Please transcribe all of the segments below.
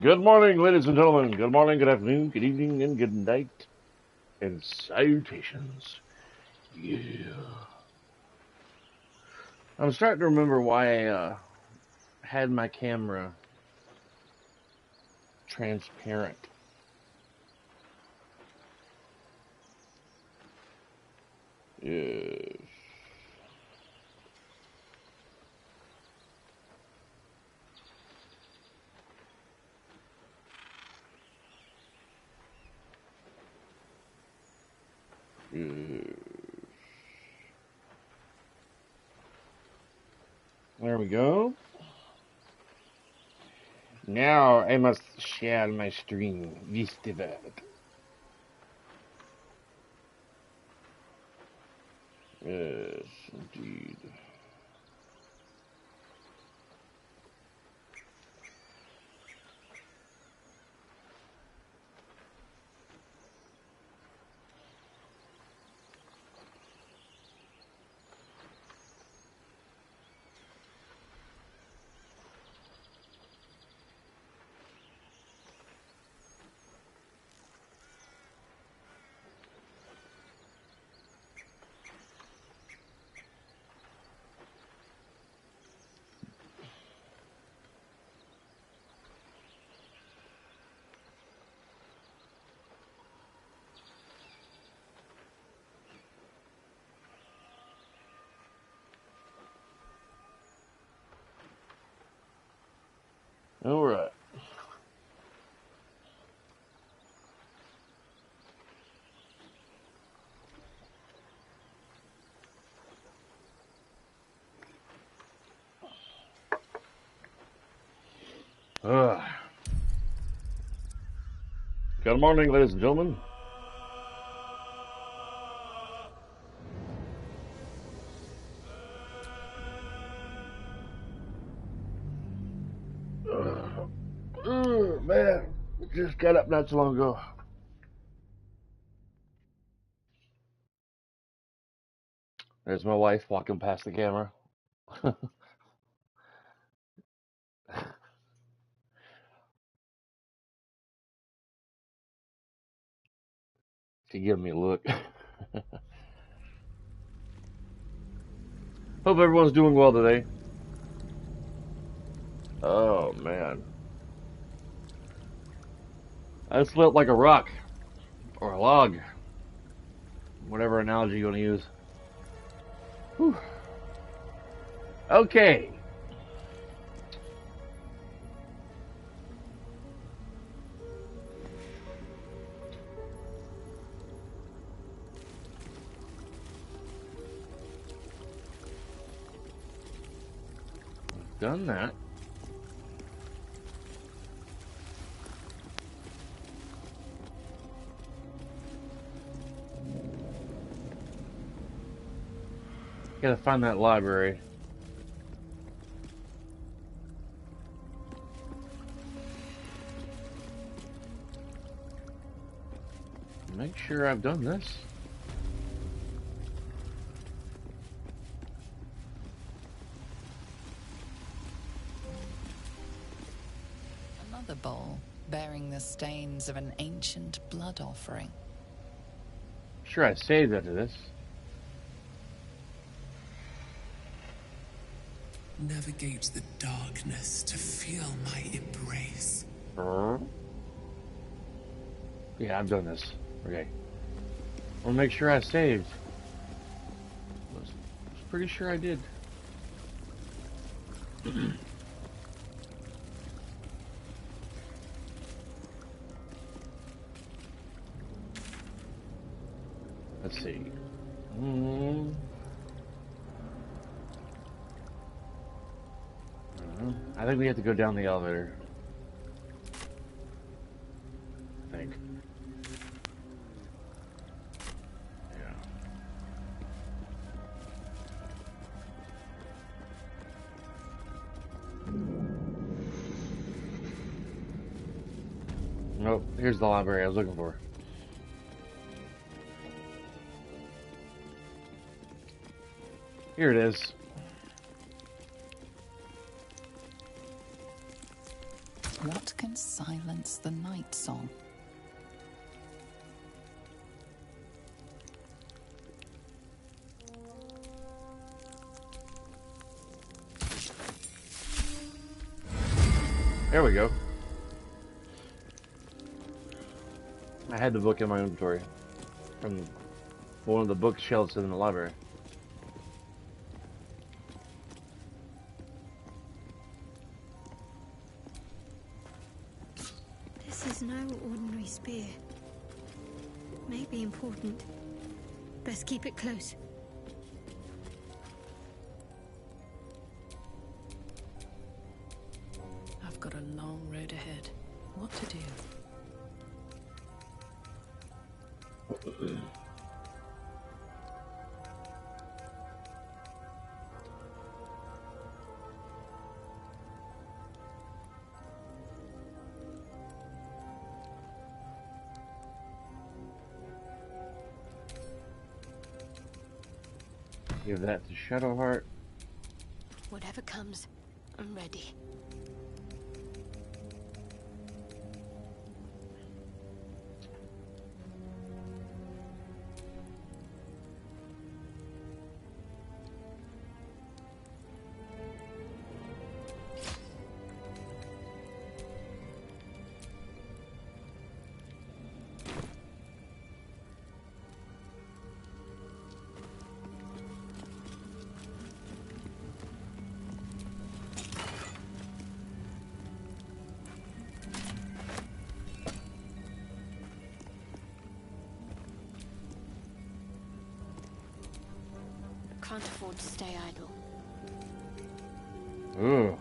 Good morning, ladies and gentlemen. Good morning, good afternoon, good evening, and good night. And salutations. Yeah. I'm starting to remember why I had my camera transparent. Yes. Yes. There we go. Now I must share my stream with the world. Yes, indeed. All right. Good morning, ladies and gentlemen. Man, just got up not too long ago. There's my wife walking past the camera. She giving me a look. Hope everyone's doing well today. Oh, man. I slept like a rock. Or a log. Whatever analogy you want to use. Whew. Okay. Done that. Gotta find that library. Make sure I've done this. Another bowl bearing the stains of an ancient blood offering. Sure, I saved after this. Navigate the darkness to feel my embrace. Yeah, I've done this. Okay. I'll make sure I saved. Was pretty sure I did. Let's see. I think we have to go down the elevator. I think. Yeah. Nope, here's the library I was looking for. Here it is. What can silence the night song? There we go. I had the book in my inventory from one of the bookshelves in the library. This is no ordinary spear. May be important. Best keep it close. I've got a long road ahead. What to do? Give that to Shadowheart. Whatever comes, I'm ready. Can't afford to stay idle. Ugh.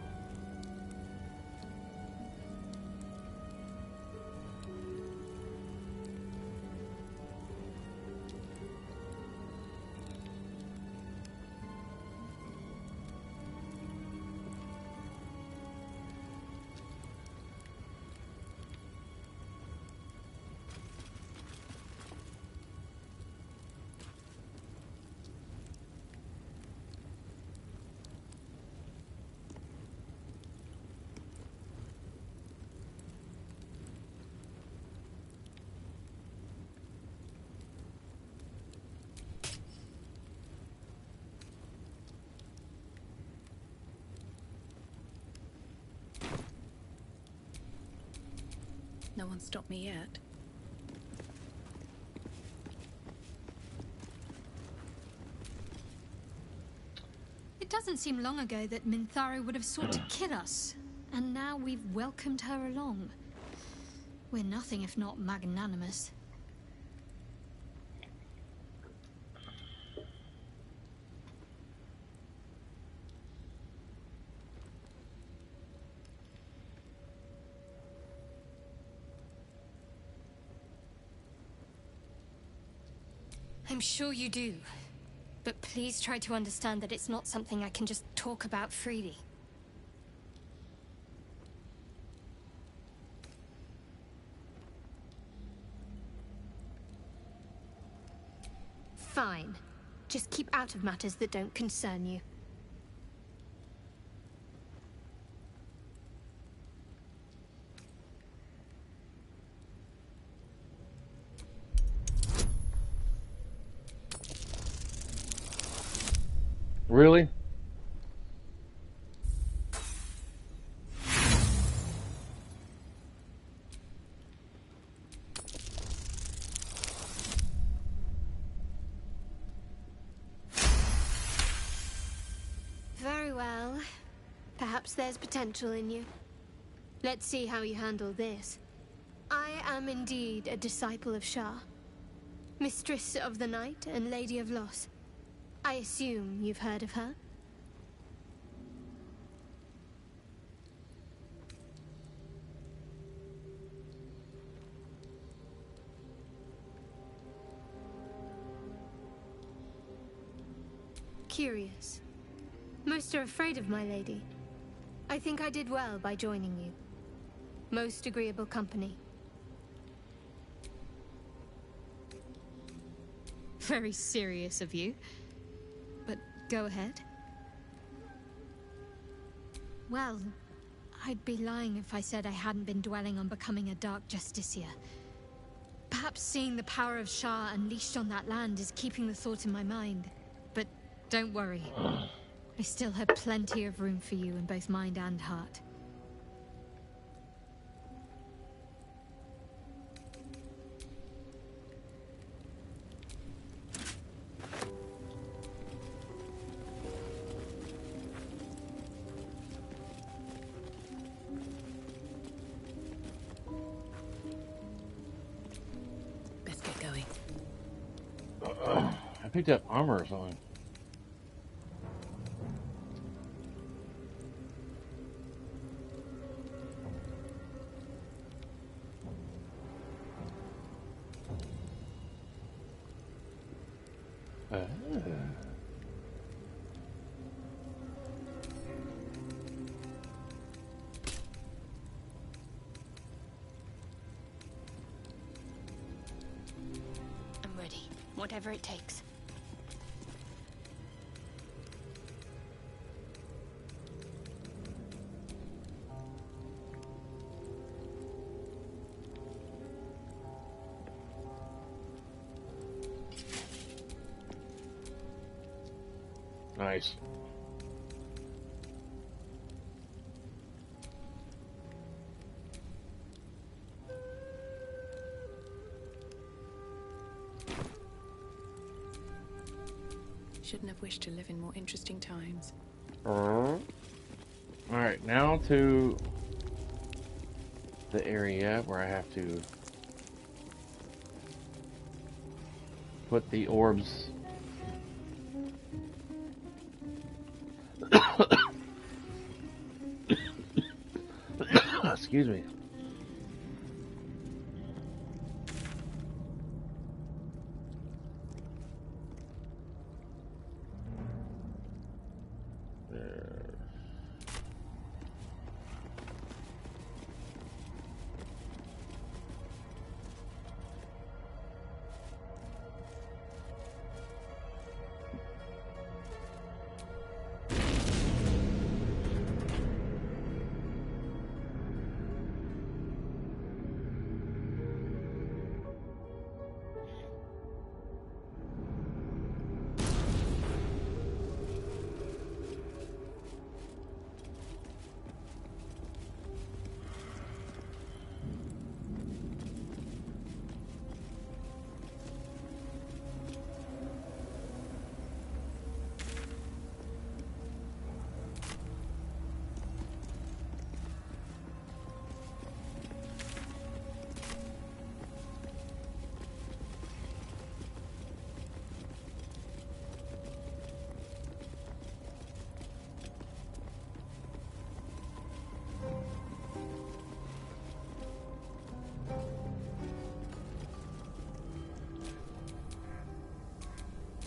No one stopped me yet. It doesn't seem long ago that Minthara would have sought to kill us, and now we've welcomed her along. We're nothing if not magnanimous. I'm sure you do. But please try to understand that it's not something I can just talk about freely. Fine. Just keep out of matters that don't concern you. Really? Very well. Perhaps there's potential in you. Let's see how you handle this. I am indeed a disciple of Shah, Mistress of the Night and Lady of Loss. I assume you've heard of her? Curious. Most are afraid of my lady. I think I did well by joining you. Most agreeable company. Very serious of you. But go ahead. Well, I'd be lying if I said I hadn't been dwelling on becoming a Dark Justiciar. Perhaps seeing the power of Shah unleashed on that land is keeping the thought in my mind. But don't worry. I still have plenty of room for you in both mind and heart. Best get going. I picked up armor or something. I'm ready. Whatever it takes. Nice. Shouldn't have wished to live in more interesting times. Alright, now to the area where I have to put the orbs. Excuse me.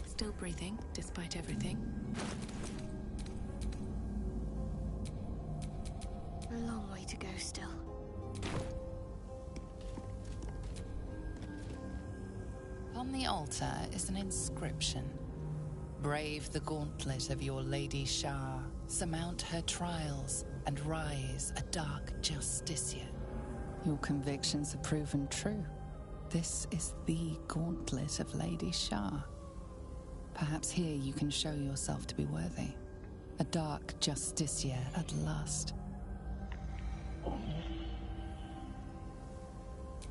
Still breathing, despite everything. A long way to go still. On the altar is an inscription. Brave the gauntlet of your Lady Shah, surmount her trials, and rise a dark justiciar. Your convictions are proven true. This is the gauntlet of Lady Shah. Perhaps here you can show yourself to be worthy. A dark justiciar at last.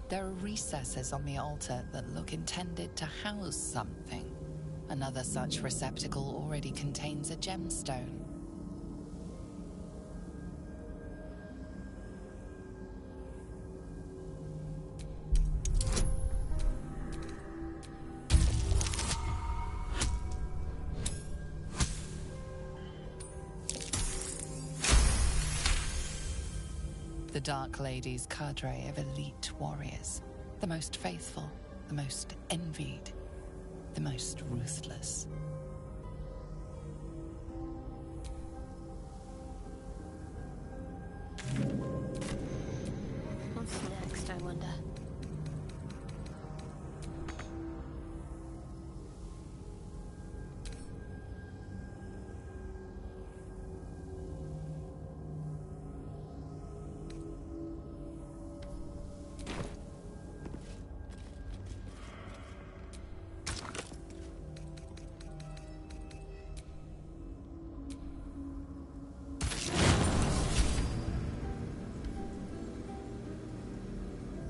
There are recesses on the altar that look intended to house something. Another such receptacle already contains a gemstone. The Dark Lady's cadre of elite warriors. The most faithful, the most envied, the most ruthless. What's next, I wonder?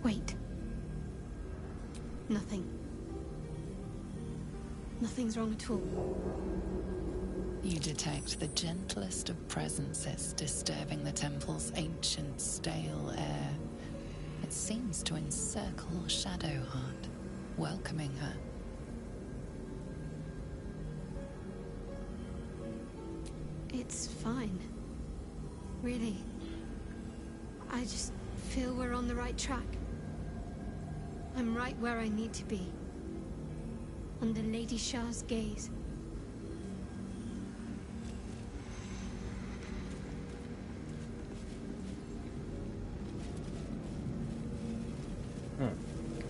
Wait. Nothing. Nothing's wrong at all. You detect the gentlest of presences disturbing the temple's ancient, stale air. It seems to encircle Shadowheart, welcoming her. It's fine. Really. I just feel we're on the right track. I'm right where I need to be. Under Lady Shah's gaze.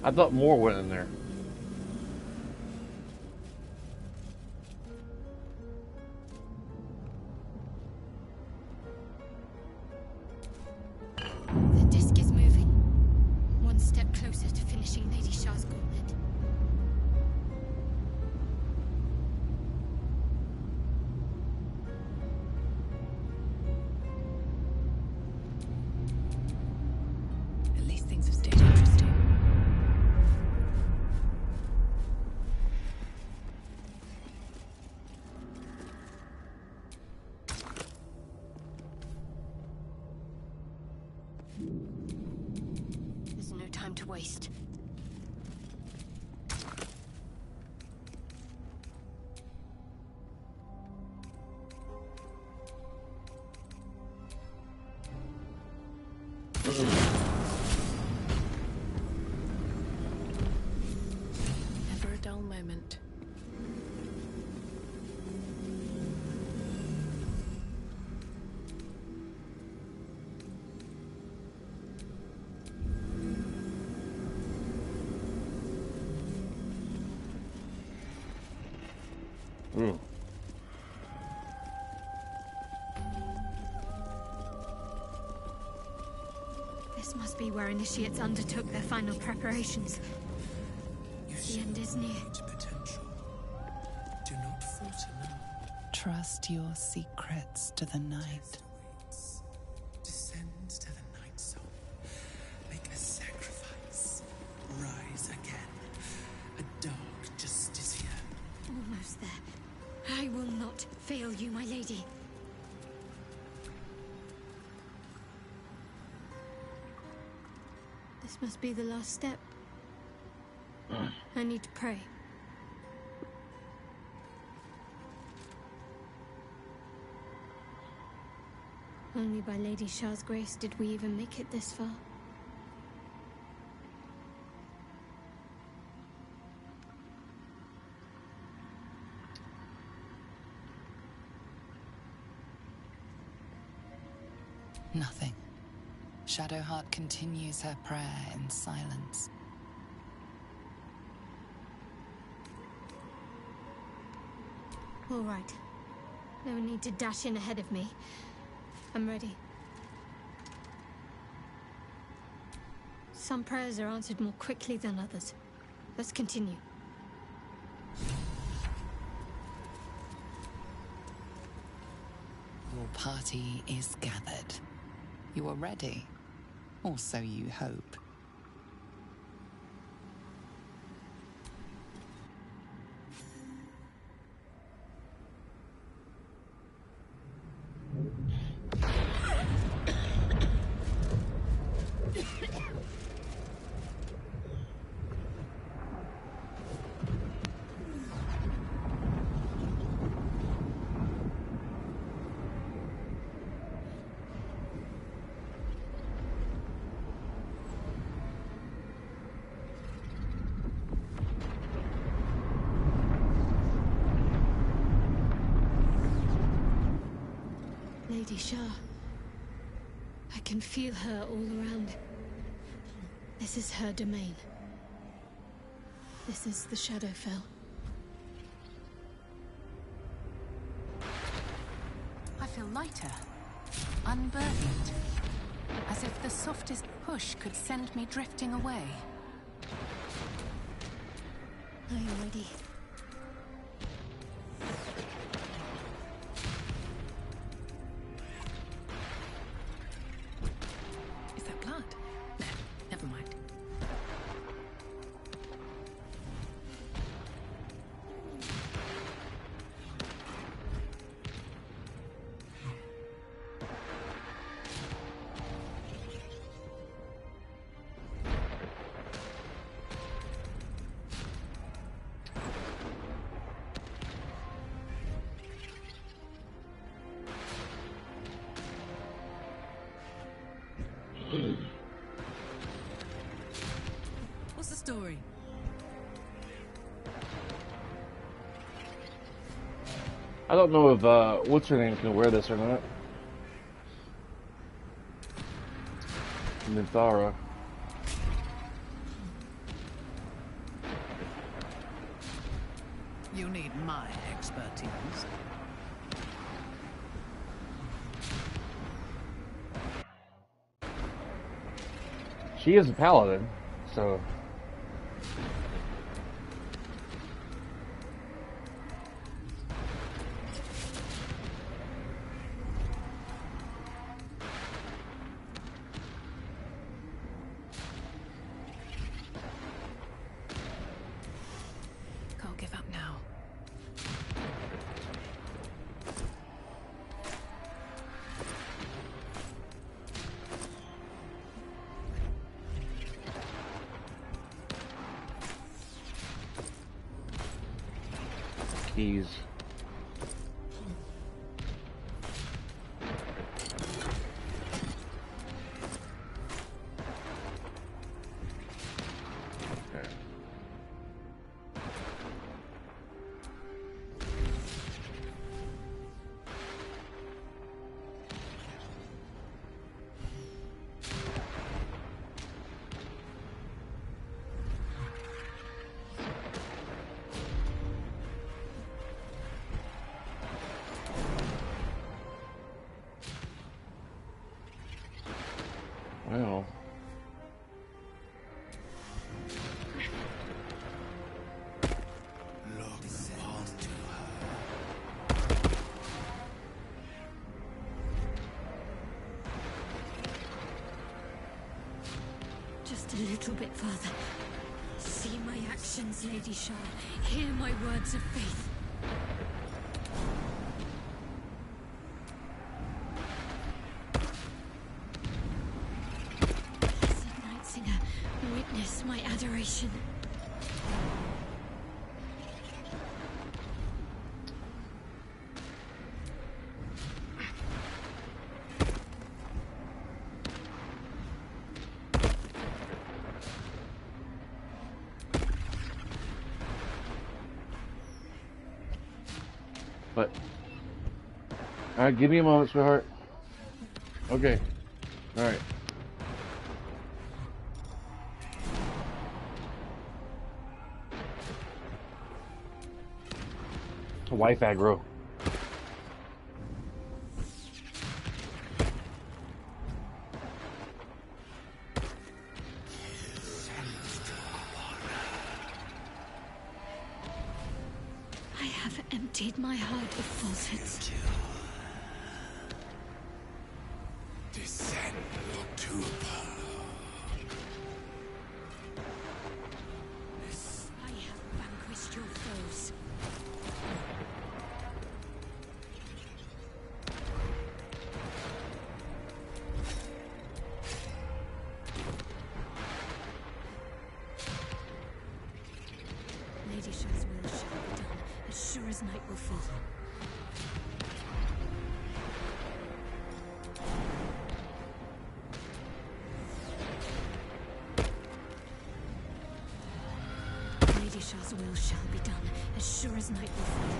I thought more went in there. The disc is moving. One step closer to finishing Lady Shah's gauntlet. At least things have stayed interesting. There's no time to waste. Never a dull moment. Mm. This must be where initiates undertook their final preparations. You The see end is near. great potential. Do not falter now. Trust your secrets to the night. Waits. Descend to the night zone. Make a sacrifice. Rise again. A dark justicia. Almost there. I will not fail you, my lady. This must be the last step. I need to pray. Only by Lady Shah's grace did we even make it this far. Nothing. Shadowheart continues her prayer in silence. All right. No need to dash in ahead of me. I'm ready. Some prayers are answered more quickly than others. Let's continue. Your party is gathered. You are ready, or so you hope. Lady Shah. I can feel her all around. This is her domain. This is the Shadowfell. I feel lighter, unburdened, as if the softest push could send me drifting away. I am ready. Is that blood? No, never mind. story? I don't know if what's her name can wear this or not. Minthara. You need my expertise. She is a paladin, so. Can't give up now. Keys. Okay. Well. Just a little bit further. See my actions, Lady Shah. Hear my words of faith. Blessed Night Singer, witness my adoration. But. Alright, give me a moment, sweetheart. Okay. Alright. Wife aggro. I have emptied my heart of falsehoods. Descend to I have vanquished your foes. Lady Shah's will shall be done, as sure as night will fall. Lady Shah's will shall be done, as sure as night will fall.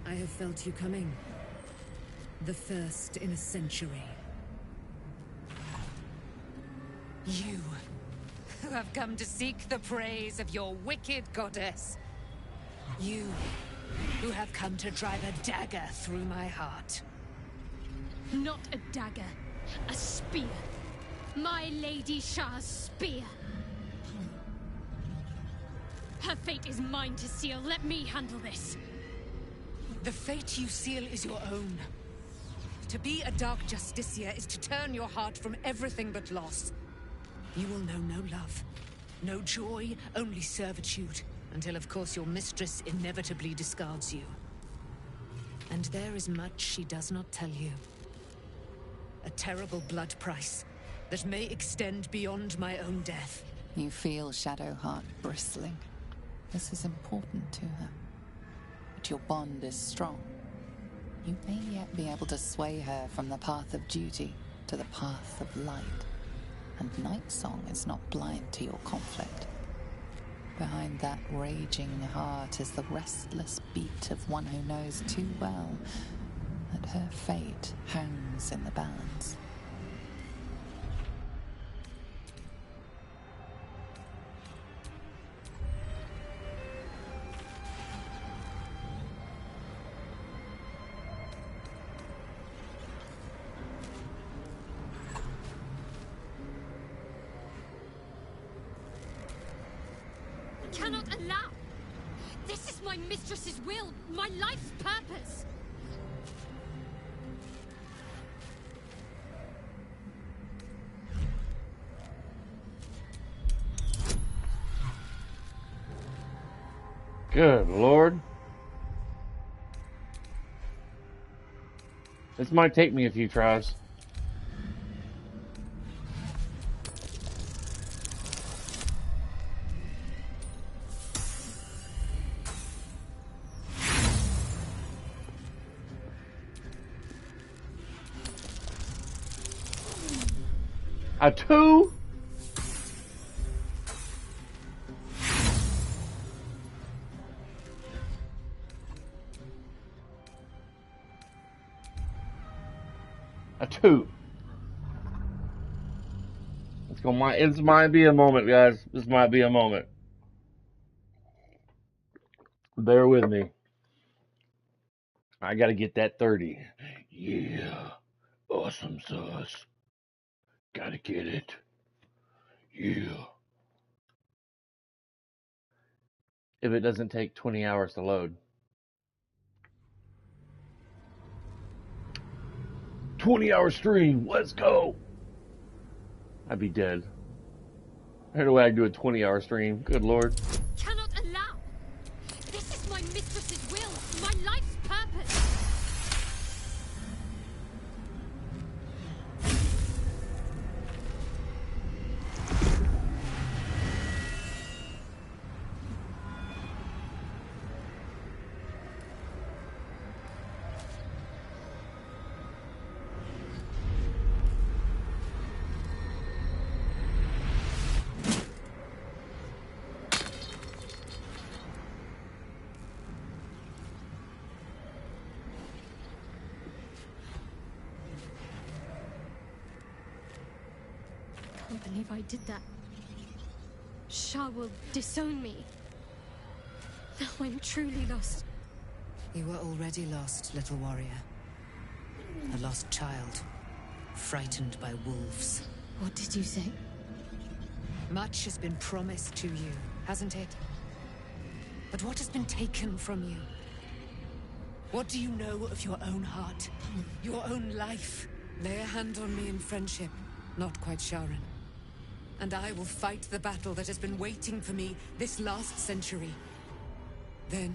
I have felt you coming. The first in a century. You, who have come to seek the praise of your wicked goddess. You, who have come to drive a dagger through my heart. Not a dagger, a spear. My Lady Shah's spear. Her fate is mine to seal. Let me handle this. The fate you seal is your own. To be a Dark Justiciar is to turn your heart from everything but loss. You will know no love, No joy, only servitude. Until, of course, your mistress inevitably discards you. And there is much she does not tell you. A terrible blood price that may extend beyond my own death. You feel Shadowheart bristling. This is important to her. But your bond is strong. You may yet be able to sway her from the path of duty to the path of light. And Nightsong is not blind to your conflict. Behind that raging heart is the restless beat of one who knows too well that her fate hangs in the balance. Cannot allow! This is my mistress's will, my life's purpose! Good Lord. This might take me a few tries. A 2? A 2. This might be a moment, guys. This might be a moment. Bear with me. I gotta get that 30. Yeah. Awesome sauce. Gotta get it. Yeah. If it doesn't take 20 hours to load. 20-hour stream. Let's go. I'd be dead. There's no way I can do a 20-hour stream. Good Lord. Cannot allow! This is my mistress's will, my life's purpose! I can't believe I did that. Shah will disown me. Now I'm truly lost. You were already lost, little warrior. A lost child, frightened by wolves. What did you say? Much has been promised to you, hasn't it? But what has been taken from you? What do you know of your own heart? Your own life? Lay a hand on me in friendship, not quite Sharon. And I will fight the battle that has been waiting for me this last century. Then,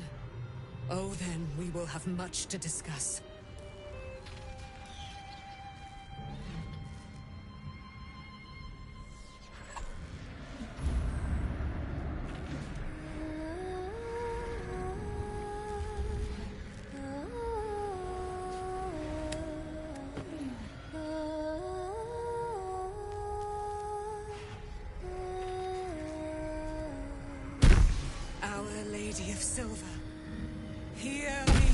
oh then, we will have much to discuss. Lady of Silver, hear me.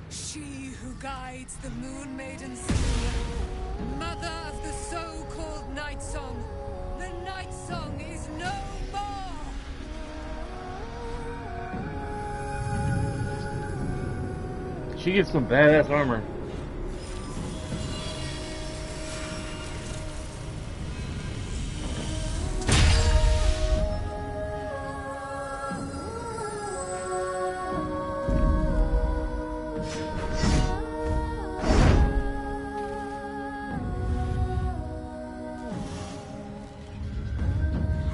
She who guides the Moon Maiden Silver, mother of the so-called Night Song. The Night Song is no more! She gets some badass armor.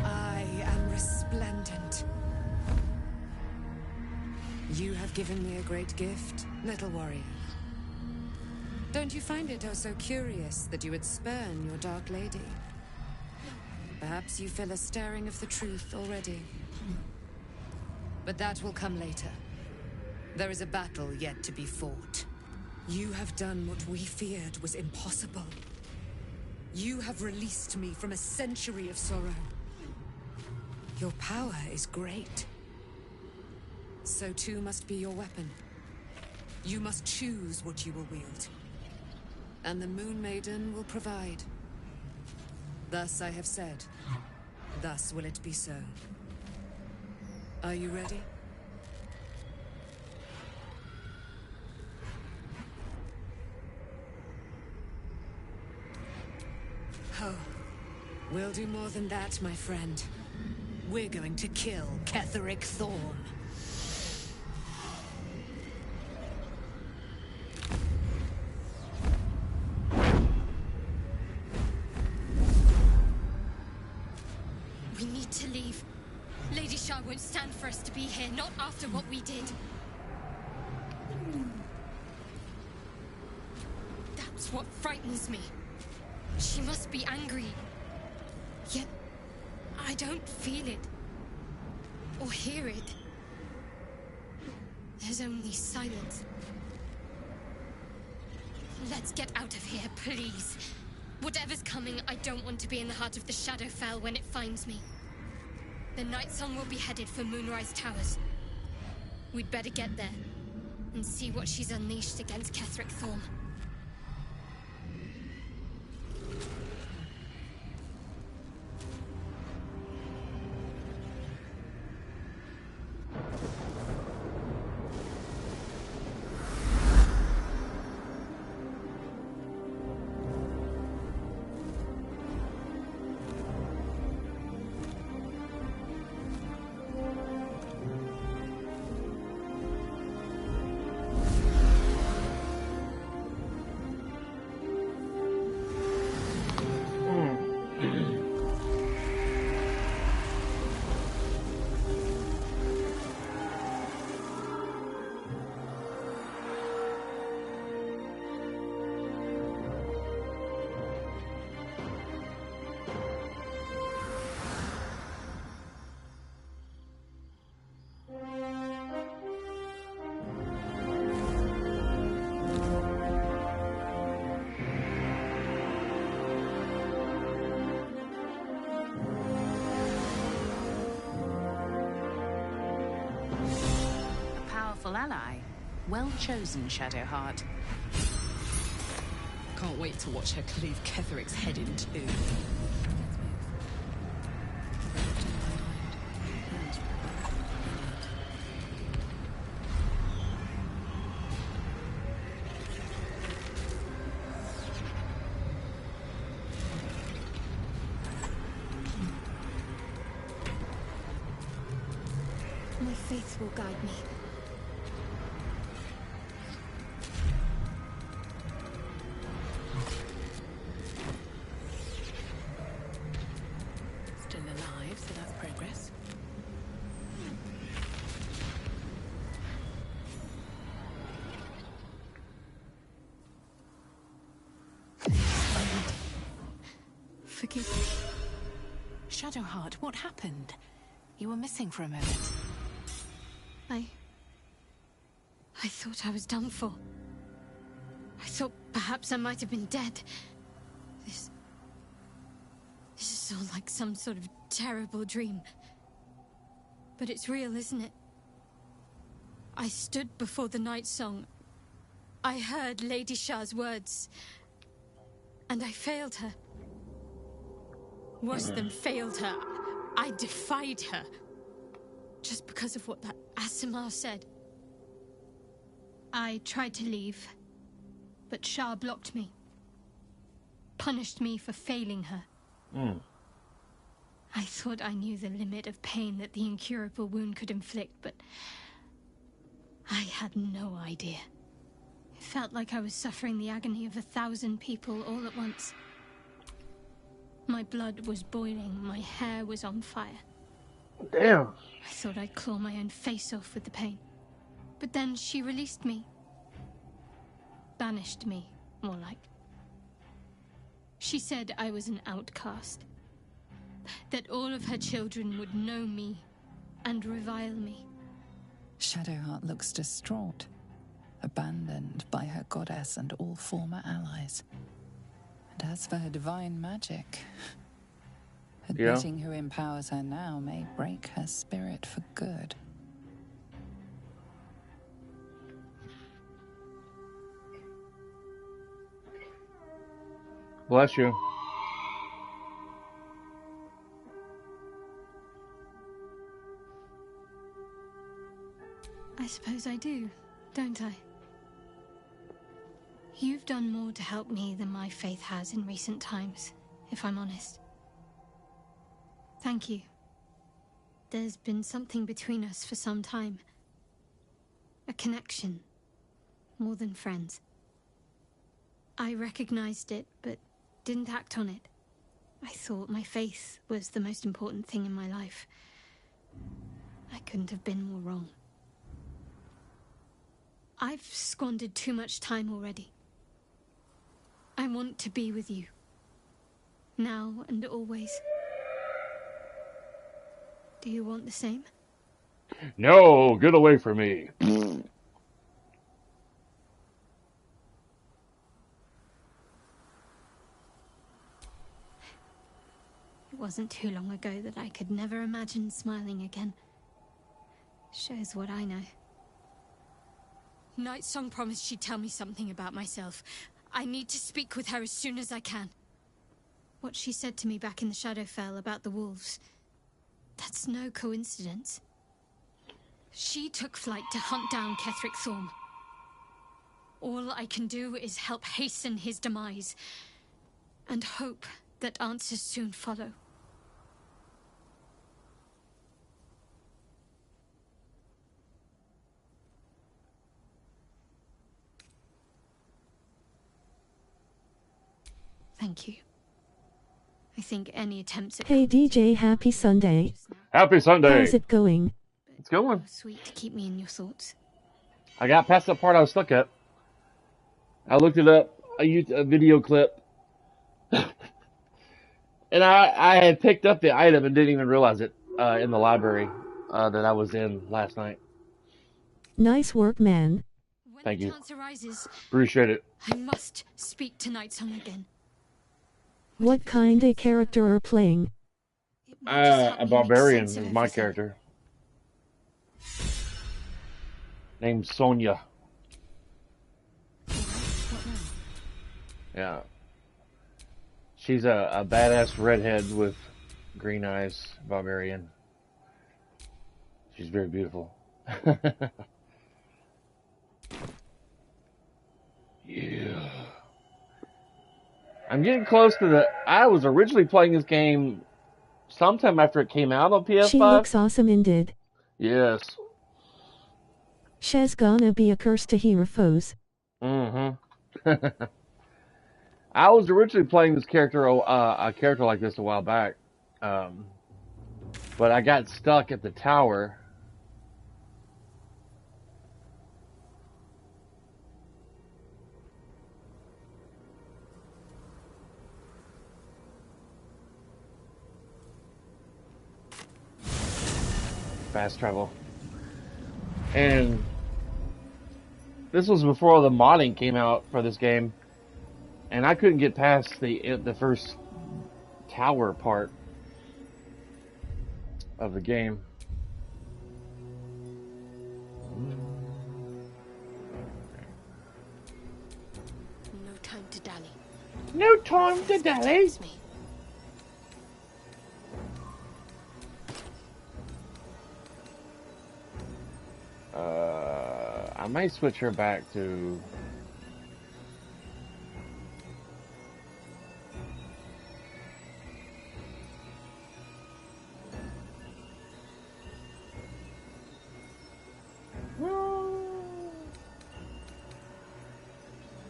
I You have given me a great gift, little warrior. Don't you find it oh so curious that you would spurn your dark lady? Perhaps you feel a stirring of the truth already. But that will come later. There is a battle yet to be fought. You have done what we feared was impossible. You have released me from a century of sorrow. Your power is great. So too must be your weapon. You must choose what you will wield. And the Moon Maiden will provide. Thus I have said. Thus will it be so. Are you ready? Oh, we'll do more than that, my friend. We're going to kill Ketheric Thorm. We need to leave. Lady Shah won't stand for us to be here, not after what we did. That's what frightens me. She must be angry. Yet, I don't feel it. Or hear it. There's only silence. Let's get out of here, please. Whatever's coming, I don't want to be in the heart of the Shadowfell when it finds me. The Night Song will be headed for Moonrise Towers. We'd better get there and see what she's unleashed against Ketheric Thorm. Ally. Well chosen, Shadowheart. Can't wait to watch her cleave Ketheric's head in two. My faith will guide me. Still alive, so that's progress. Forgive me. Shadowheart, what happened? You were missing for a moment. I thought I was done for. I thought perhaps I might have been dead. This is all like some sort of terrible dream. But it's real, isn't it? I stood before the Night Song. I heard Lady Shah's words. And I failed her. Worse than failed her, I defied her. Just because of what that Asimar said. I tried to leave, but Shah blocked me. Punished me for failing her. I thought I knew the limit of pain that the incurable wound could inflict, but I had no idea. It felt like I was suffering the agony of 1,000 people all at once. My blood was boiling, my hair was on fire. Damn. I thought I'd claw my own face off with the pain. But then she released me. Banished me, more like. She said I was an outcast. That all of her children would know me and revile me. Shadowheart looks distraught, abandoned by her goddess and all former allies. And as for her divine magic, admitting who empowers her now may break her spirit for good. Bless you. I suppose I do, don't I? You've done more to help me than my faith has in recent times, if I'm honest. Thank you. There's been something between us for some time. A connection, more than friends. I recognized it, but didn't act on it. I thought my faith was the most important thing in my life. I couldn't have been more wrong. I've squandered too much time already. I want to be with you. Now and always. Do you want the same? No, get away from me. It wasn't too long ago that I could never imagine smiling again. Shows what I know. Nightsong promised she'd tell me something about myself. I need to speak with her as soon as I can. What she said to me back in the Shadowfell about the wolves, that's no coincidence. She took flight to hunt down Ketheric Thorm. All I can do is help hasten his demise, and hope that answers soon follow. Thank you. I think any attempts at... Hey DJ, happy Sunday. Happy Sunday. How's it going? It's going. Sweet to keep me in your thoughts. I got past the part I was stuck at. I looked it up. I used a video clip. And I had picked up the item and didn't even realize it in the library that I was in last night. Nice work, man. When Thank the you. chance arises, Appreciate it. I must speak to Nightsong again. What kind of character are playing? It will just help A me make barbarian sense is of my everything. character. Named Sonia. What now? Yeah. She's a badass redhead with green eyes, barbarian. She's very beautiful. Yeah. I'm getting close to the... I was originally playing this game sometime after it came out on PS5. She looks awesome indeed. Yes. She's gonna be a curse to her foes. Mm-hmm. I was originally playing this character, a character like this a while back. But I got stuck at the tower. Fast travel. And this was before the modding came out for this game. And I couldn't get past the first tower part of the game. No time to dally. No time to dally. It's me. I might switch her back to...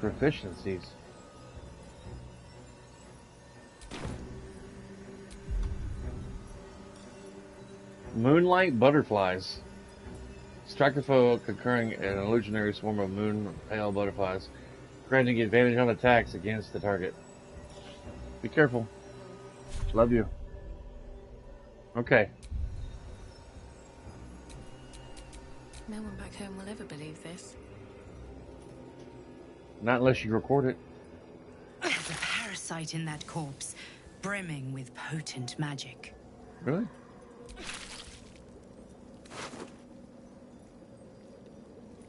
proficiencies. Moonlight butterflies. Strike a foe concurring an illusionary swarm of moon pale butterflies, granting advantage on attacks against the target. Be careful. Love you. Okay. No one back home will ever believe this. Not unless you record it. There's a parasite in that corpse, brimming with potent magic. Really?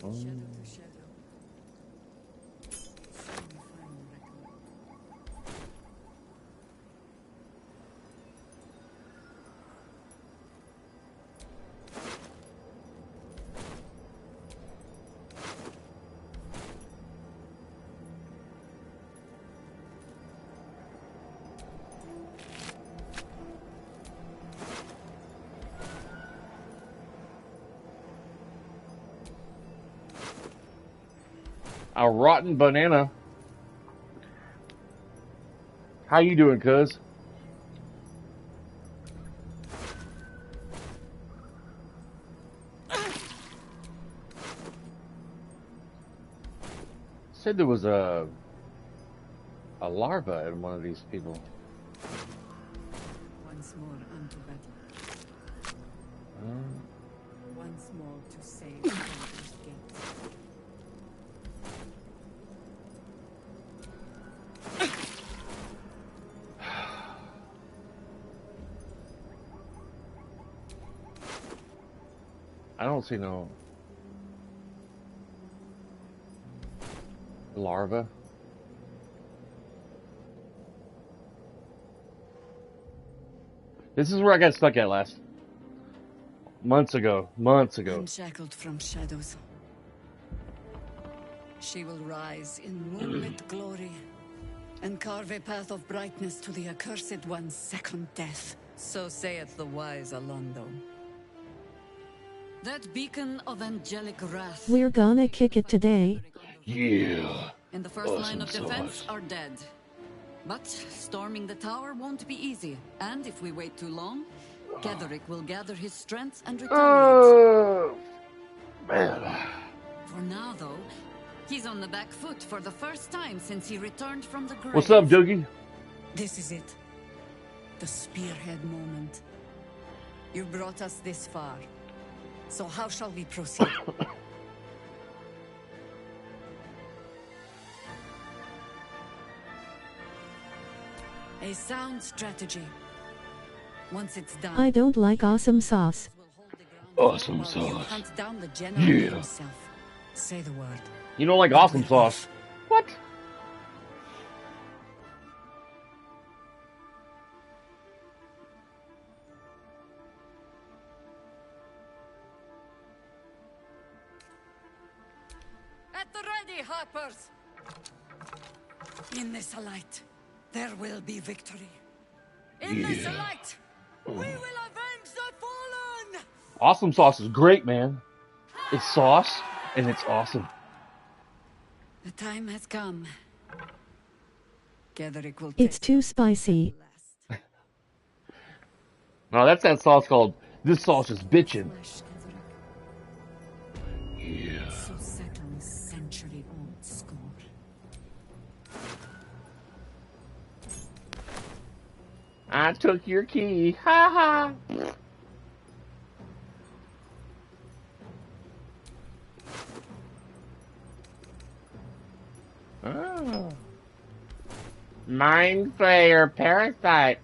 Oh. A rotten banana. How you doing, cuz? Said there was a larva in one of these people. Once more unto battle. Once more to save Baldur's Gate. I don't see no larva. This is where I got stuck at last. Months ago. Unshackled from shadows. She will rise in moonlit glory and carve a path of brightness to the accursed one's second death. So saith the wise Alondo. That beacon of angelic wrath. We're gonna kick it today. Yeah. And the first line of defense are dead. But storming the tower won't be easy. And if we wait too long, GateIII will gather his strength and retaliate. Man. For now, though, he's on the back foot for the first time since he returned from the grave. What's up, Doogie? This is it. The spearhead moment. You brought us this far. So how shall we proceed? A sound strategy. Once it's done, I don't like awesome sauce. Awesome while you sauce. hunt down the general Yeah. himself. Say the word. You don't like awesome sauce. What? At the ready, Harpers! In this light, there will be victory. In this light, we will avenge the fallen! Awesome sauce is great, man. It's sauce, and it's awesome. The time has come. GateIII will It's test too spicy. last. No, that's that sauce called This Sauce is Bitchin'. Flesh, Yeah. so set on a century-old score. I took your key. Ha ha. Oh. Mind Flayer Parasite.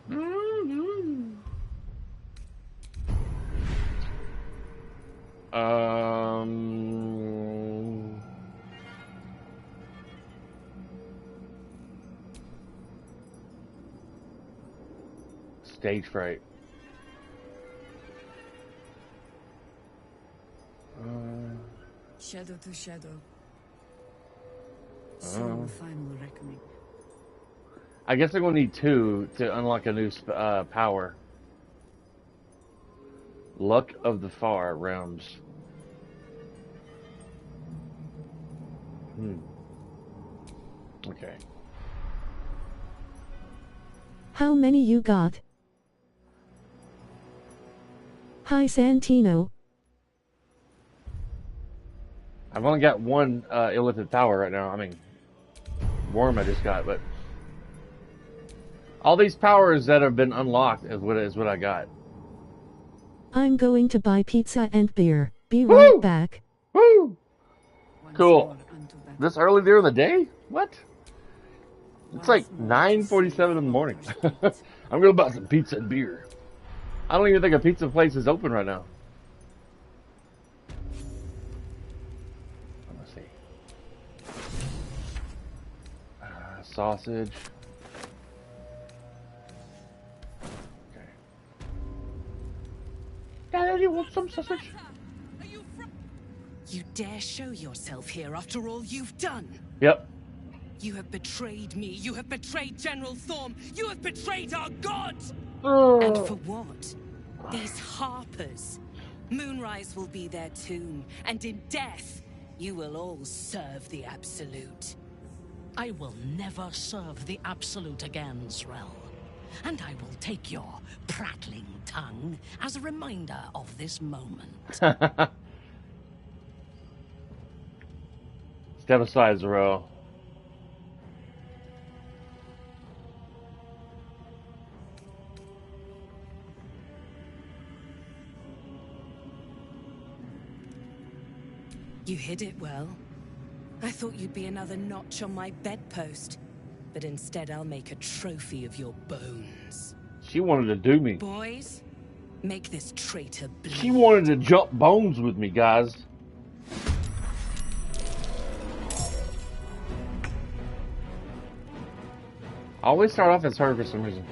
Stage fright. Shadow to shadow. Soon the final reckoning. I guess I'm gonna need 2 to unlock a new power. Luck of the Far Realms. Okay. How many you got? Hi Santino. only got one illithid power right now. I mean, worm I just got, but all these powers that have been unlocked is what I got. I'm going to buy pizza and beer. Be Woo! right back. Woo! Once Cool. more unto battle. This early during the day? What? It's Once like more to 9:47 save in the morning. Baldur's Gate. I'm gonna buy some pizza and beer. I don't even think a pizza place is open right now. Let's see. Sausage. Okay. Daddy, you want some sausage? You dare show yourself here after all you've done? Yep. You have betrayed me. You have betrayed General Thorm. You have betrayed our gods. And for what? These harpers. Moonrise will be their tomb, and in death, you will all serve the Absolute. I will never serve the Absolute again, Zrel. And I will take your prattling tongue as a reminder of this moment. Step aside, Zero. You hid it well. I thought you'd be another notch on my bedpost. But instead I'll make a trophy of your bones. She wanted to do me. Boys, make this traitor bleed. She wanted to jump bones with me, guys. I always start off as her for some reason.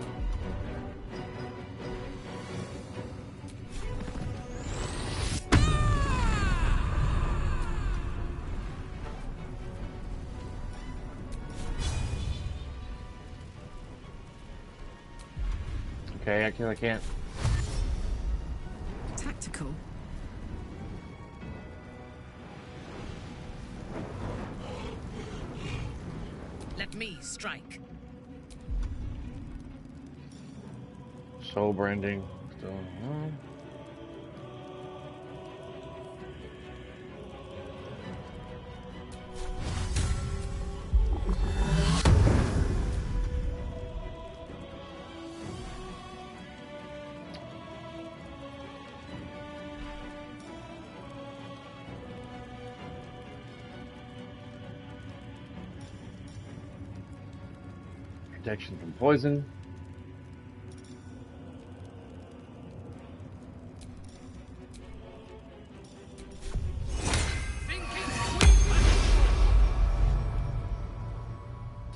Okay, I can't. Tactical. Let me strike. Soul branding. Still. Protection from poison.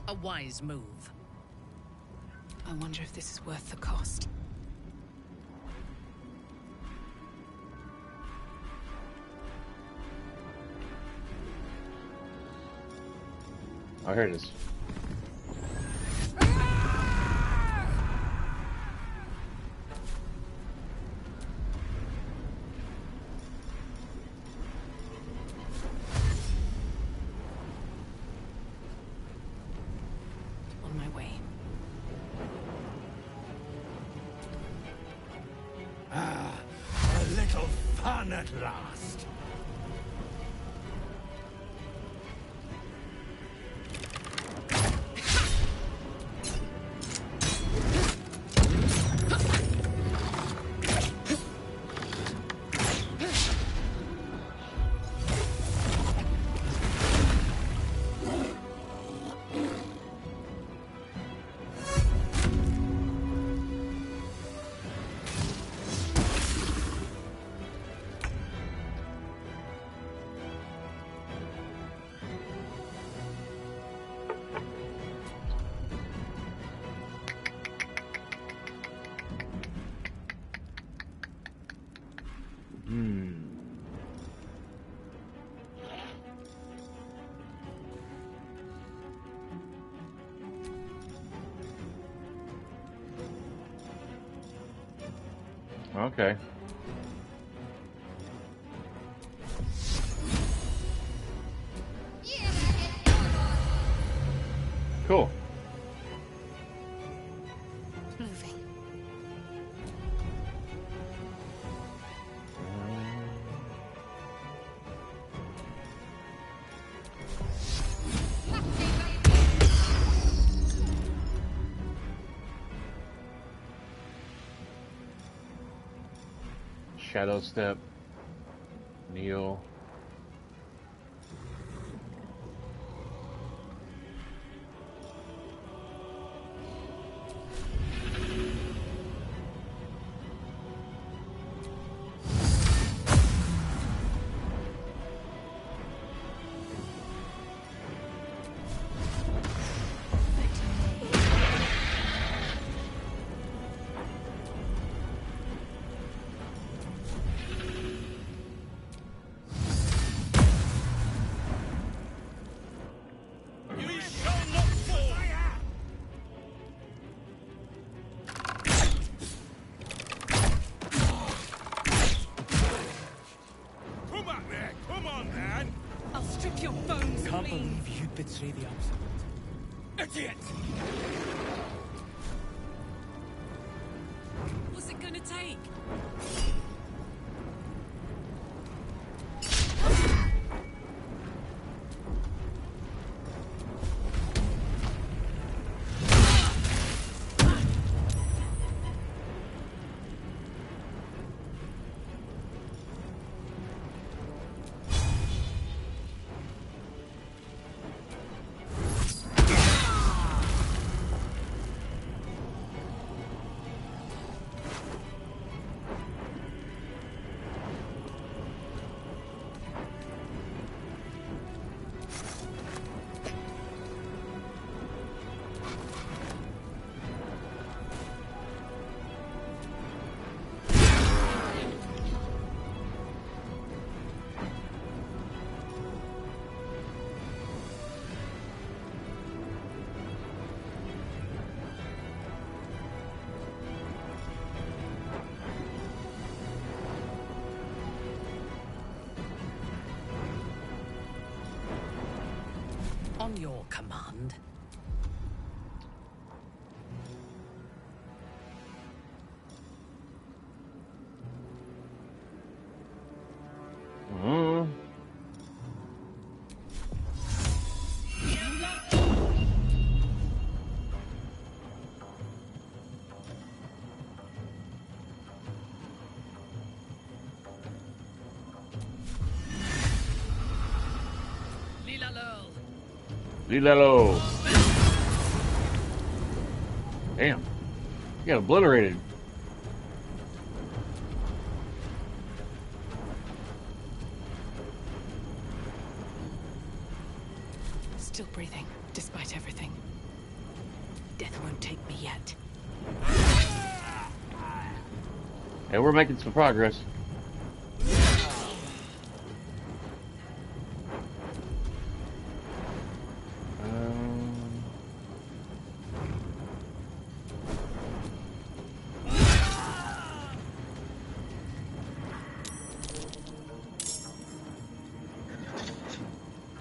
A wise move. I wonder if this is worth the cost. Oh, here it is. On my way. A little fun at last. Okay. Cool. Moving. Shadow Step. Kneel. Betray the absolute. Idiot! What's it gonna take? On your command. Lilo. Damn. You got obliterated. Still breathing, despite everything. Death won't take me yet. Hey, we're making some progress.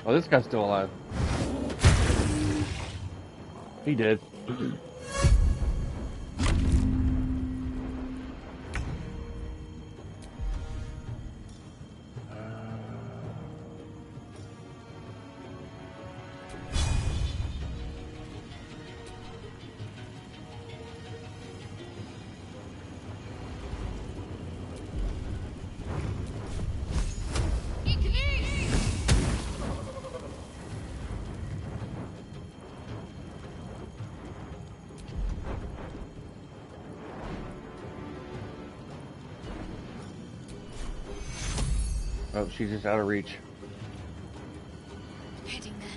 Oh, this guy's still alive. He did. Oh, she's just out of reach. Heading there.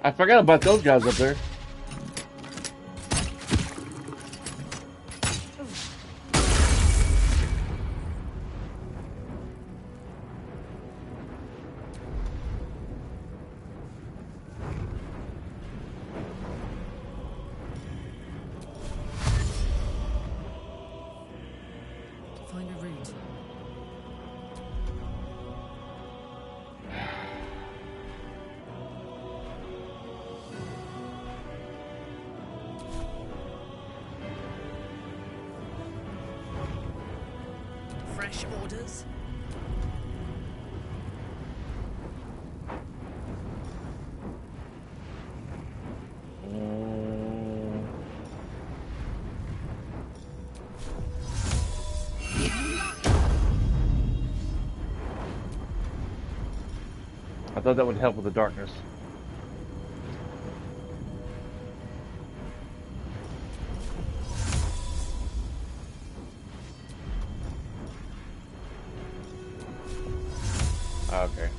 I forgot about those guys up there. Find a route. fresh orders? I thought that would help with the darkness. Okay.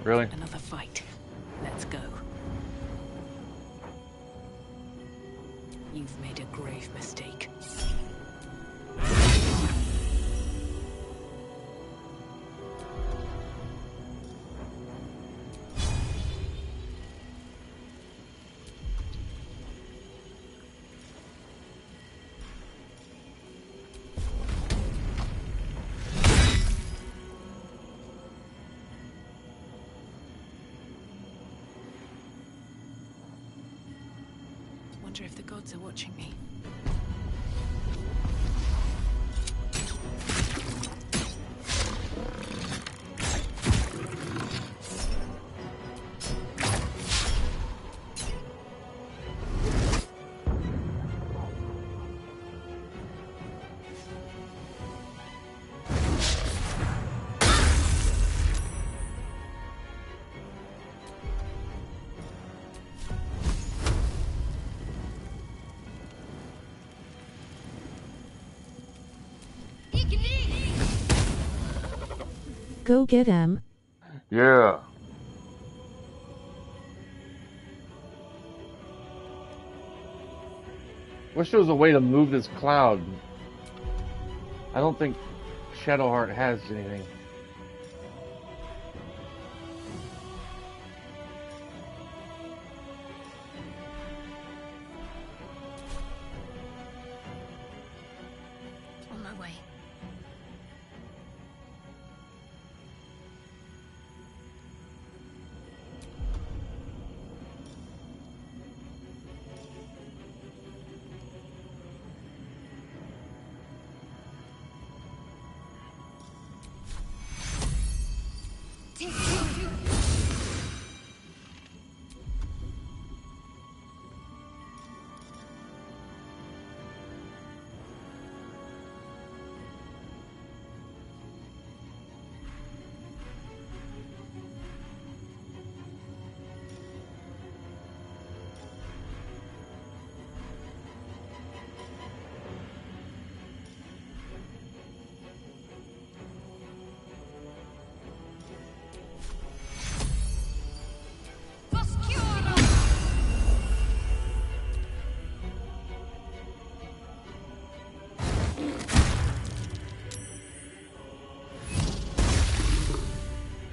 Really? Another fight. Let's go. You've made a grave mistake. Wonder if the gods are watching me. Go get 'em. Yeah. Wish there was a way to move this cloud. I don't think Shadowheart has anything. On my way.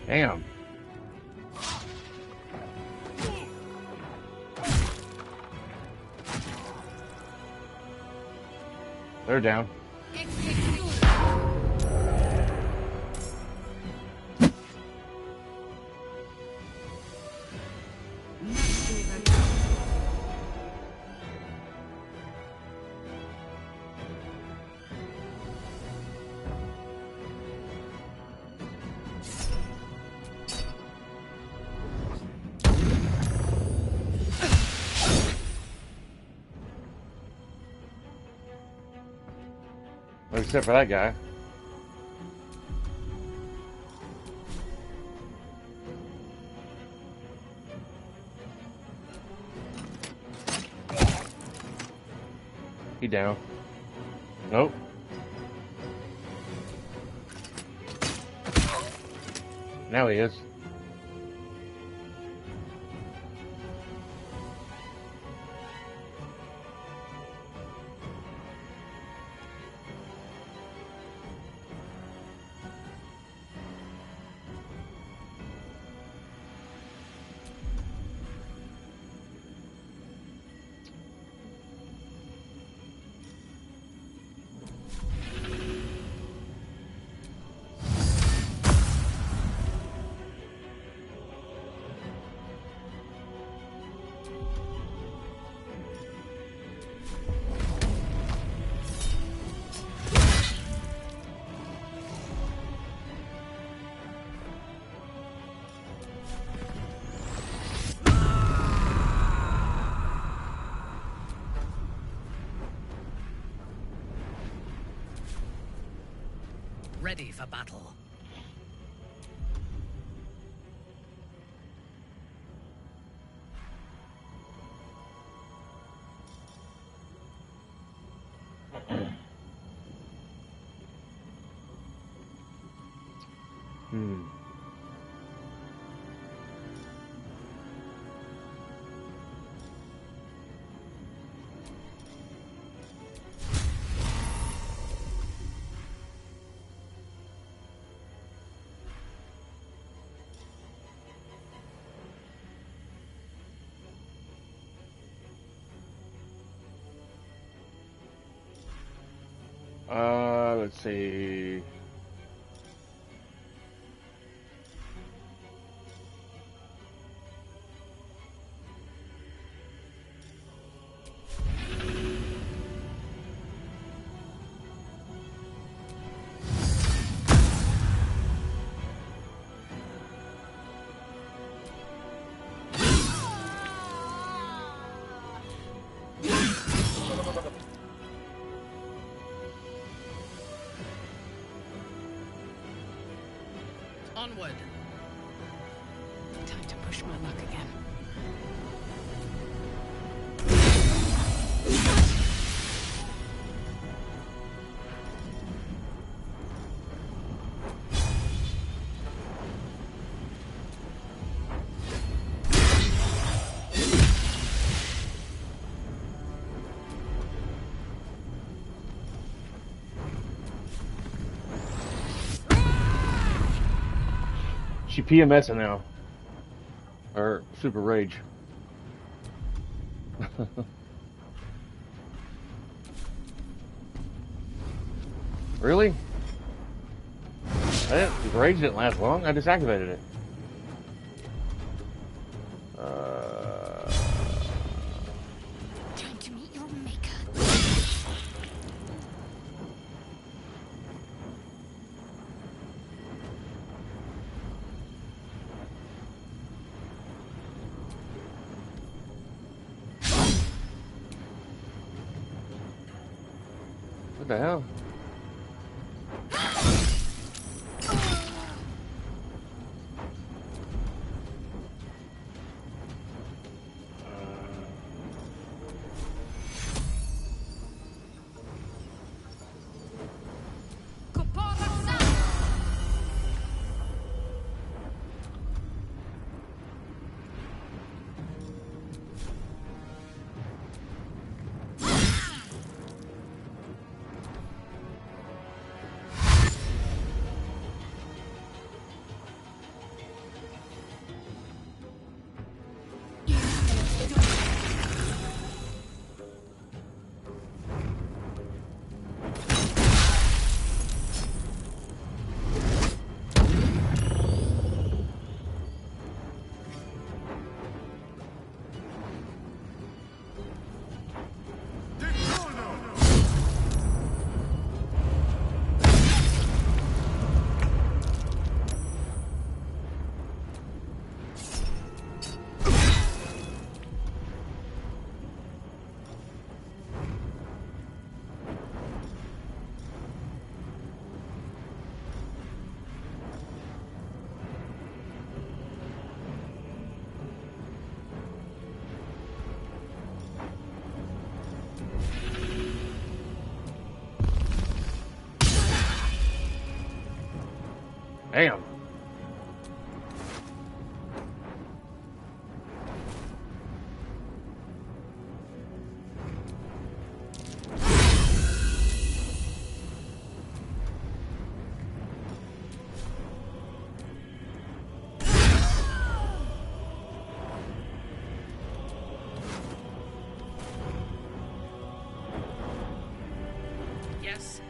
Damn. They're down. Except for that guy. He down. Nope. Now he is. ready for battle. Let's see. Onward. Time to push my luck again. She PMSing now. Or Super Rage. Really? The Rage didn't last long. I disactivated it. Time to meet your maker. What the hell? Damn. Yes.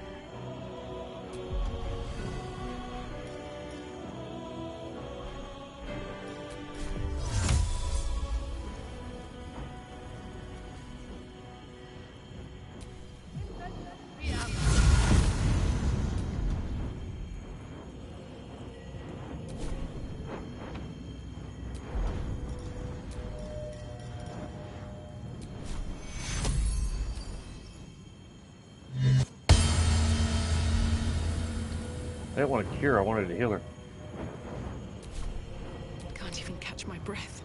I didn't want to cure, I wanted to heal her. Can't even catch my breath.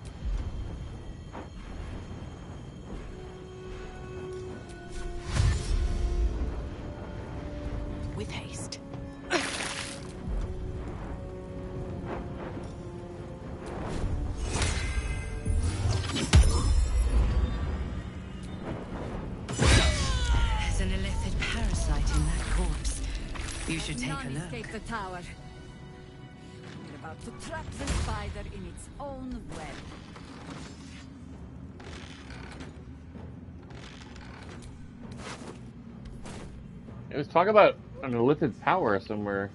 With haste. There's an illithid parasite in that corpse. You should take a None look. escape the tower. We're about to trap the spider in its own web. It was talking about an illithid power somewhere.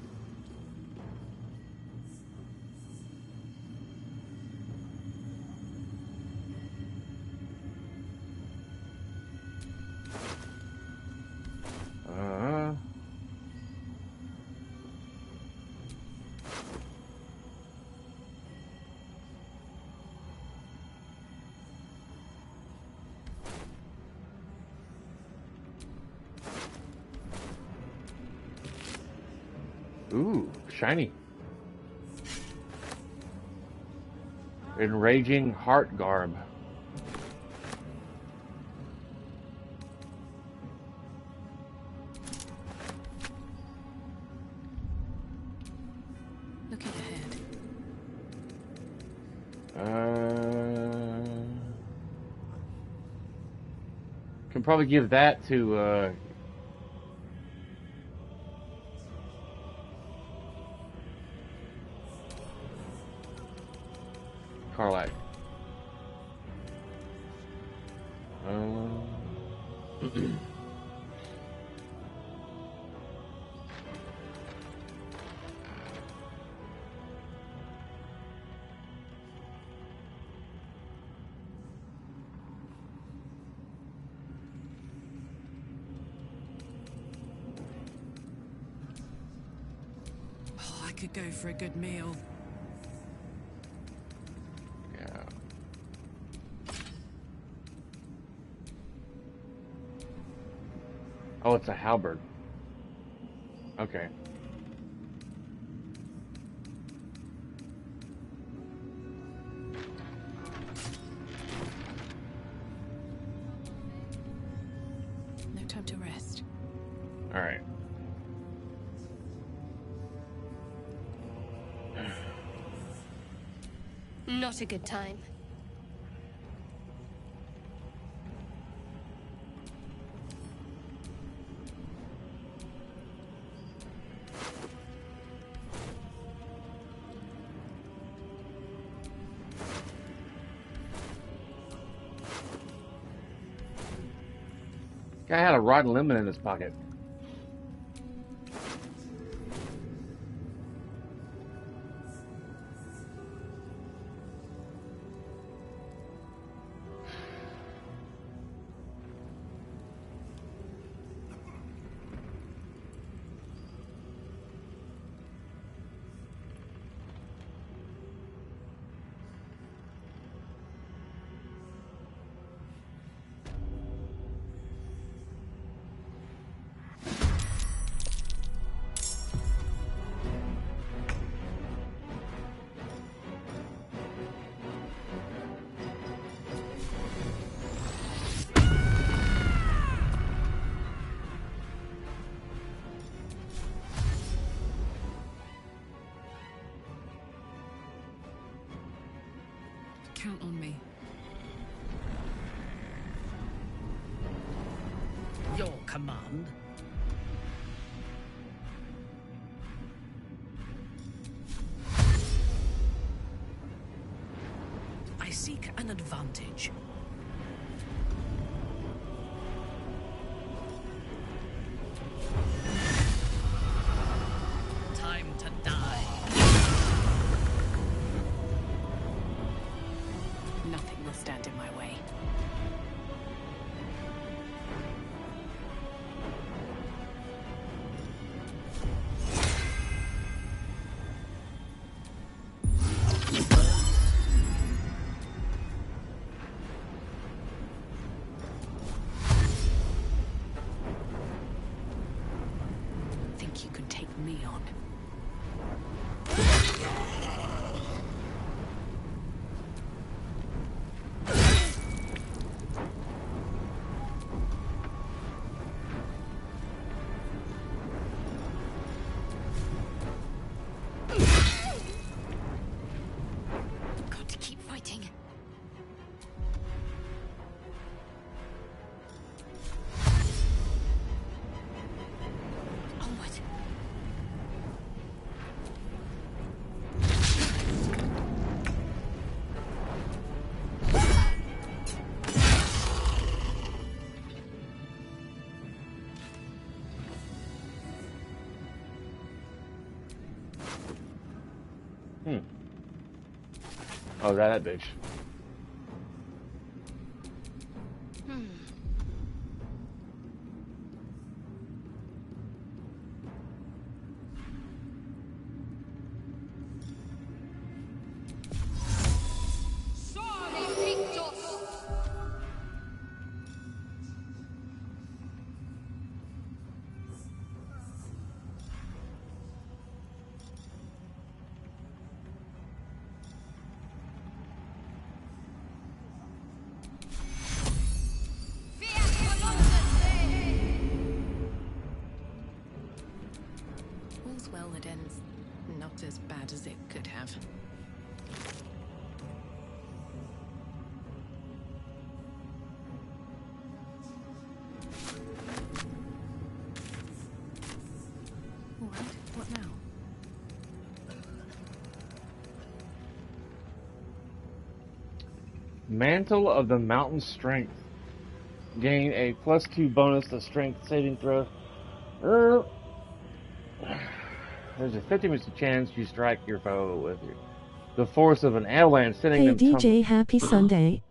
Ooh, shiny. Enraging heart garb. Looking ahead. Can probably give that to Carlac. Oh, I could go for a good meal. Yeah. Oh, it's a halberd. Okay. No time to rest. All right. Not a good time. Guy had a rotten lemon in his pocket. Count on me. Your command. I seek an advantage. Time to die. Nothing will stand in my way. Think you can take me on? Got to keep fighting. Onward. Oh, that bitch. All's well that ends not as bad as it could have. All right, what now? Mantle of the Mountain Strength. Gain a +2 bonus to strength saving throw. There's a 50% chance you strike your foe with the force of an avalanche, sending Hey them DJ, happy Sunday.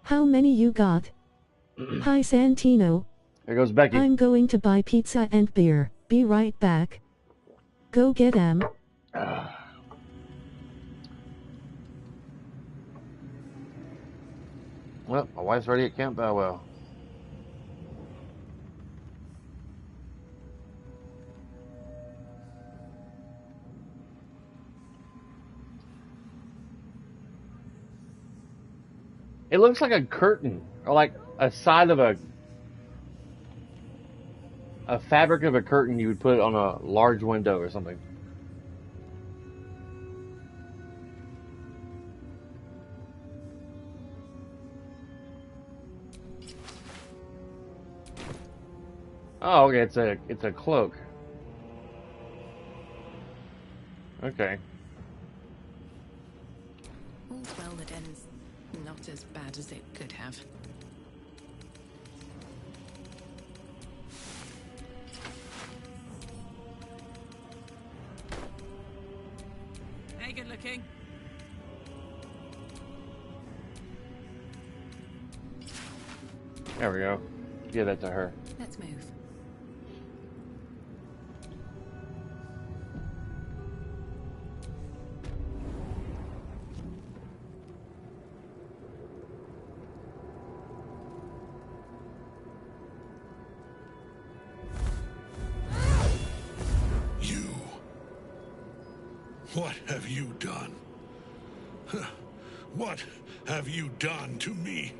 How many you got? Hi Santino. There goes Becky. I'm going to buy pizza and beer. Be right back. Go get 'em. Well, my wife's ready at Camp Bow Wow. It looks like a curtain, or like a side of a fabric of a curtain you would put on a large window or something. Oh, okay, it's a cloak. Okay. All's well that ends not as bad as it could have. Hey, good looking. There we go. Give that to her. Let's move. What have you done? What have you done to me?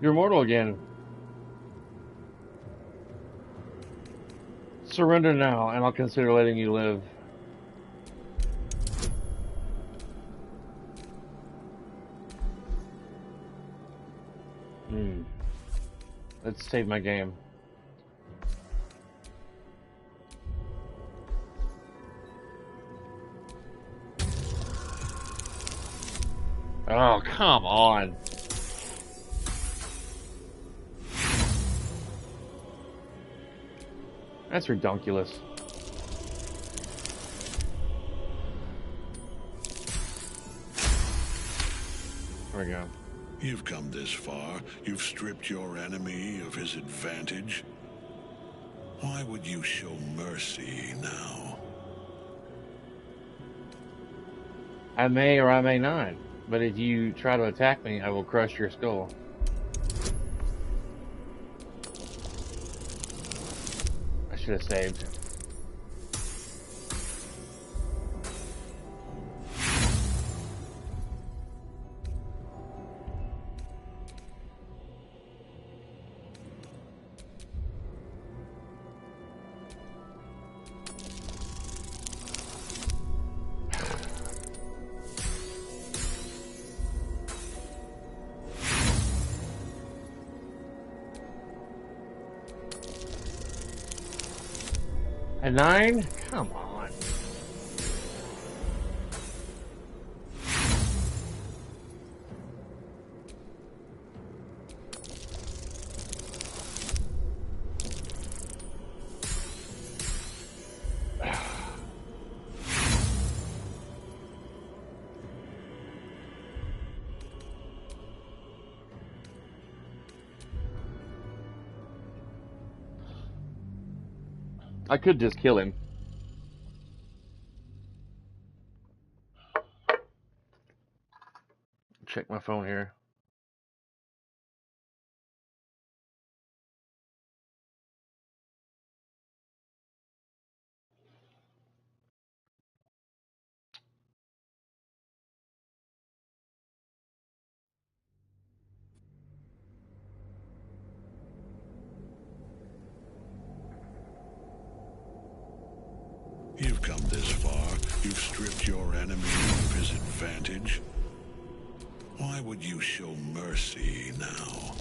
You're mortal again. Surrender now, and I'll consider letting you live. Let's save my game. Oh, come on. That's redonkulous. There we go. You've come this far. You've stripped your enemy of his advantage. Why would you show mercy now? I may or I may not. But if you try to attack me, I will crush your skull. I should have saved. A 9? Come on. I could just kill him. Check my phone here. You've come this far. You've stripped your enemy of his advantage. Why would you show mercy now?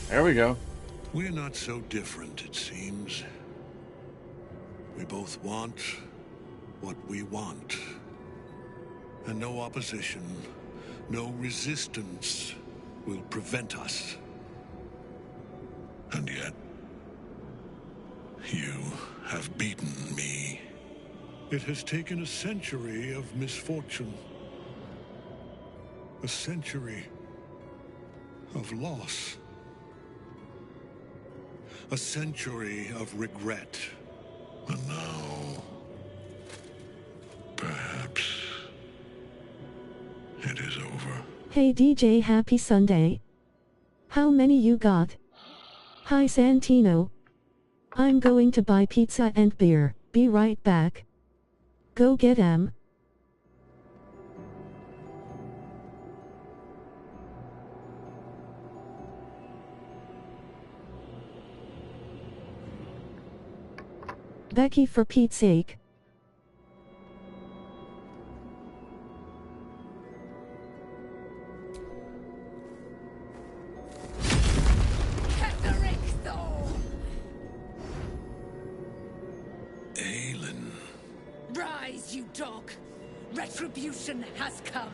There we go. We're not so different, it seems. We both want what we want. And no opposition, no resistance will prevent us. And yet, you have beaten me. It has taken a century of misfortune. A century of loss. A century of regret. And now, perhaps, it is over. Hey DJ, happy Sunday. How many you got? Hi Santino. I'm going to buy pizza and beer. Be right back. Go get 'em. Becky, for Pete's sake. Aelin. Rise, you dog. Retribution has come,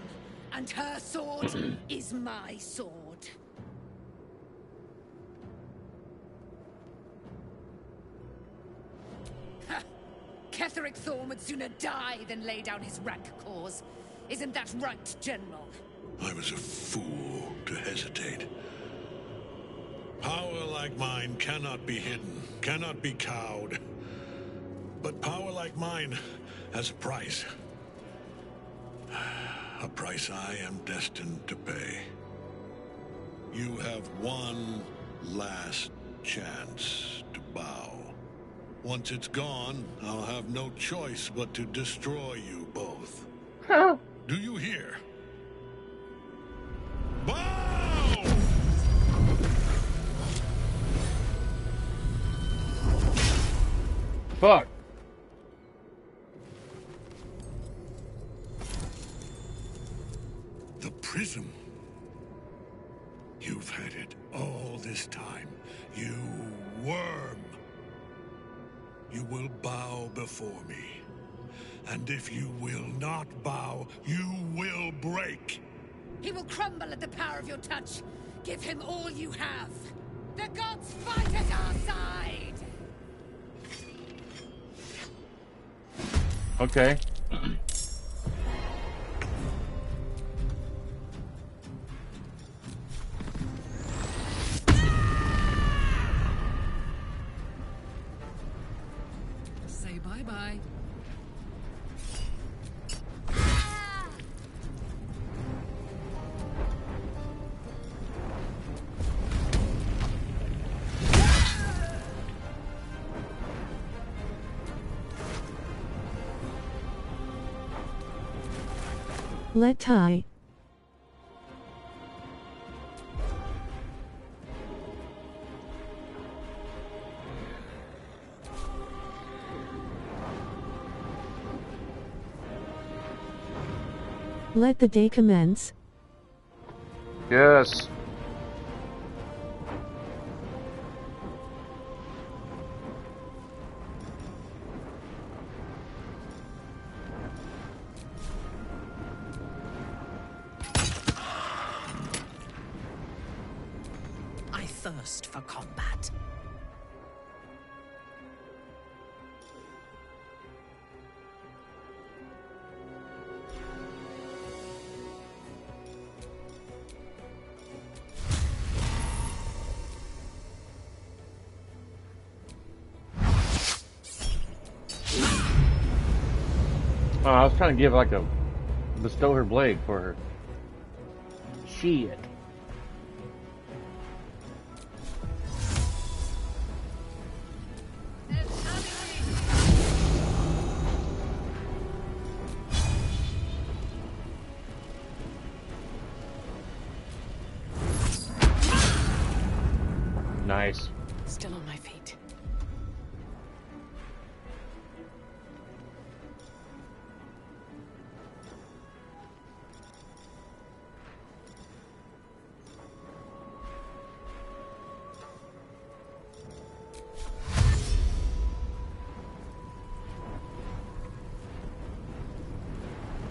and her sword is my sword. Ketheric Thorm would sooner die than lay down his rank cause. Isn't that right, General? I was a fool to hesitate. Power like mine cannot be hidden, cannot be cowed. But power like mine has a price. A price I am destined to pay. You have one last chance to bow. Once it's gone, I'll have no choice but to destroy you both. Do you hear? Bow! Fuck. The prism. You've had it all this time, you worm. You will bow before me. And if you will not bow, you will break. He will crumble at the power of your touch. Give him all you have. The gods fight at our side! Okay. Say bye-bye. Let tie. Let the day commence. Yes. I thirst for combat. Oh, I was trying to give like a bestow her blade for her. Shit. Nice. Still on my feet.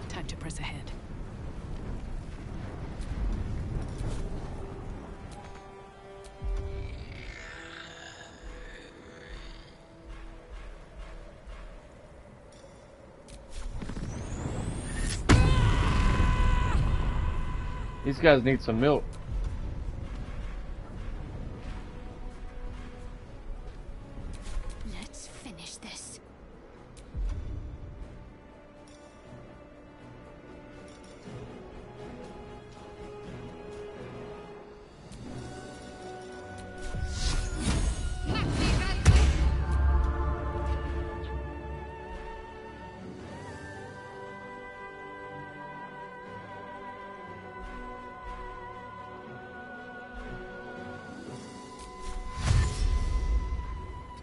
Time to press ahead. These guys need some milk. Let's finish this.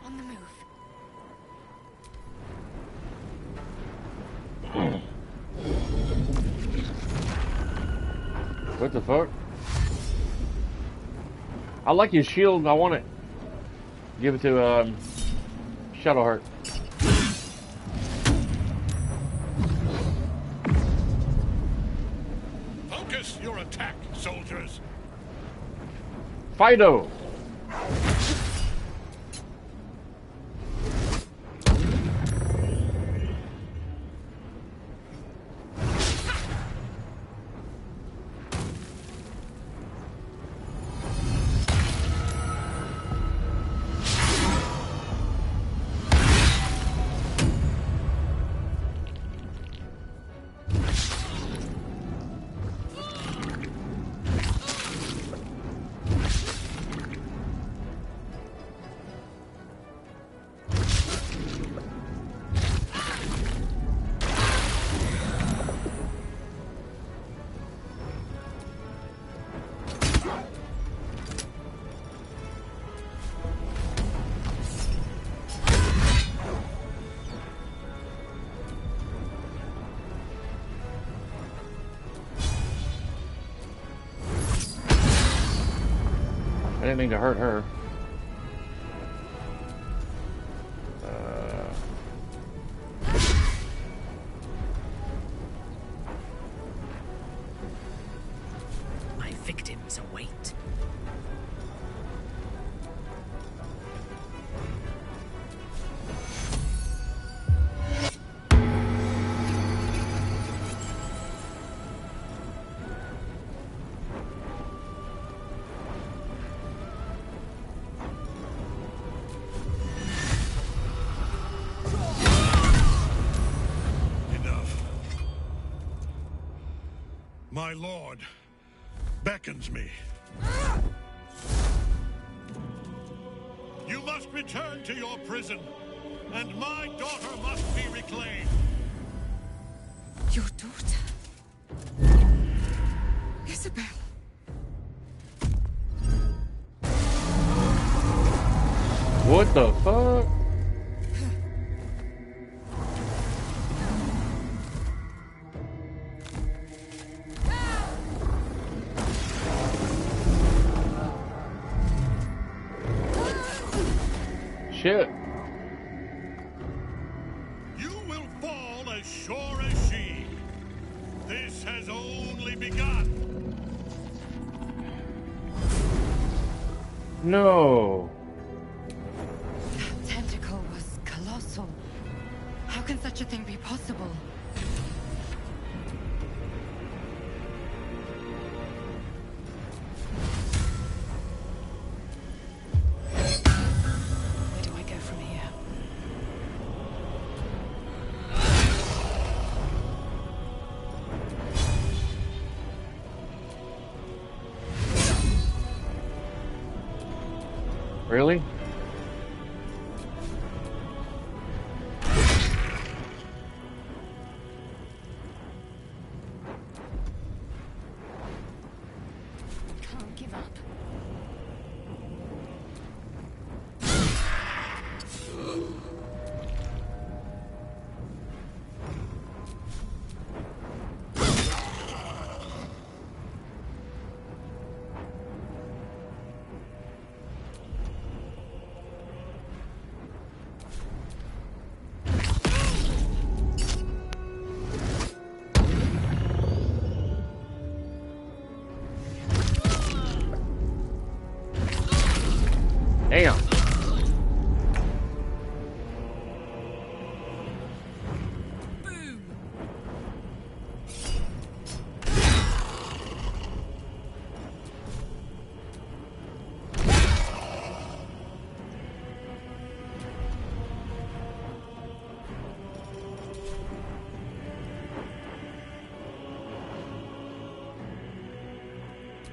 On the move. What the fuck? I like his shield. I want it. Give it to Shadowheart. Focus your attack, soldiers. Fido. I didn't mean to hurt her. My victims await. Enough. My lord beckons me. You must return to your prison, and my daughter must be reclaimed. Your daughter? Isabel. What the fuck? shit. You will fall as sure as she. This has only begun. No. That tentacle was colossal. How can such a thing be possible? Where do I go from here? Really? Can't give up. Damn.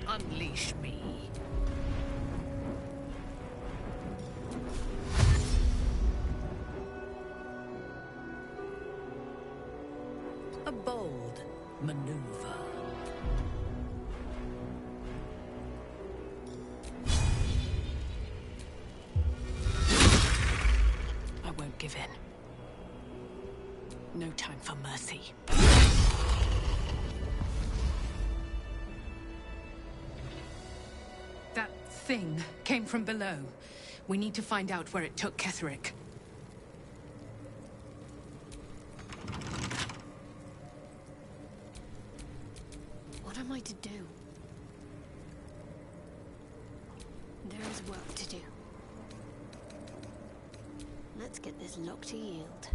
Unleash me. A bold maneuver. I won't give in. No time for mercy. That thing came from below. We need to find out where it took Ketherick. What am I to do? There is work to do. Let's get this lock to yield.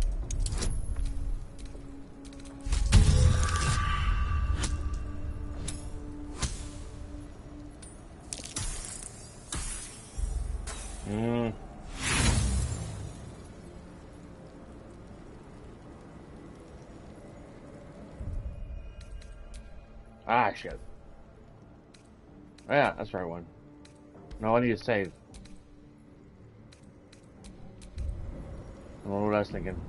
Ah, shit. Oh, yeah, that's the right one. No, I need to save. I don't know what I was thinking.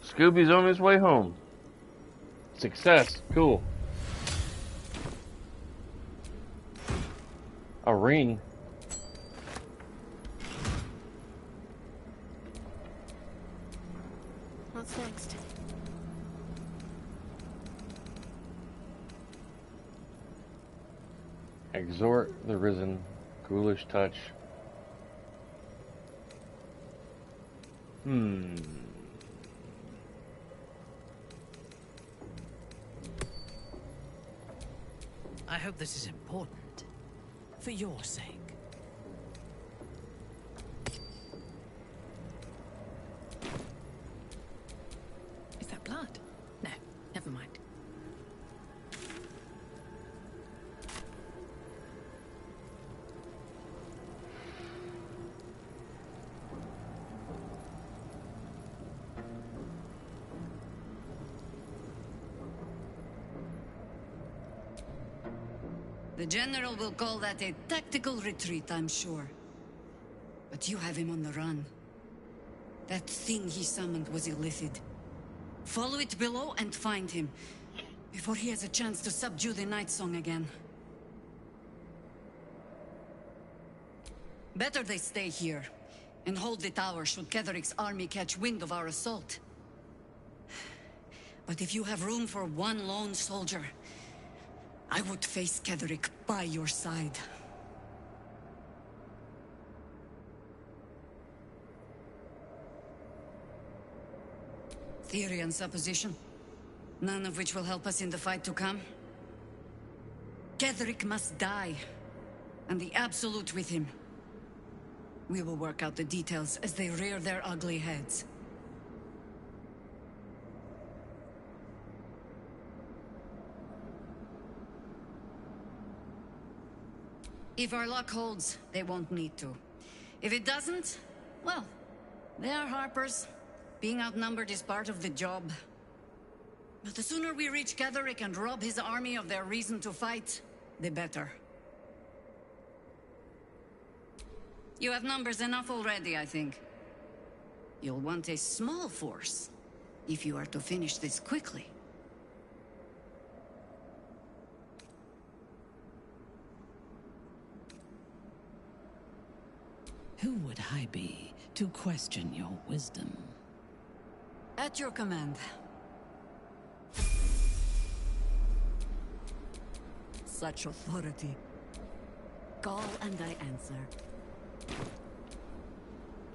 Scooby's on his way home. Success. Cool. A ring. What's next? Exhort the risen. Ghoulish touch. I hope this is important. For your sake. Is that blood? No, never mind. The General will call that a tactical retreat, I'm sure. But you have him on the run. That thing he summoned was illithid. Follow it below and find him, before he has a chance to subdue the Night Song again. Better they stay here, and hold the tower should Ketheric's army catch wind of our assault. But if you have room for one lone soldier, I would face Ketheric by your side. Theory and supposition, none of which will help us in the fight to come. Ketheric must die, and the Absolute with him. We will work out the details as they rear their ugly heads. If our luck holds, they won't need to. If it doesn't, well, they are Harpers. Being outnumbered is part of the job. But the sooner we reach Ketheric and rob his army of their reason to fight, the better. You have numbers enough already, I think. You'll want a small force, if you are to finish this quickly. Who would I be to question your wisdom? At your command. Such authority. Call and I answer.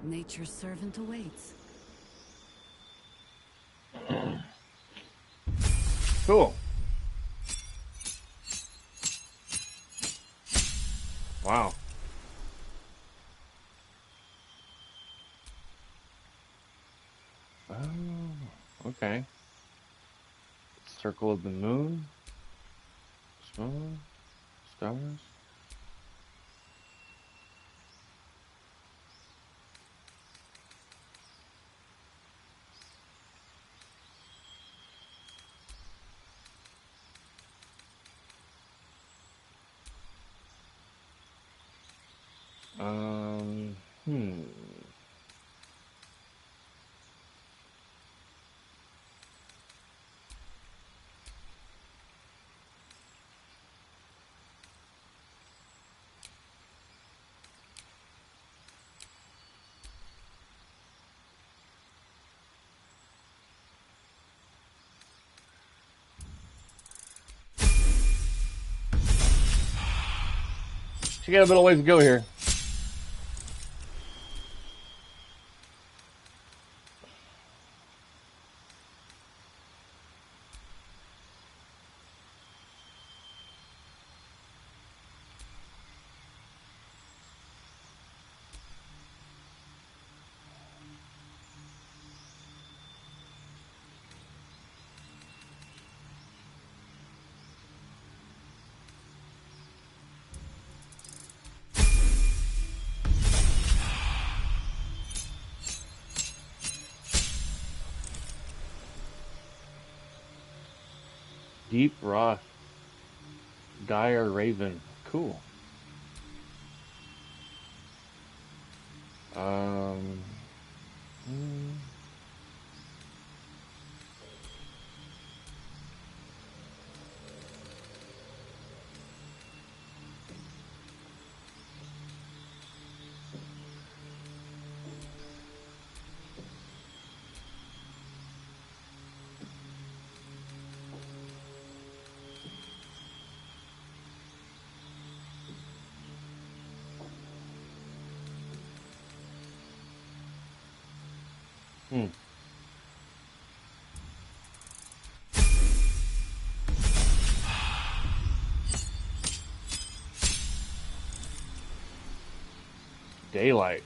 Nature's servant awaits. Cool. Wow. Oh, okay. Circle of the moon. Moon. Stars. Hmm. She got a bit of ways to go here. Deep Rock, Dire Raven. Cool. Hmm. Daylight.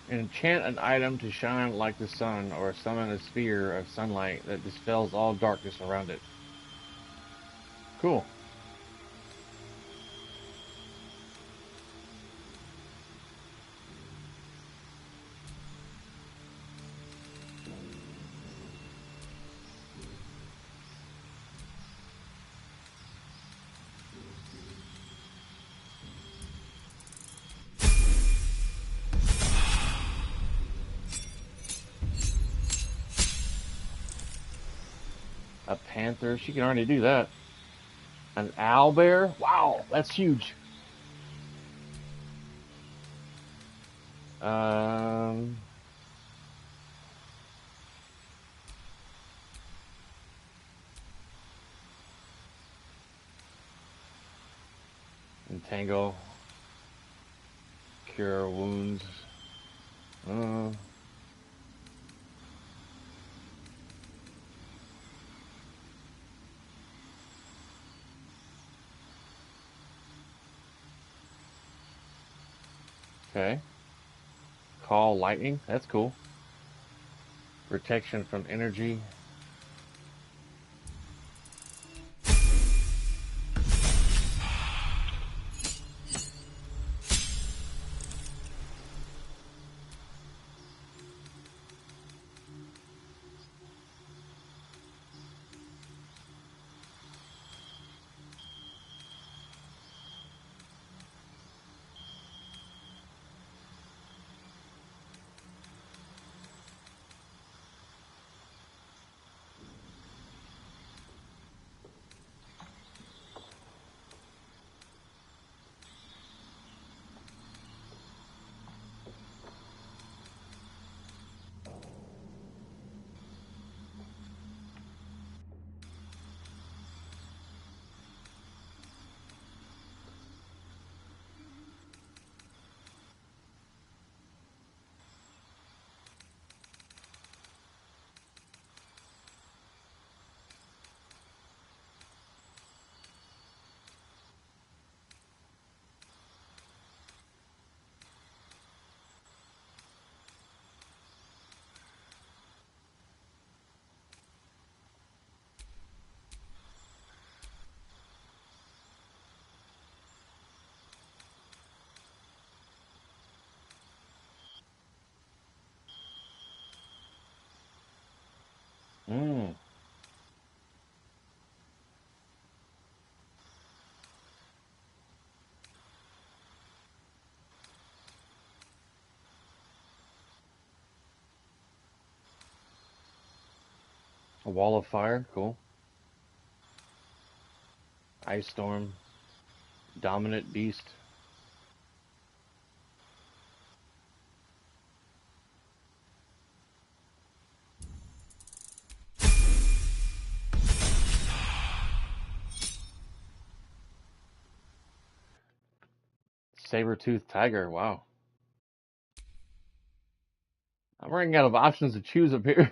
Enchant an item to shine like the sun, or summon a sphere of sunlight that dispels all darkness around it. Cool. A panther. She can already do that. An owlbear. Wow, that's huge. Entangle. Cure wounds. Okay. Call lightning. That's cool. Protection from energy. A wall of fire. Cool. Ice storm. Dominant beast. Saber-toothed tiger. Wow. I'm running out of options to choose up here.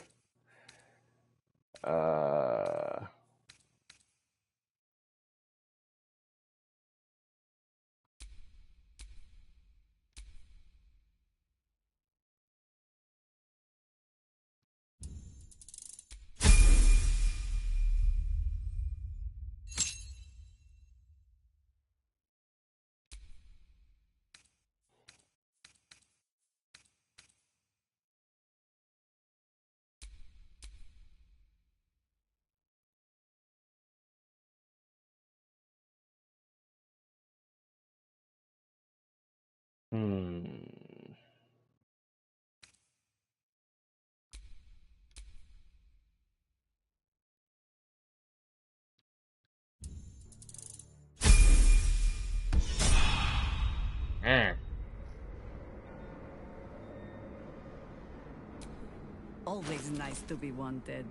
Always nice to be wanted.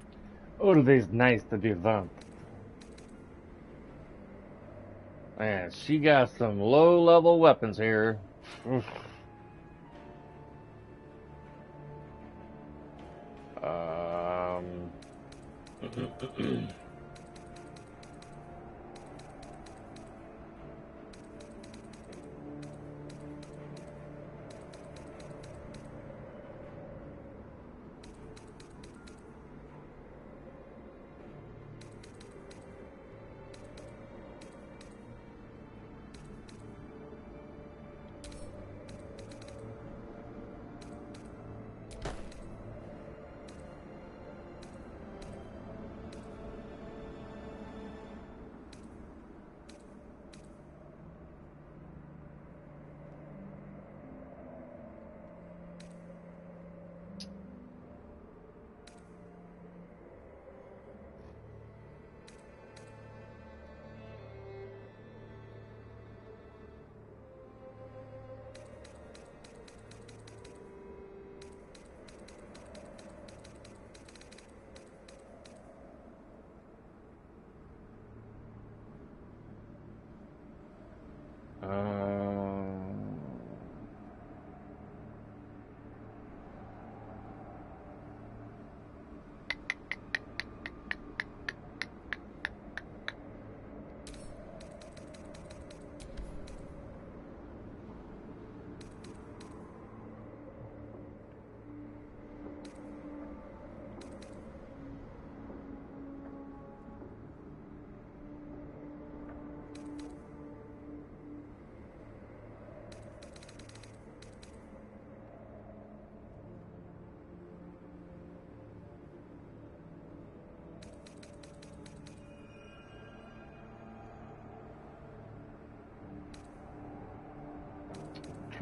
Always nice to be wanted. Man, she got some low-level weapons here. Oof.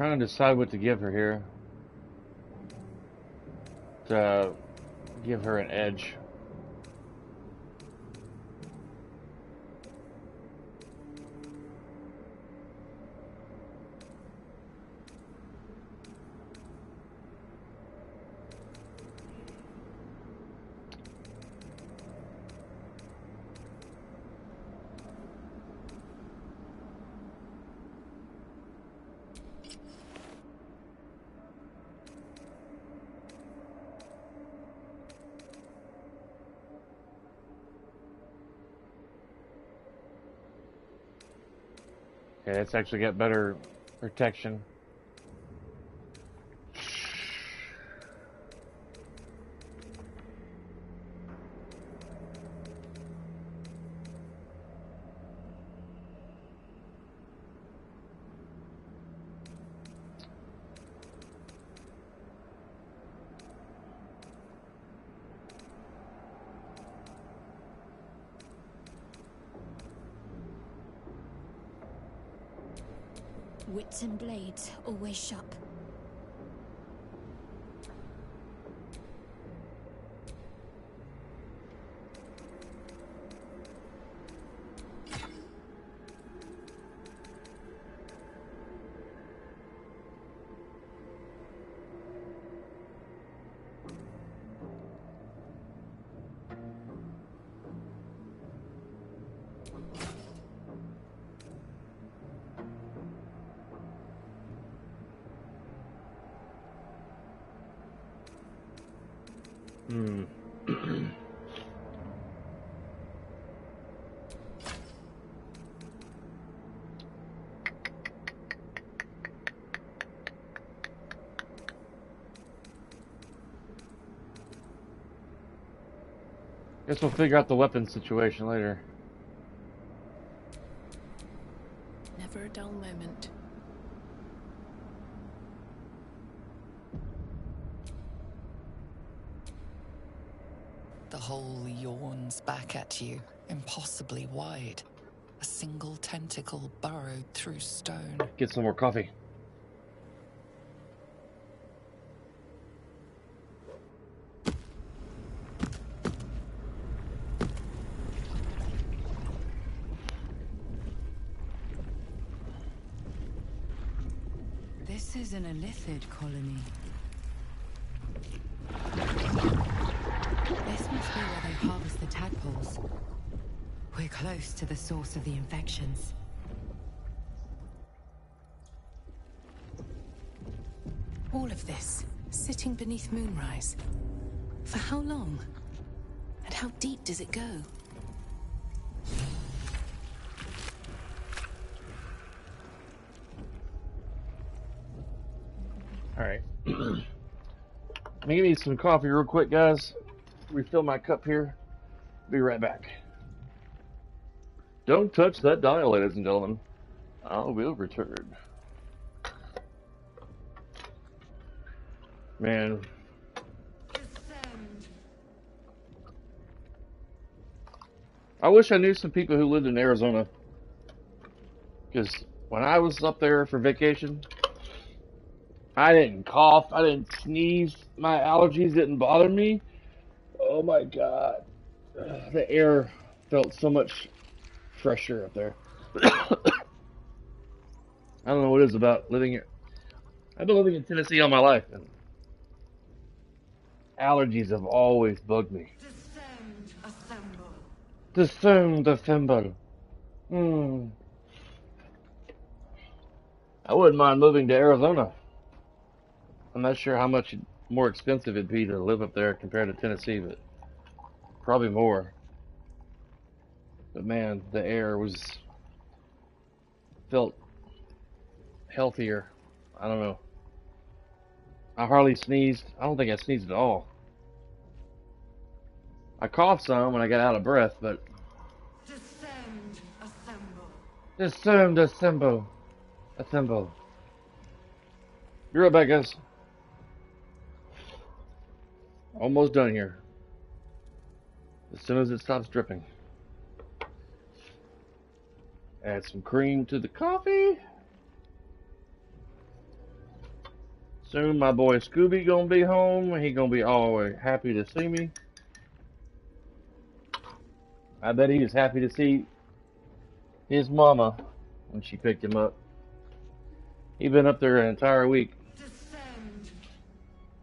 trying to decide what to give her here. To give her an edge. Okay, it's actually got better protection. Wits and blades, always sharp. Guess we'll figure out the weapon situation later. Never a dull moment. The hole yawns back at you, impossibly wide. A single tentacle burrowed through stone. Get some more coffee. This is an Illithid colony. This must be where they harvest the tadpoles. We're close to the source of the infections. All of this, sitting beneath moonrise. For how long? And how deep does it go? Alright. Let me give you some coffee real quick, guys. Refill my cup here. Be right back. Don't touch that dial, ladies and gentlemen. I will return. Man. I wish I knew some people who lived in Arizona. Because when I was up there for vacation, I didn't cough, I didn't sneeze, my allergies didn't bother me. Oh my god. The air felt so much fresher up there. I don't know what it is about living here. I've been living in Tennessee all my life, and allergies have always bugged me. Descend, assemble. I wouldn't mind moving to Arizona. I'm not sure how much more expensive it'd be to live up there compared to Tennessee, but probably more. But man, the air felt healthier. I don't know. I hardly sneezed. I don't think I sneezed at all. I coughed some when I got out of breath, but Descend, assemble. Descend, assemble. Assemble. Be right back, guys. Almost done here. As soon as it stops dripping. Add some cream to the coffee. Soon my boy Scooby gonna be home. He gonna be all happy to see me. I bet he was happy to see his mama when she picked him up. He been up there an entire week.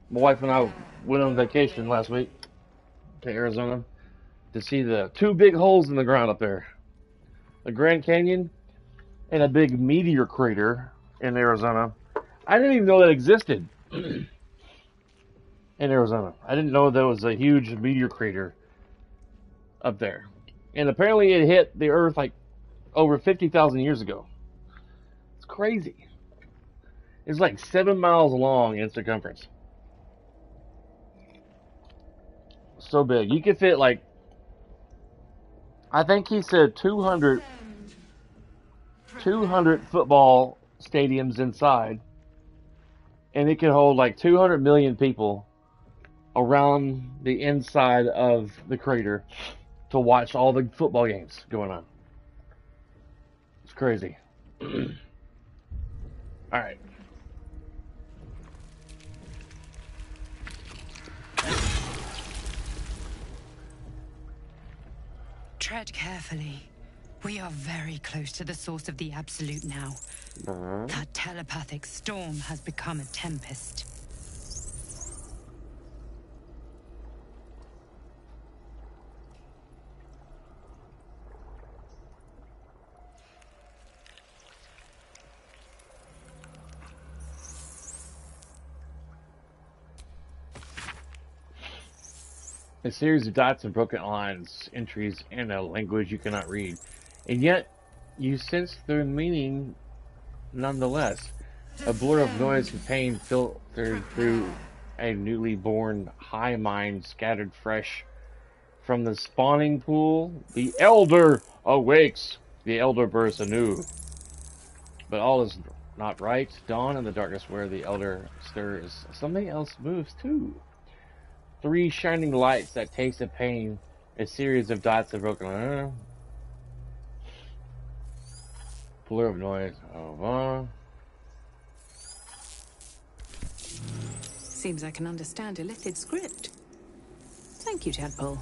My wife and I went on vacation last week to Arizona to see the two big holes in the ground up there. The Grand Canyon and a big meteor crater in Arizona. I didn't even know that existed in Arizona. I didn't know there was a huge meteor crater up there. And apparently it hit the Earth like over 50,000 years ago. It's crazy. It's like 7 miles long in circumference. So big. You could fit like, I think he said 200 football stadiums inside. And it could hold like 200 million people around the inside of the crater to watch all the football games going on. It's crazy. Alright. Tread carefully. We are very close to the source of the Absolute now. That telepathic storm has become a tempest. A series of dots and broken lines, entries in a language you cannot read. And yet, you sense their meaning nonetheless. A blur of noise and pain filtered through a newly born high mind scattered fresh from the spawning pool. The Elder awakes. The Elder bursts anew. But all is not right. Dawn in the darkness where the Elder stirs. Something else moves too. 3 shining lights that taste of pain. A series of dots of broken. Blur of noise. Seems I can understand a Lithid script. Thank you, Tadpole.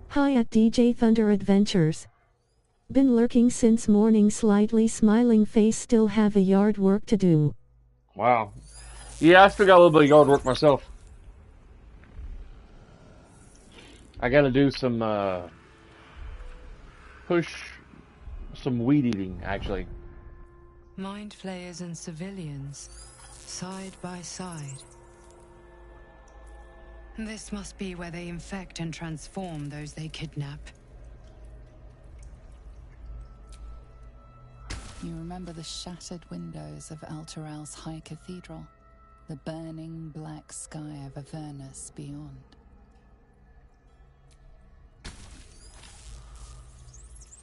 Hi at DJ Thunder Adventures. Been lurking since morning, slightly smiling face, still have a yard work to do. Wow. Yeah, I still got a little bit of yard work myself. I gotta do some, some weed eating, actually. Mind flayers and civilians, side by side. This must be where they infect and transform those they kidnap. You remember the shattered windows of Alteral's High Cathedral, the burning black sky of Avernus beyond.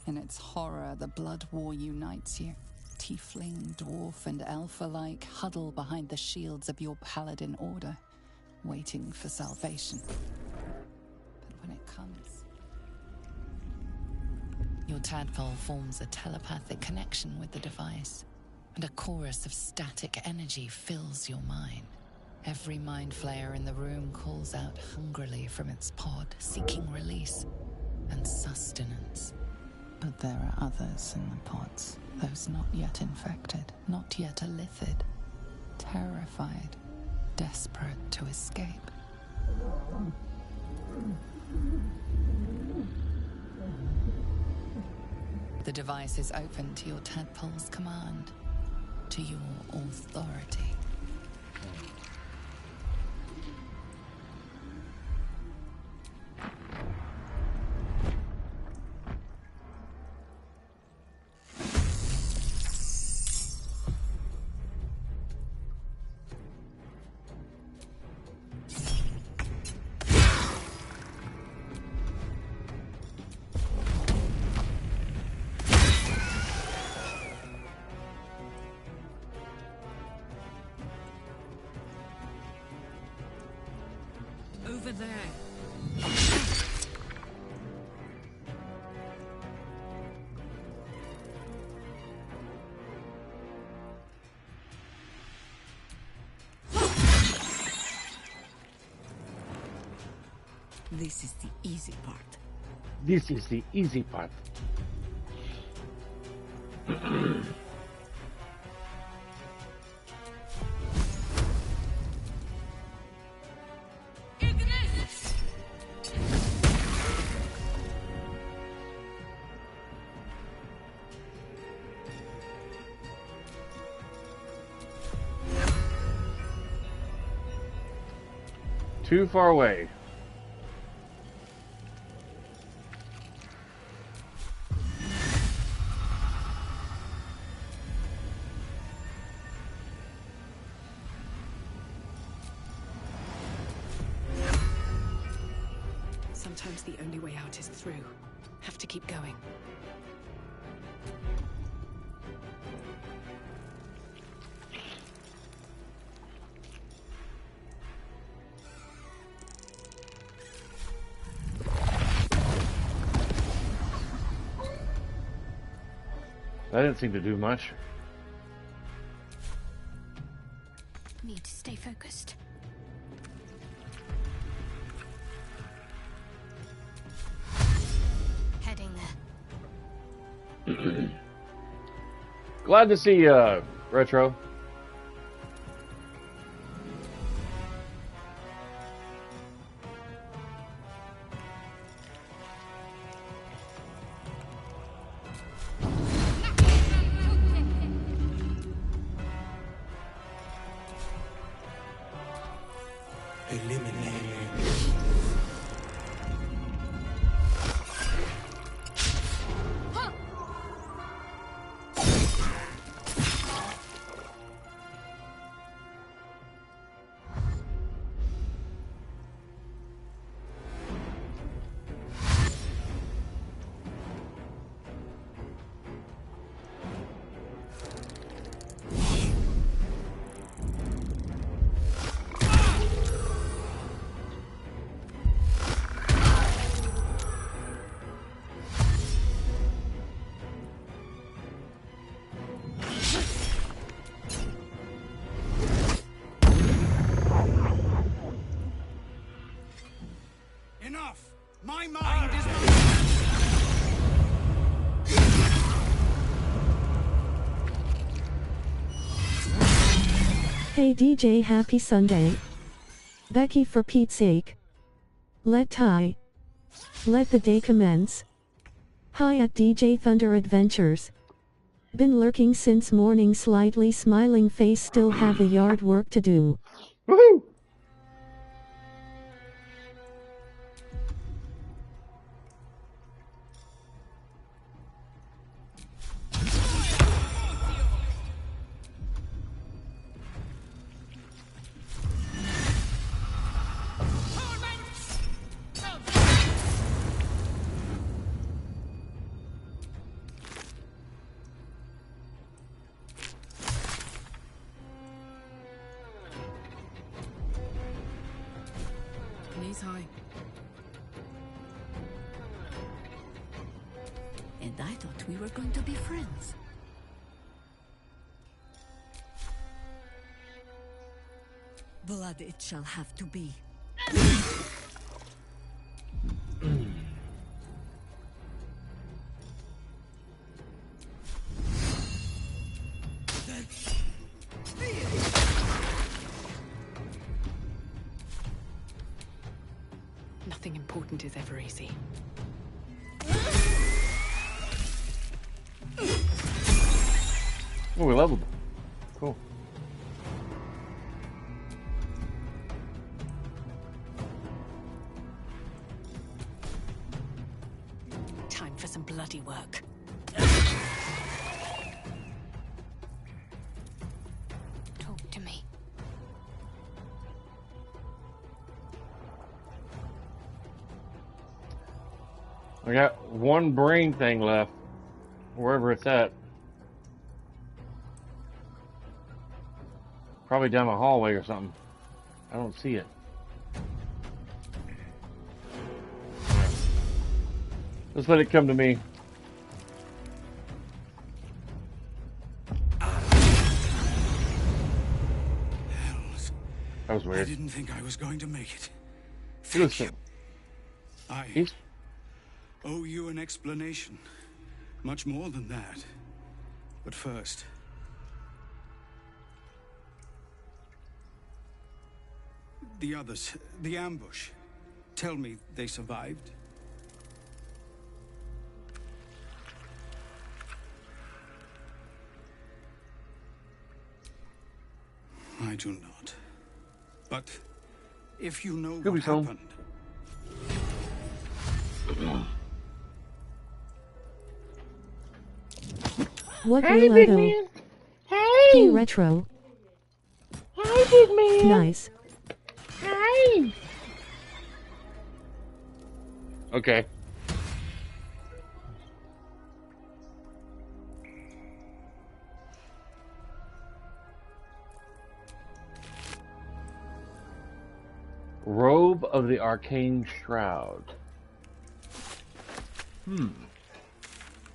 In its horror, the blood war unites you. Tiefling, dwarf, and elf alike huddle behind the shields of your paladin order, waiting for salvation. But when it comes, your tadpole forms a telepathic connection with the device, and a chorus of static energy fills your mind. Every mind flayer in the room calls out hungrily from its pod, seeking release and sustenance. But there are others in the pods, those not yet infected, not yet elithid, terrified, desperate to escape. The device is open to your tadpole's command, to your authority. This is the easy part. This is the easy part. Too far away. Sometimes the only way out is through. Have to keep going. That didn't seem to do much. Need to stay focused. Heading there. Glad to see Retro. Enough! My mind is not... Hey DJ, happy Sunday. Becky, for Pete's sake. Let the day commence. Hi at DJ Thunder Adventures. Been lurking since morning, slightly smiling face, still have a yard work to do. Woohoo! Knees high. And I thought we were going to be friends. Blood it shall have to be. Nothing important is ever easy. Oh, we leveled. Cool. Time for some bloody work. Talk to me. I got one brain thing left, wherever it's at. Probably down the hallway or something. I don't see it. Just let it come to me. Hells. That was I weird. didn't think I was going to make it. It was, I owe you an explanation. Much more than that. But first... the others, the ambush. Tell me they survived? I do not. But if you know what happened... What hey, will big I do? man. Hey. Retro. Hey, big man. Nice. Hey. Okay. Robe of the Arcane Shroud.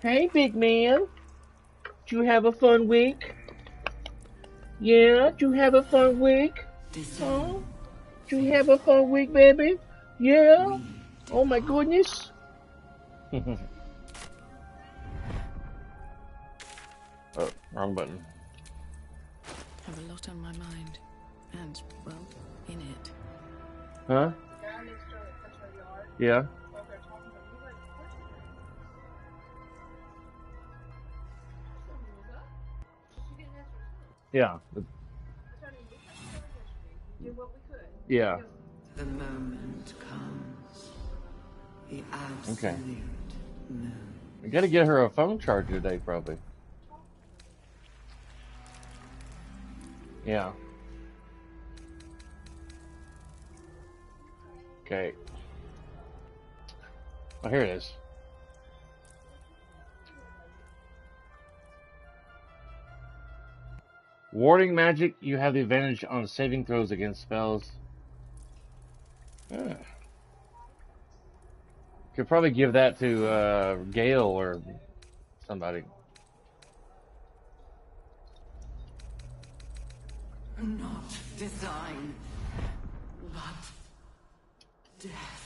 Hey, big man. Did you have a fun week? Yeah? Did you have a fun week? Huh? Did you have a fun week, baby? Yeah? Oh my goodness. Oh, wrong button. Have a lot on my mind. And, well, in it. Huh? Yeah. Yeah. Yeah. The moment comes. The absolute moment. We gotta get her a phone charger today, probably. Yeah. Okay. Oh, here it is. Warding magic, you have the advantage on saving throws against spells. Could probably give that to Gale or somebody. Not design, but death.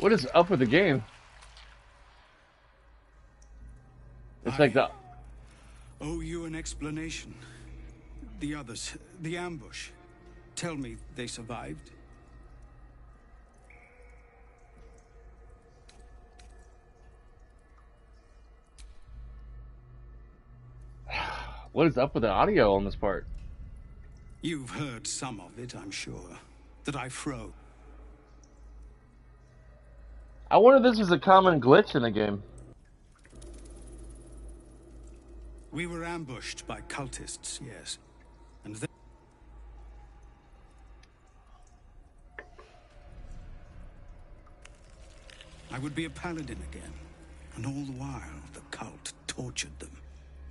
What is up with the game? It's like the... owe you an explanation. The others, the ambush. Tell me they survived? What is up with the audio on this part? You've heard some of it, I'm sure. That I froze. I wonder if this is a common glitch in the game. We were ambushed by cultists, yes. And then... I would be a paladin again. And all the while, the cult tortured them.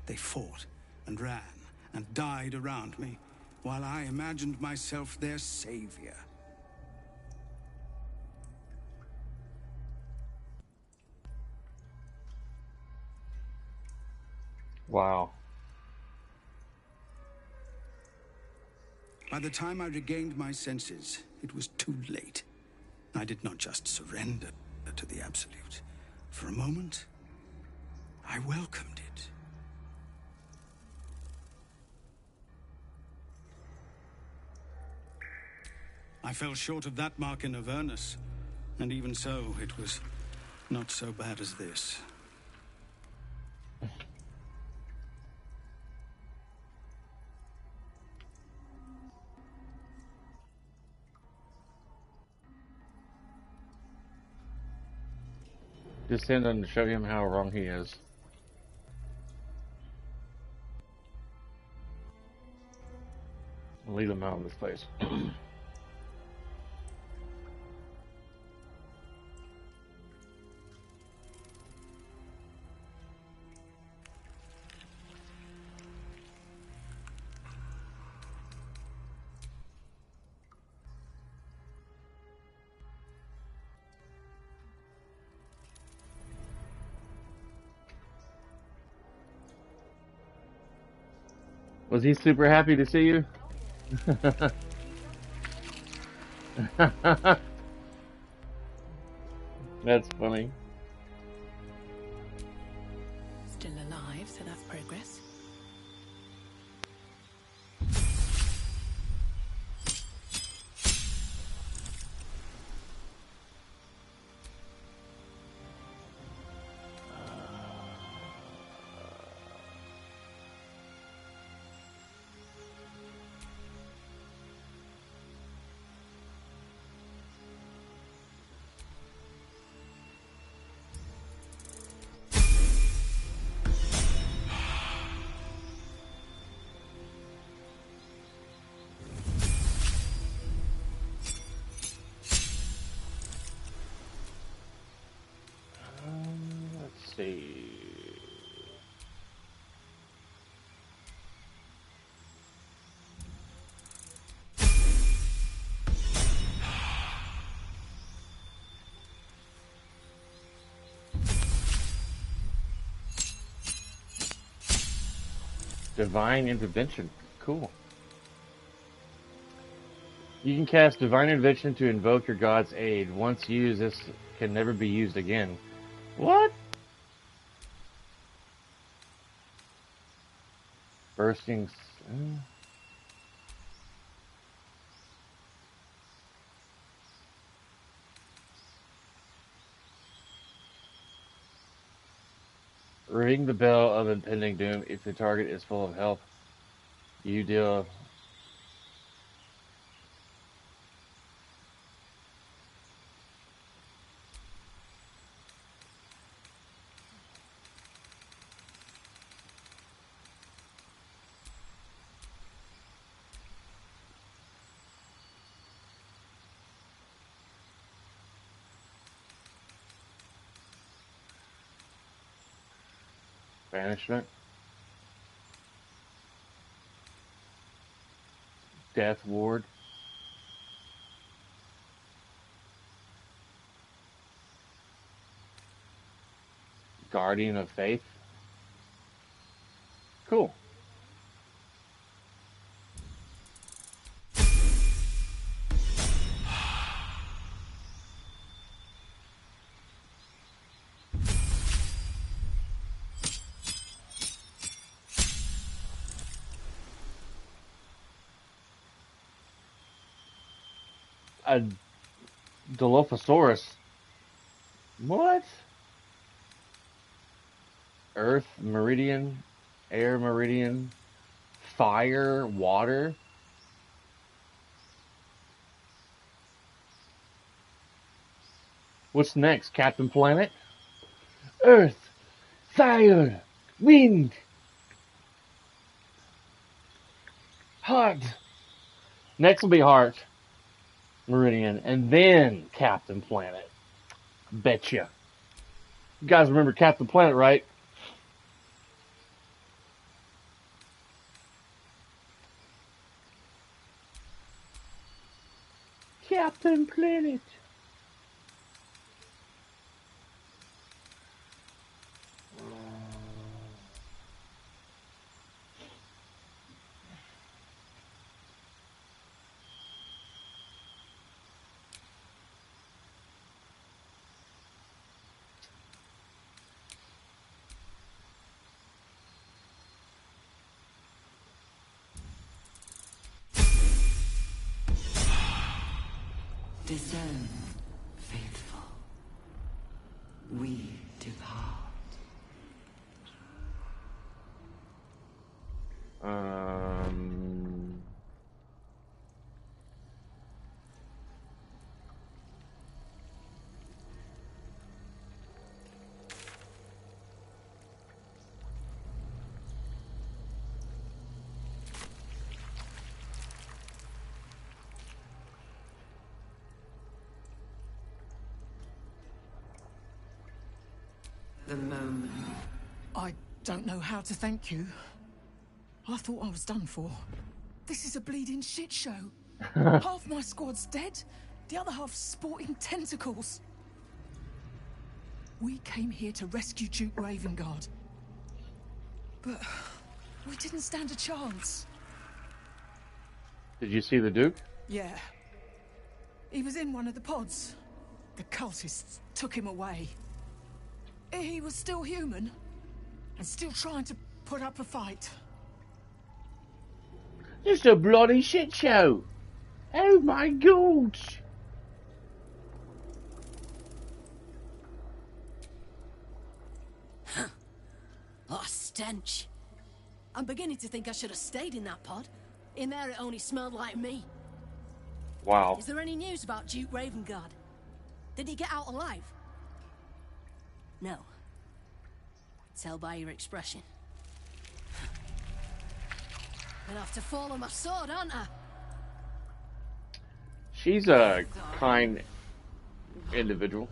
They fought and ran and died around me, while I imagined myself their savior. Wow. By the time I regained my senses, it was too late. I did not just surrender to the Absolute. For a moment, I welcomed it. I fell short of that mark in Avernus, and even so, it was not so bad as this. Just send him to show him how wrong he is. Leave him out of this place. Was he super happy to see you? That's funny. Still alive, so that's progress. Let's see. Divine Intervention. Cool. You can cast Divine Intervention to invoke your god's aid. Once used, this can never be used again. What? Bursting... Ring the bell of impending doom. If the target is full of health, you deal... Banishment. Death Ward. Guardian of Faith. Cool. A Dilophosaurus. What? Earth, Meridian, Air, Meridian, Fire, Water. What's next, Captain Planet? Earth, Fire, Wind, Heart. Next will be Heart, Meridian, and then Captain Planet. Betcha. You guys remember Captain Planet, right? Captain Planet. Discern, faithful. We depart. The moment. I don't know how to thank you. I thought I was done for. This is a bleeding shit show. Half my squad's dead, the other half sporting tentacles. We came here to rescue Duke Ravengard. But We didn't stand a chance. Did you see the Duke? Yeah. He was in one of the pods. The cultists took him away. He was still human, and still trying to put up a fight. It's a bloody shit show. Oh my god. What a stench. I'm beginning to think I should have stayed in that pod. In there it only smelled like me. Wow. Is there any news about Duke Ravengard? Did he get out alive? No. Tell by your expression. I'll have to fall on my sword, aren't I? She's a kind individual.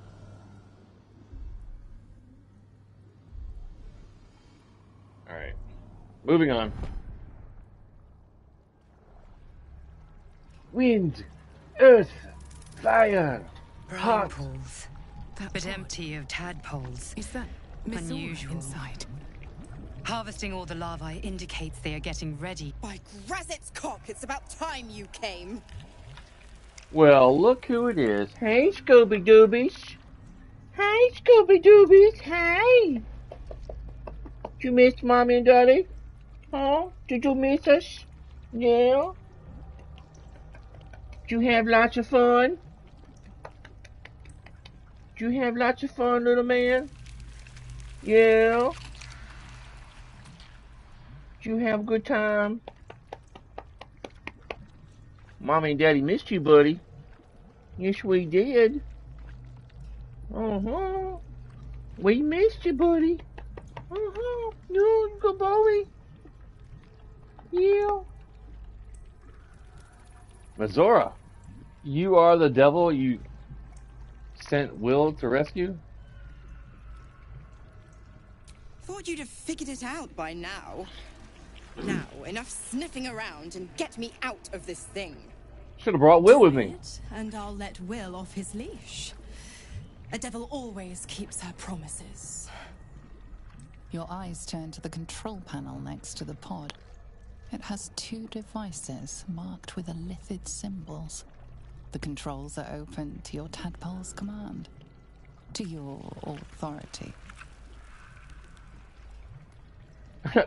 Alright. Moving on. Wind, earth, fire, hot. pools, but empty of tadpoles. Is that unusual? Inside? Harvesting all the larvae indicates they are getting ready. By Grazet's cock, it's about time you came. Well, look who it is. Hey, Scooby Doobies. Hey, Scooby Doobies. Hey. Did you miss Mommy and Daddy? Huh? Did you miss us? Yeah? Did you have lots of fun? Did you have lots of fun, little man? Yeah? Did you have a good time? Mommy and Daddy missed you, buddy. Yes, we did. Uh-huh. We missed you, buddy. Uh-huh. Good boy. Yeah. Mazora, you are the devil you sent Will to rescue? Thought you'd have figured it out by now. Now, enough sniffing around and get me out of this thing. Should have brought Will with me. And I'll let Will off his leash. A devil always keeps her promises. Your eyes turn to the control panel next to the pod. It has 2 devices marked with illithid symbols. The controls are open to your tadpole's command, to your authority.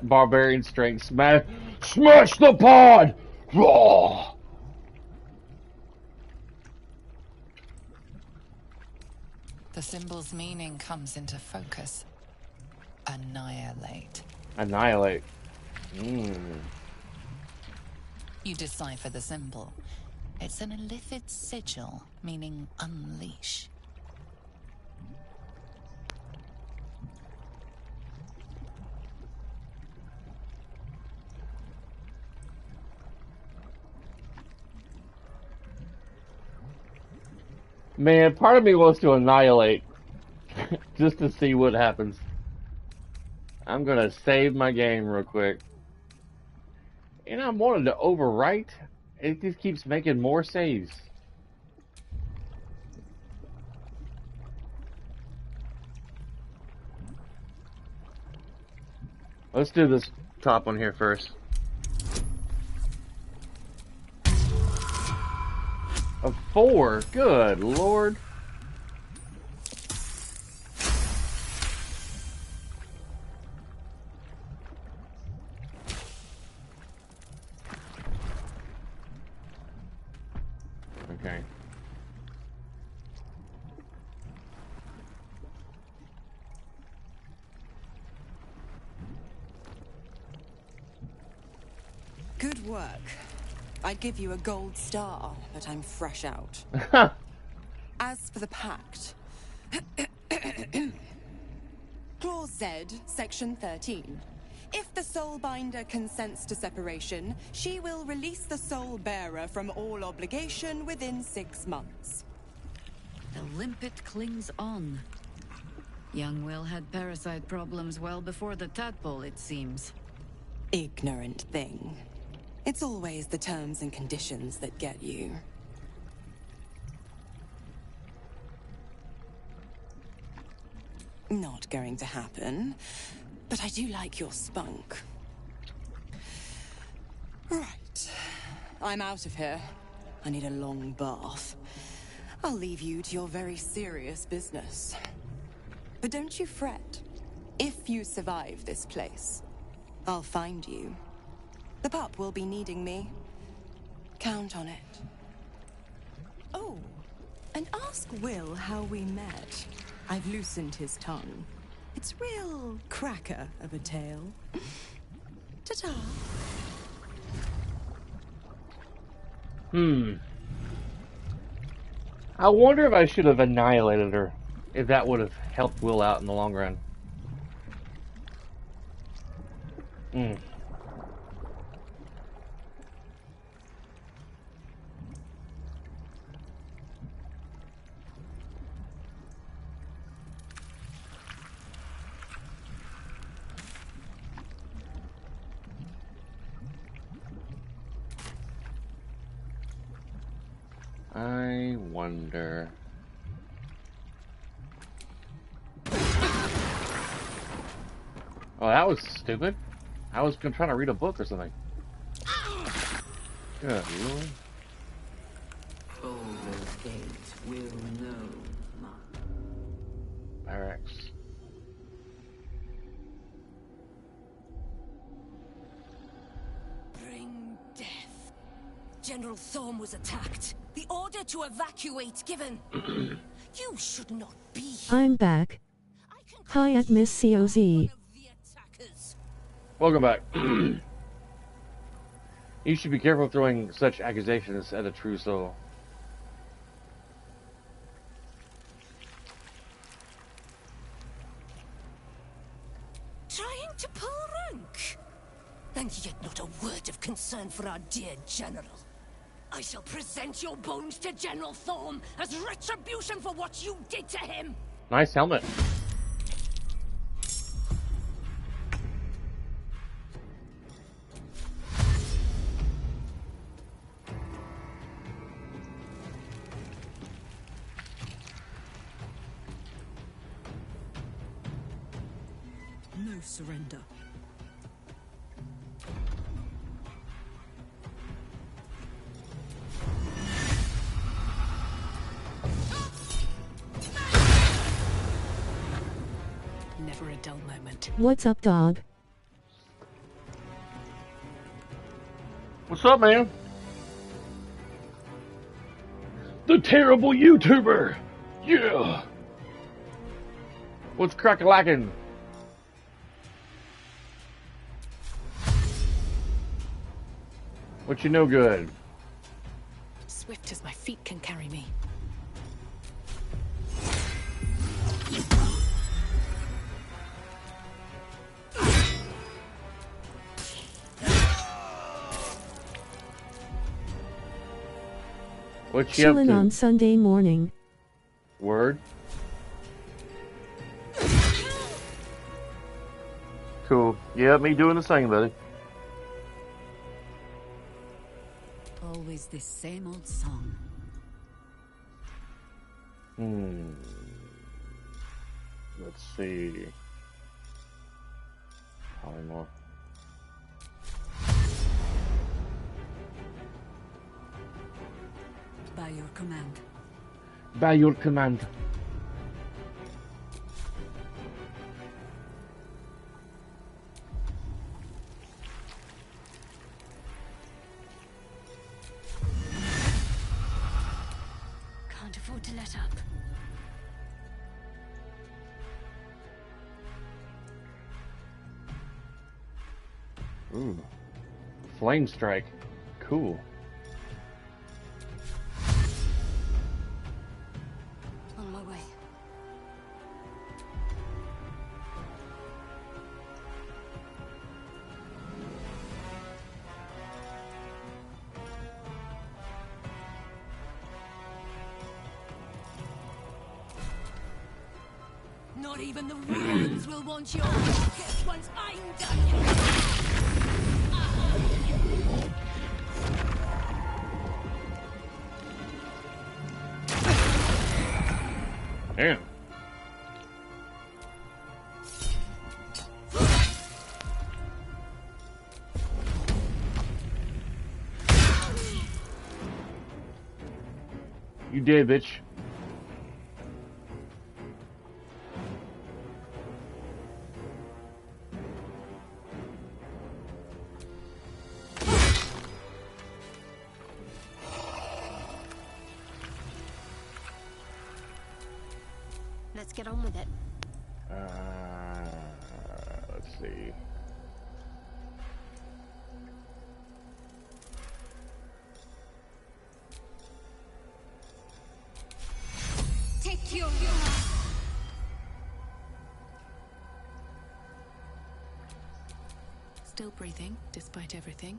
Barbarian strength. Smash the pod! Raw! The symbol's meaning comes into focus. Annihilate. Annihilate. You decipher the symbol. It's an illithid sigil, meaning unleash. Man, part of me wants to annihilate. Just to see what happens. I'm gonna save my game real quick. And I'm wanting to overwrite. It just keeps making more saves. Let's do this top one here first. A 4, good lord. Okay. Good work. I'd give you a gold star, but I'm fresh out. As for the pact, Clause Z, Section 13. If the Soulbinder consents to separation, she will release the Soul Bearer from all obligation within 6 months. The limpet clings on. Young Will had parasite problems well before the tadpole, it seems. Ignorant thing. It's always the terms and conditions that get you. Not going to happen, but I do like your spunk. Right. I'm out of here. I need a long bath. I'll leave you to your very serious business. But don't you fret. If you survive this place, I'll find you. The pup will be needing me. Count on it. Oh, and ask Will how we met. I've loosened his tongue. It's real cracker of a tale. Ta-ta. I wonder if I should have annihilated her, if that would have helped Will out in the long run. I wonder. Oh, that was stupid. I was trying to read a book or something. Good Lord. Baldur's Gate will know much. Barracks. Bring death. General Thorm was attacked. The order to evacuate given. You should not be here. I'm back. Hi at Miss COZ. Welcome back. You should be careful throwing such accusations at a true soul. Trying to pull rank? And yet not a word of concern for our dear General. I shall present your bones to General Thorm as retribution for what you did to him. Nice helmet. No surrender. Never a dull moment. What's up, dog? What's up, man? The terrible YouTuber! Yeah! What's crack-a-lackin'? What you know good? Swift as my feet can carry me. What you up Chillin' to? on Sunday morning. Word? Cool. Yeah, me doing the same, buddy. Always this same old song. Let's see. Probably more. By your command. By your command. Can't afford to let up. Ooh. Flame strike. Cool. On my way. Not even the ruins will want your rockets once I'm done. Damn. You did, bitch. Let's get on with it. Let's see. Take your... Still breathing, despite everything.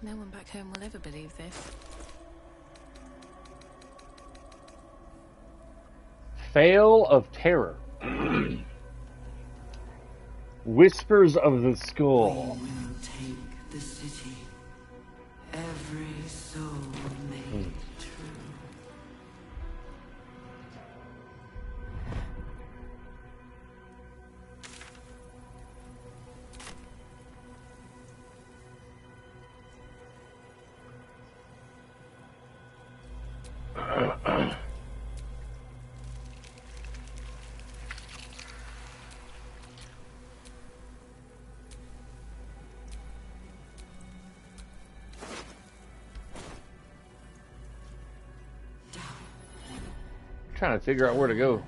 No one back home will ever believe this. Fail of Terror. Whispers of the Skull. We will take the city. Every soul made true. Trying to figure out where to go.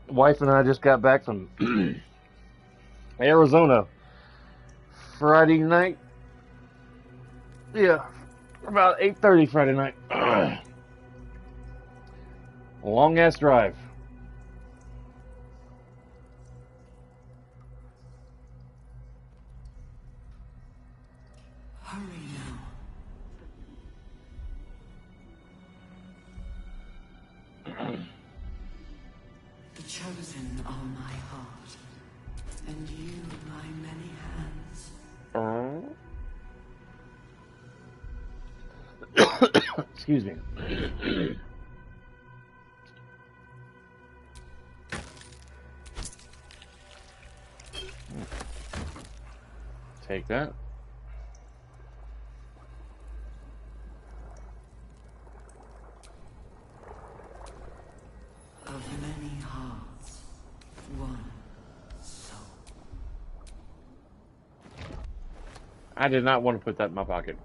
Wife and I just got back from Arizona Friday night. Yeah, about 8:30 Friday night. Long ass drive. Hurry now. The chosen are my heart, and you my many hands. Excuse me. Take that. Of many hearts, one soul. I did not want to put that in my pocket.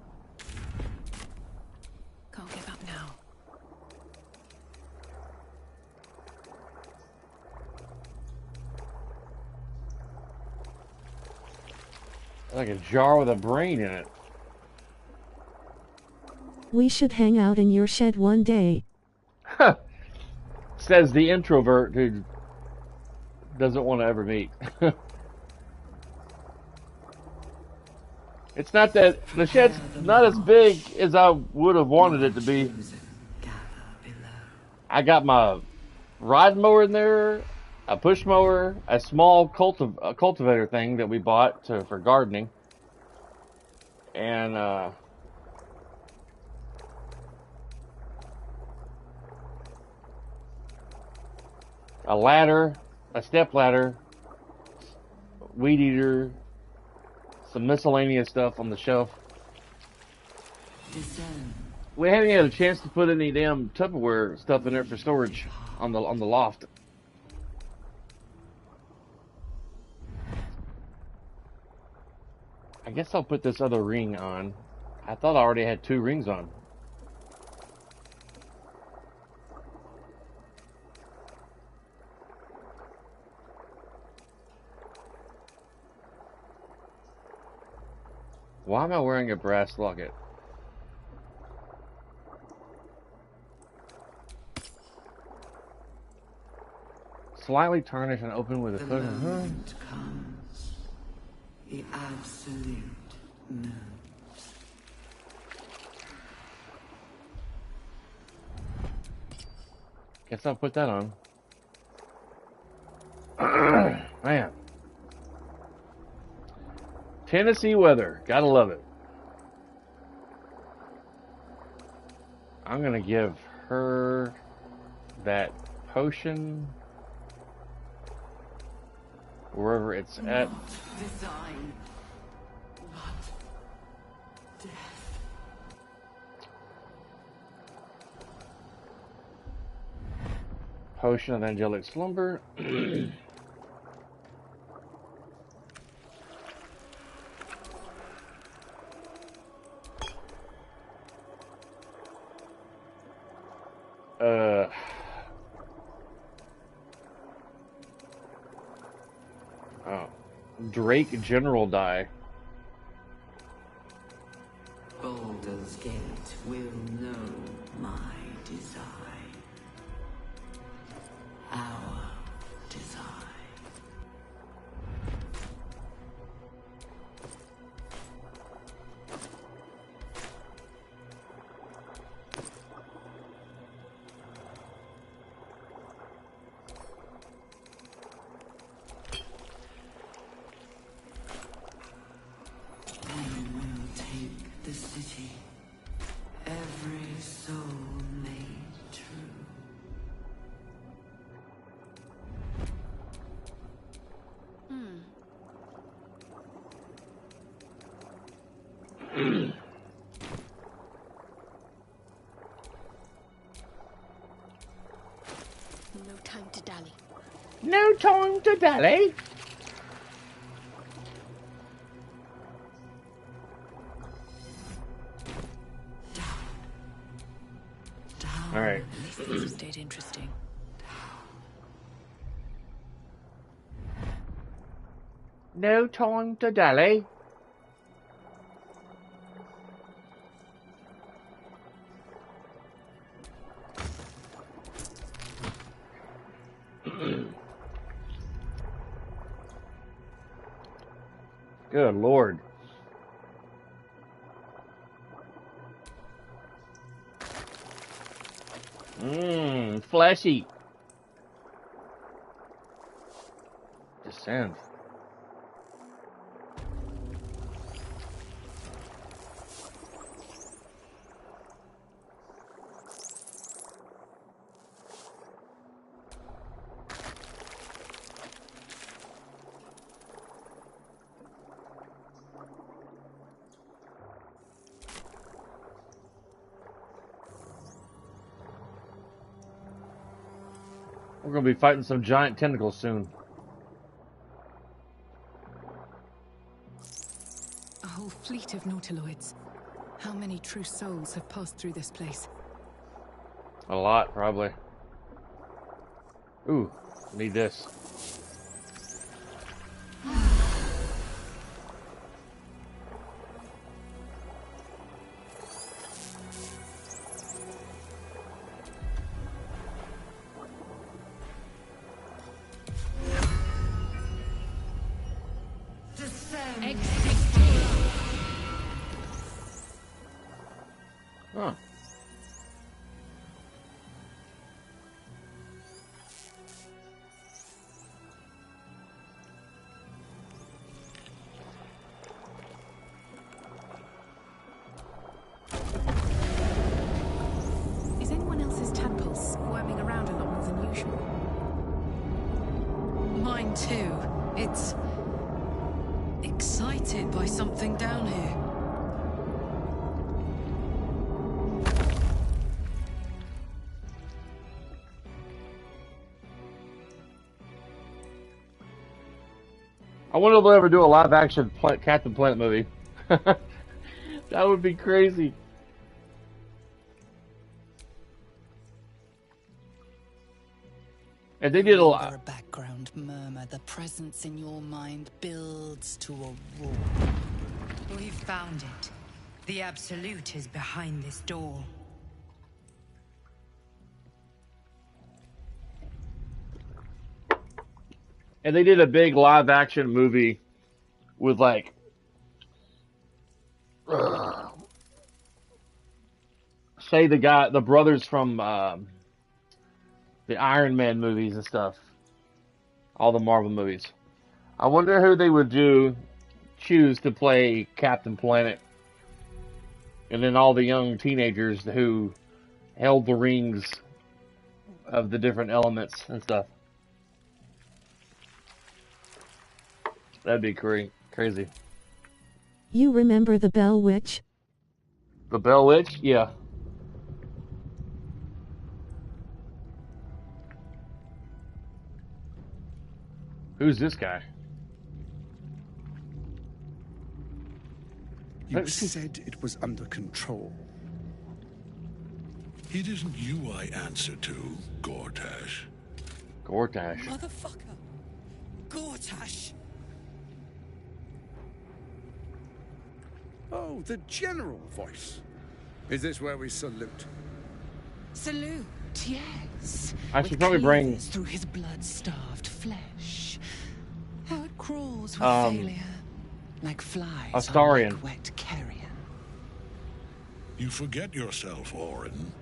Can't give up now. Like a jar with a brain in it. We should hang out in your shed one day. Says the introvert who doesn't want to ever meet. It's not that the shed's not as big as I would have wanted it to be. I got my ride mower in there, a push mower, a small cultivator thing that we bought for gardening, and a ladder, a step ladder, weed eater, some miscellaneous stuff on the shelf. We haven't had a chance to put any damn Tupperware stuff in there for storage on the loft. I guess I'll put this other ring on. I thought I already had 2 rings on. Why am I wearing a brass locket? Slightly tarnished and open with a The foot. moment comes. The absolute moves. Guess I'll put that on. Man. Tennessee weather. Gotta love it. I'm gonna give her that potion wherever it's at. Design. But death. Potion of angelic slumber. Oh. Drake General die. Baldur's Gate will know my design. Our design. The city, every soul made true. No time to dally. No time to dally. All right. At least this has stayed interesting. No time to dally. Good Lord. Fleshy. Descend. We're going to be fighting some giant tentacles soon. A whole fleet of nautiloids. How many true souls have passed through this place? A lot, probably. Ooh, need this. Huh. Is anyone else's tadpole squirming around a lot more than usual? Mine too. It's excited by something down here. I wonder if they'll ever do a live-action Captain Planet movie. That would be crazy. And they did a lot. A background murmur, the presence in your mind builds to a roar. We've found it. The Absolute is behind this door. And they did a big live-action movie with, like, say the brothers from the Iron Man movies and stuff. All the Marvel movies. I wonder who they would choose to play Captain Planet. And then all the young teenagers who held the rings of the different elements and stuff. That'd be crazy. You remember the Bell Witch? The Bell Witch? Yeah. Who's this guy? You said it was under control. It isn't you I answer to, Gortash. Gortash. Motherfucker! Gortash! Oh, the general voice. Is this where we salute? Salute, yes. I should probably bring through his blood-starved flesh. How it crawls with failure, like flies Astarion. on wet carrion. You forget yourself, Orin.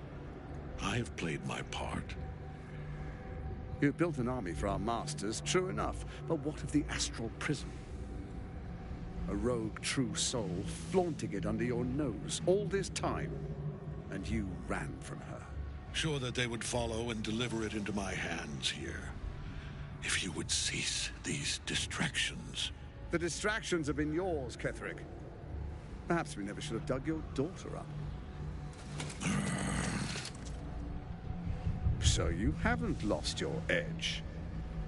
I have played my part. You built an army for our masters, true enough. But what of the astral prison? A rogue true soul flaunting it under your nose all this time, and you ran from her. Sure that they would follow and deliver it into my hands here. If you would cease these distractions. The distractions have been yours, Ketherick. Perhaps we never should have dug your daughter up. So you haven't lost your edge,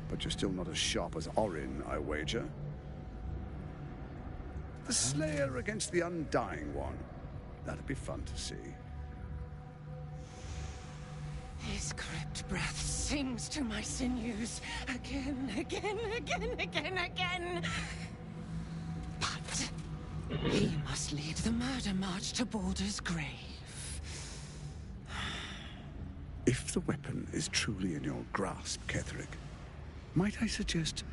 but you're still not as sharp as Orin, I wager. The Slayer against the Undying One. That'd be fun to see. His crypt breath sings to my sinews again, again, again, again, again. But he must lead the murder march to Baldur's grave. If the weapon is truly in your grasp, Ketherick, might I suggest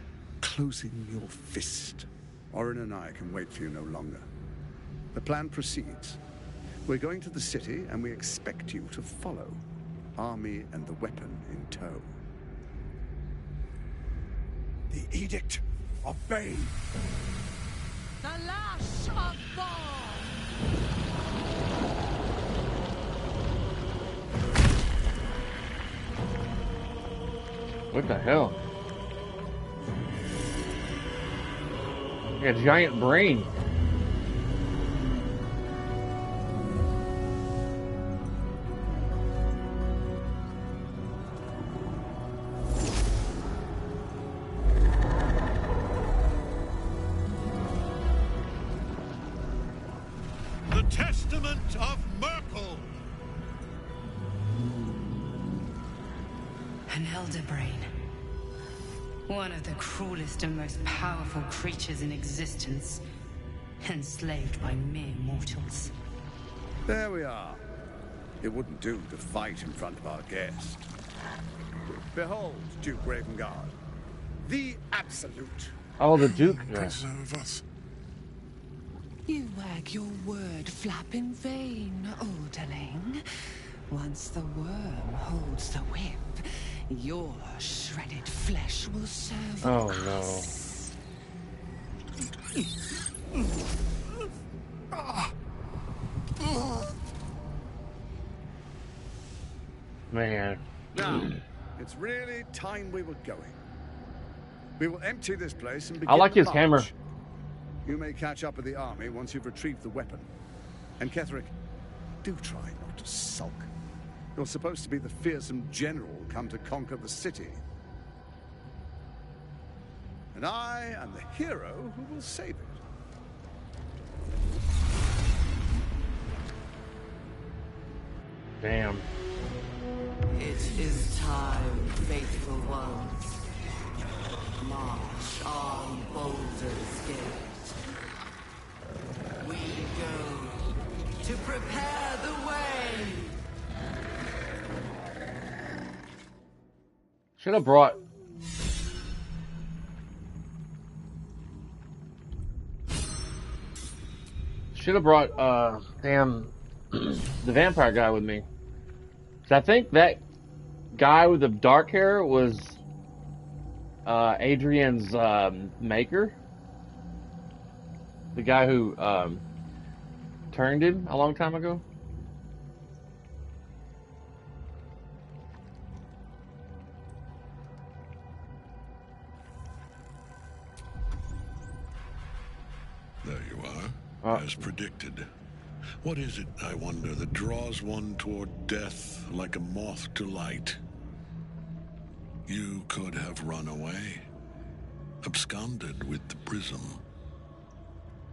closing your fist? Orin and I can wait for you no longer. The plan proceeds. We're going to the city, and we expect you to follow. Army and the weapon in tow. The edict of Bane. The lash of Bane. What the hell? A giant brain. The Testament of Merkel. An elder brain. One of the cruelest and most powerful creatures in existence. Enslaved by mere mortals. There we are. It wouldn't do to fight in front of our guest. Behold, Duke Ravengard. The Absolute. Oh, the Duke. Preserve us. You wag your word flap in vain, Alderling. Once the worm holds the whip, your shredded flesh will serve us. Man. Now, it's really time we were going. We will empty this place and begin I like the his march. hammer. You may catch up with the army once you've retrieved the weapon. And Ketherick, do try not to sulk. You're supposed to be the fearsome general come to conquer the city. And I am the hero who will save it. Damn. It is time, faithful ones. March on Baldur's Gate. We go to prepare the way. Should have brought. Should have brought the vampire guy with me. So I think that guy with the dark hair was Adrian's maker. The guy who turned him a long time ago. as predicted. What is it, I wonder, that draws one toward death like a moth to light? You could have run away, absconded with the prism.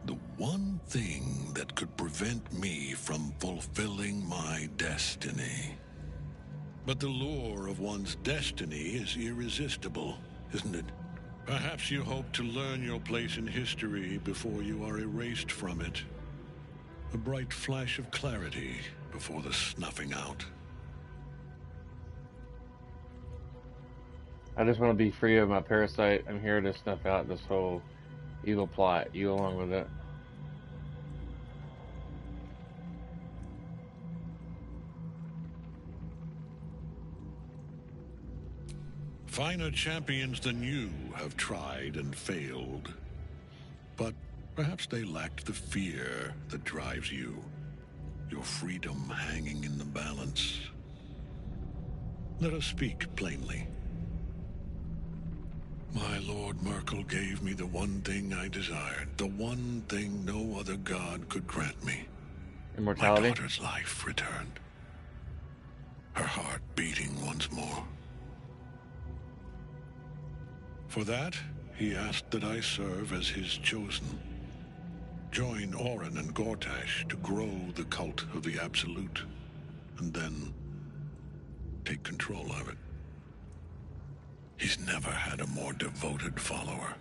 The one thing that could prevent me from fulfilling my destiny. But the lure of one's destiny is irresistible, isn't it? Perhaps you hope to learn your place in history before you are erased from it. A bright flash of clarity before the snuffing out. I just want to be free of my parasite. I'm here to snuff out this whole evil plot. You along with it. Finer champions than you have tried and failed. But perhaps they lacked the fear that drives you. Your freedom hanging in the balance. Let us speak plainly. My Lord Merkel gave me the one thing I desired. The one thing no other god could grant me. Immortality? My daughter's life returned. Her heart beating once more. For that, he asked that I serve as his chosen. Join Orin and Gortash to grow the cult of the Absolute, and then take control of it. He's never had a more devoted follower.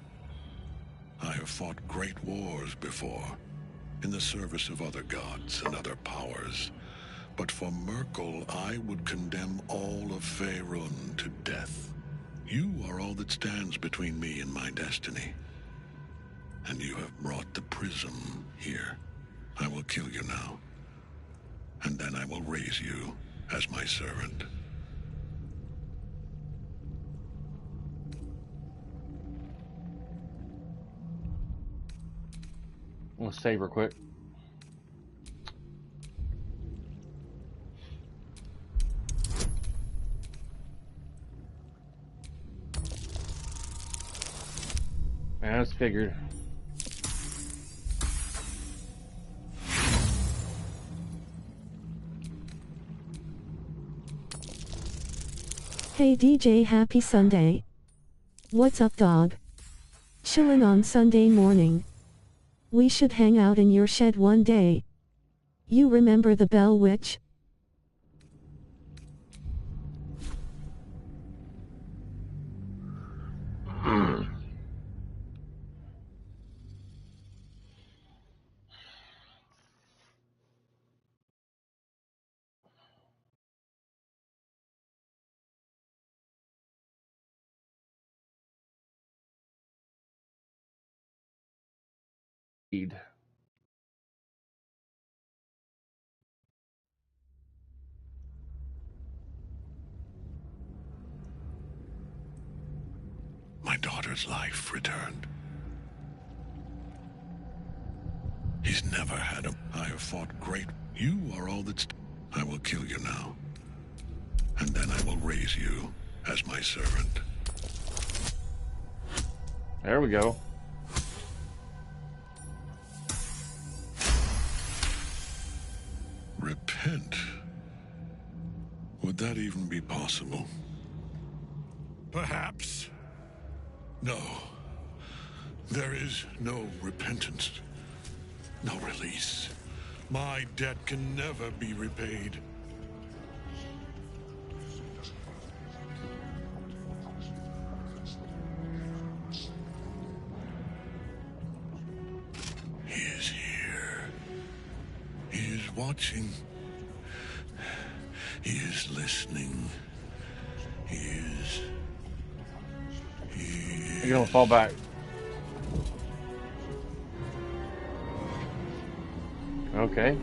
I have fought great wars before, in the service of other gods and other powers. But for Merkel, I would condemn all of Faerun to death. You are all that stands between me and my destiny. And you have brought the prism here. I will kill you now. And then I will raise you as my servant. I'm gonna save her quick. Man, that's figured. Hey DJ, happy Sunday. What's up, dog? Chillin' on Sunday morning. We should hang out in your shed one day. You remember the Bell Witch? My daughter's life returned. He's never had a... I have fought great... You are all that's... I will kill you now. And then I will raise you as my servant. There we go. Repent? Would that even be possible? Perhaps. No. There is no repentance. No release. My debt can never be repaid. He is here. He is watching. He is listening. He is... You're gonna fall back. Okay.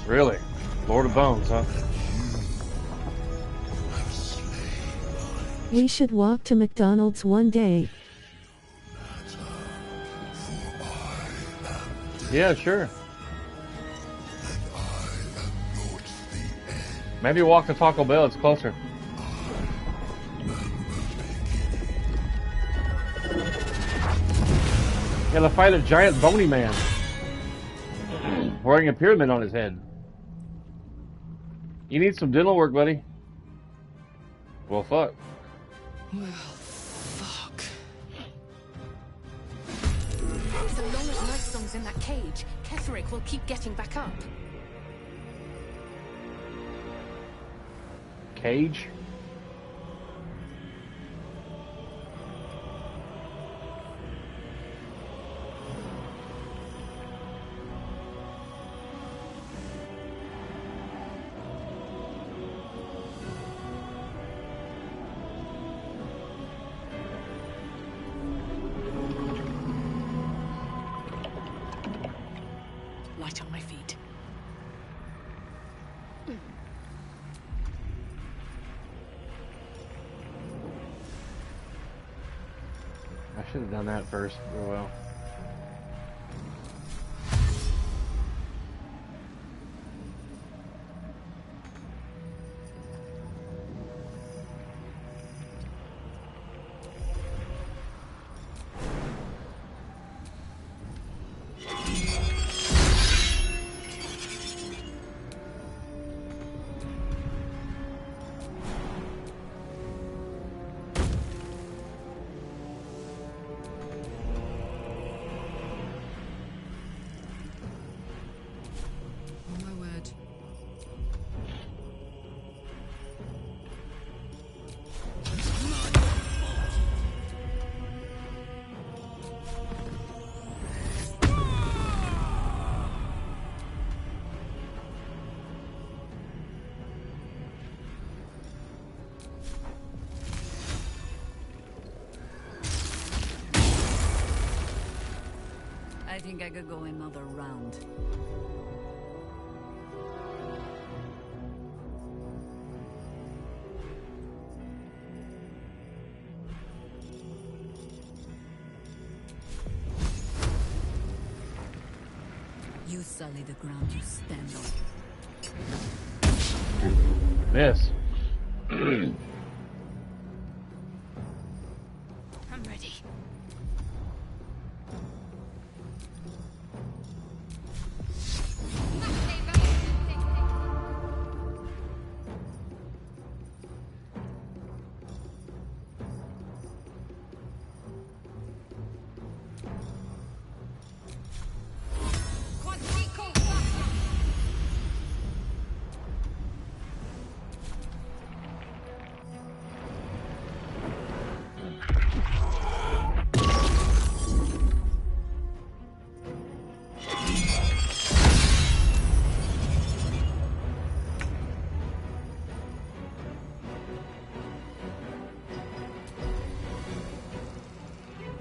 Really? Lord of Bones, huh? We should walk to McDonald's one day. Yeah, sure. Maybe walk to Taco Bell, it's closer. Gotta fight a giant bony man wearing a pyramid on his head. You need some dental work, buddy. Well, fuck. Well, fuck. So long as Night Song's in that cage, Ketherick will keep getting back up. Cage? Light on my feet. I should have done that first. Oh well. I think I could go another round. You sully the ground you stand on. Miss. I'm ready.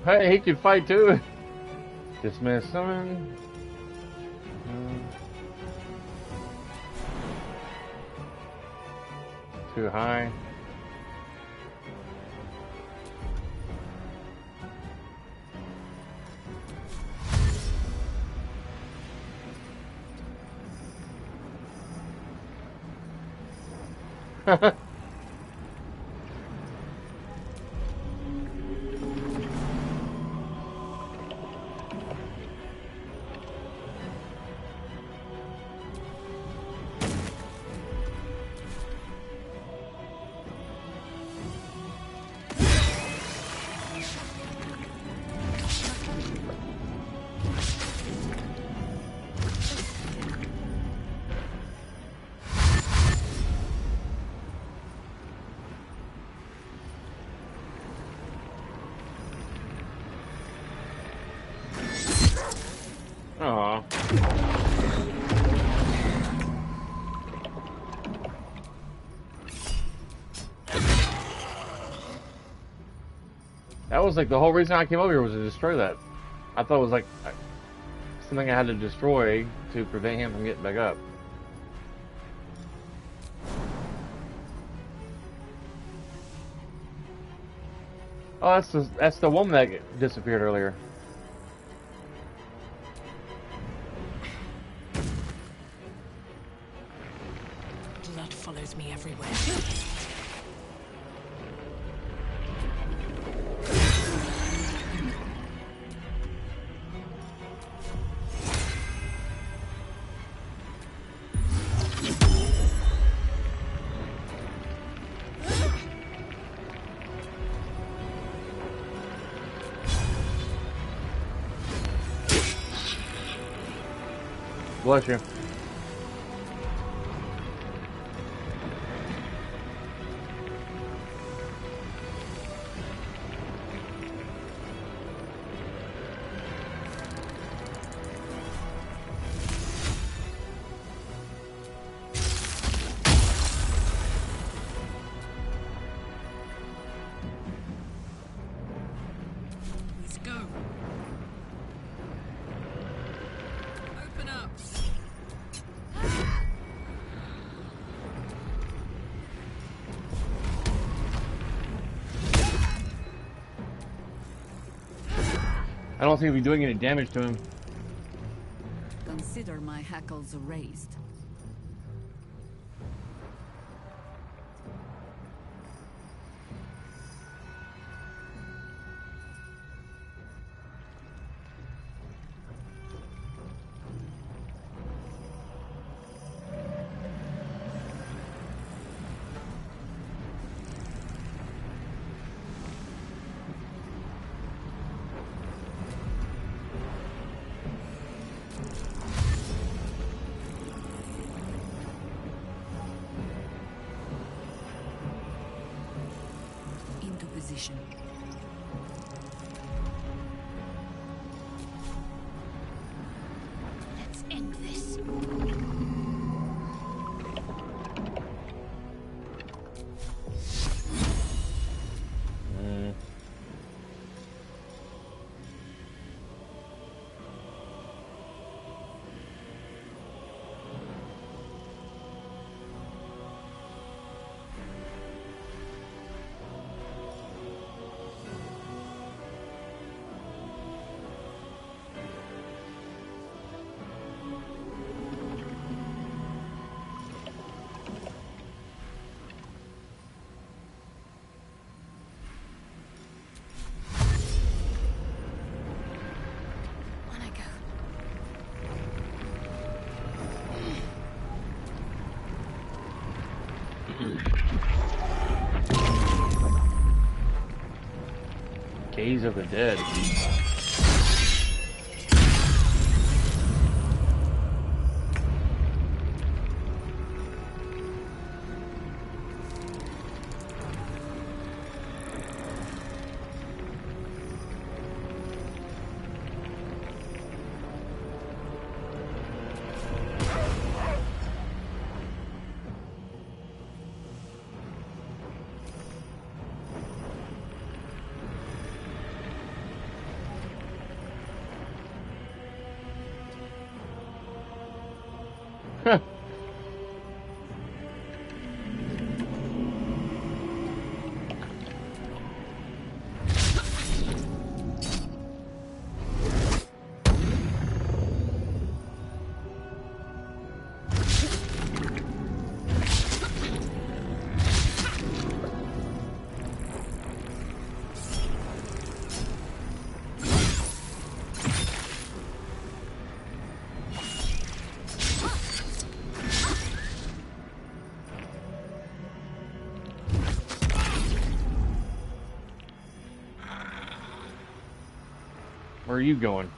Hey, he can fight too. Dismiss summon. Too high. Aw. That was like the whole reason I came over here was to destroy that. I thought it was like something I had to destroy to prevent him from getting back up. Oh, that's the woman that disappeared earlier. Blood follows me everywhere. Bless you. Let's go. Open up. I don't seem to be doing any damage to him. Consider my hackles raised. Into position. Let's end this. Gaze of the Dead. Where are you going?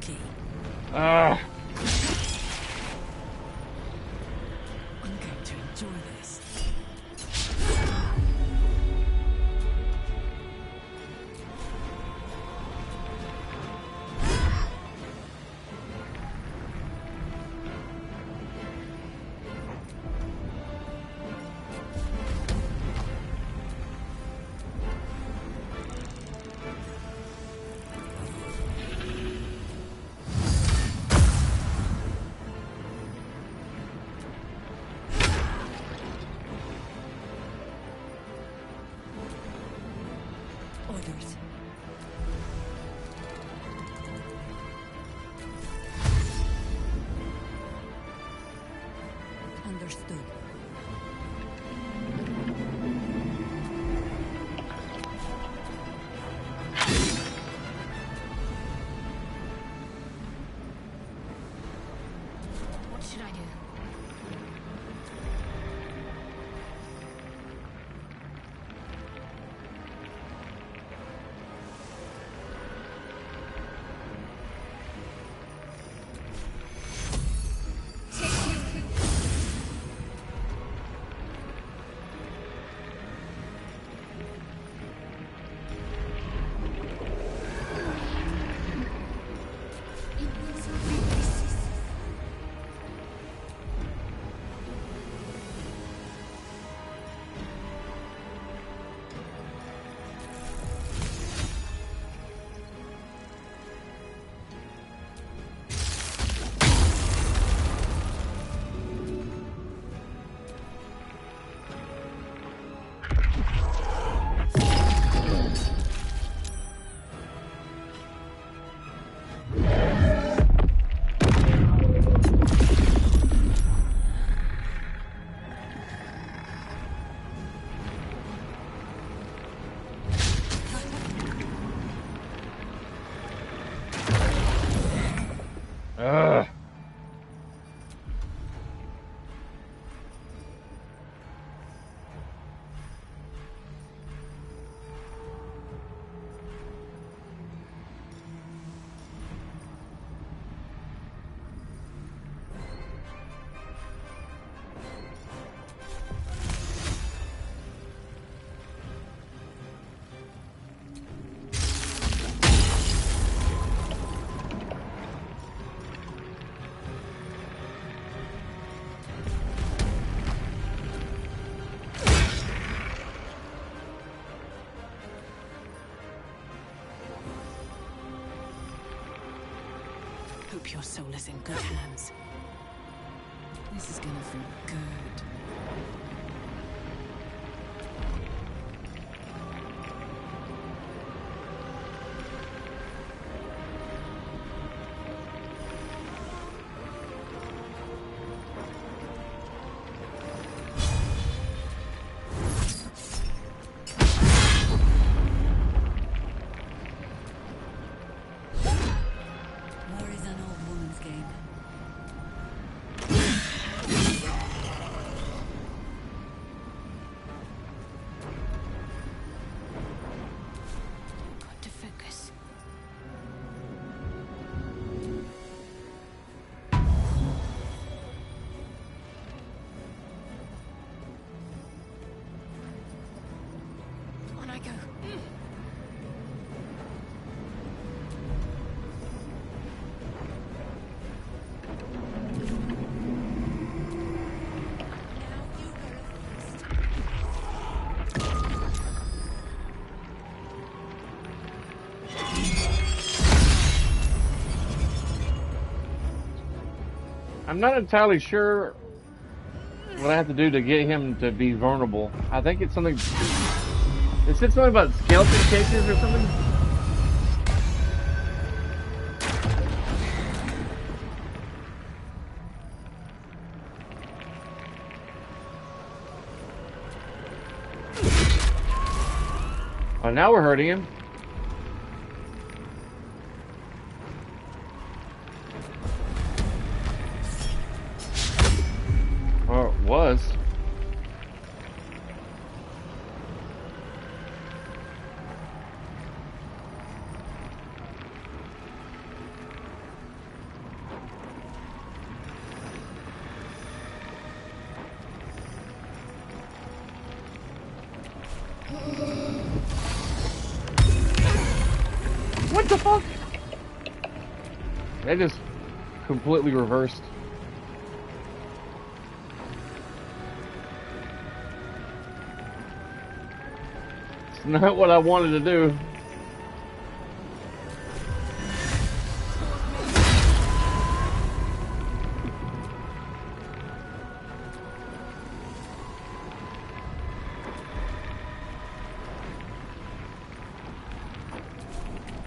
key. Ah. I'm going to enjoy this. Orders. Understood. What should I do? Ugh. Hope your soul is in good hands. This is gonna feel good. War is an old woman's game. Got to focus. On I go. I'm not entirely sure what I have to do to get him to be vulnerable. I think it's something. It said something about skeleton cases or something. Oh, now we're hurting him. Or it was. They just completely reversed. It's not what I wanted to do.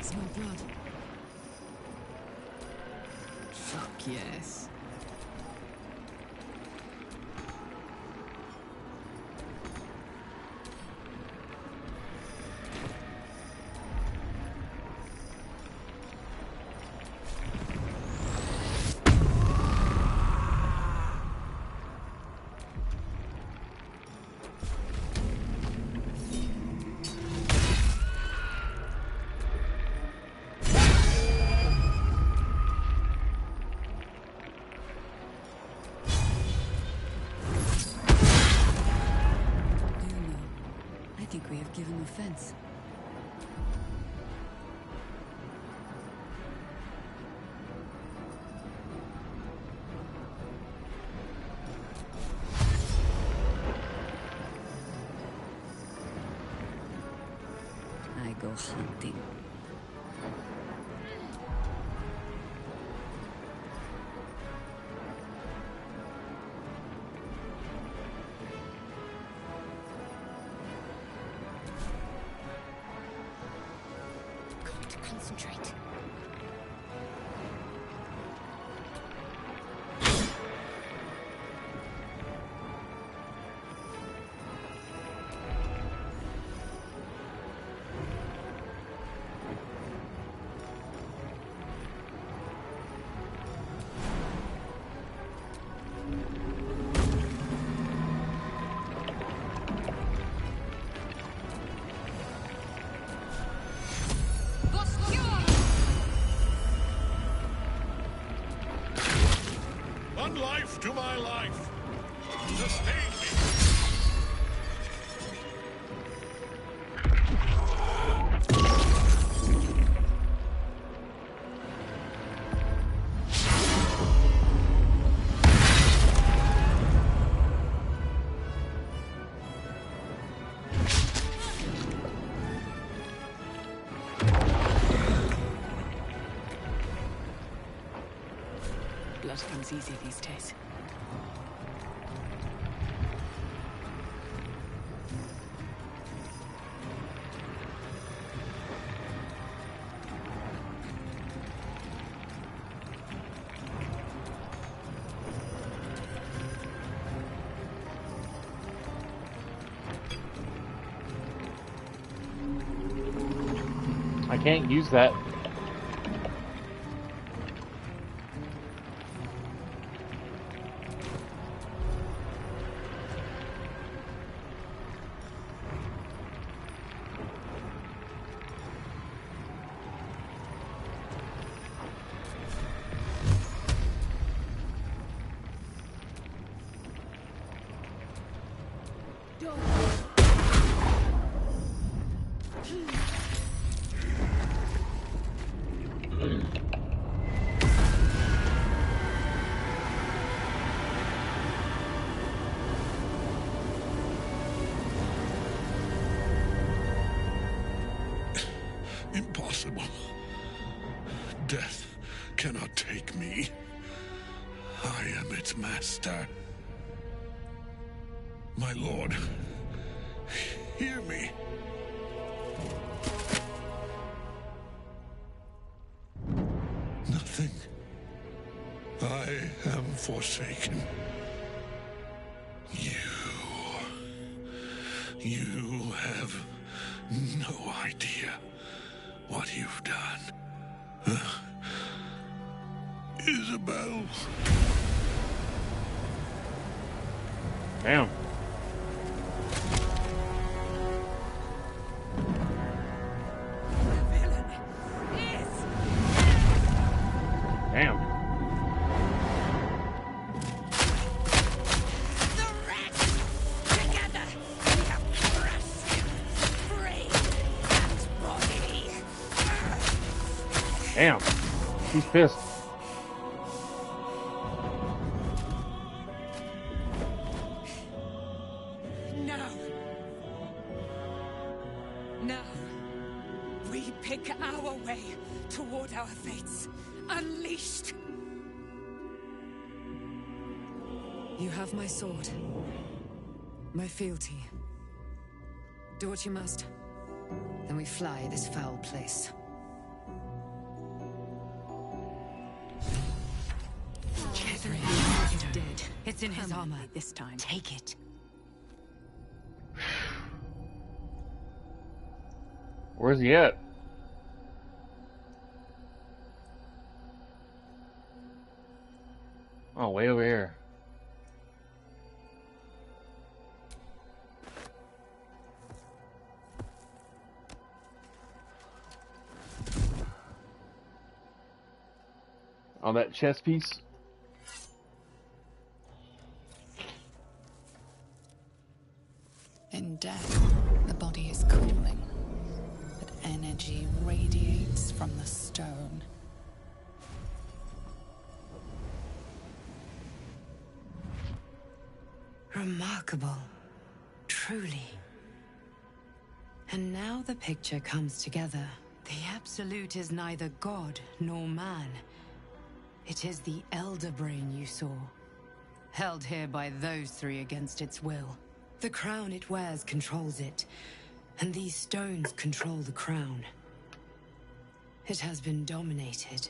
Smell blood. Fuck yes. I think we have given offense. I go hunting. Got to concentrate. One life to my life. Sustain me. Blood comes easy these days. I can't use that. Impossible. Death cannot take me. I am its master. My lord, hear me. Nothing. I am forsaken. You have no idea what you've done. Isabel. Damn. Damn. Damn. He's pissed. toward our fates, unleashed. You have my sword, my fealty. Do what you must. Then we fly this foul place. GateIII is dead. It's in his armor this time. Take it. Where's he at? Oh, way over here. On that chess piece. In death, the body is cooling, but energy radiates from the stone. Remarkable, truly. And now the picture comes together. The Absolute is neither god nor man. It is the Elder Brain you saw, held here by those three against its will. The crown it wears controls it, and these stones control the crown. It has been dominated.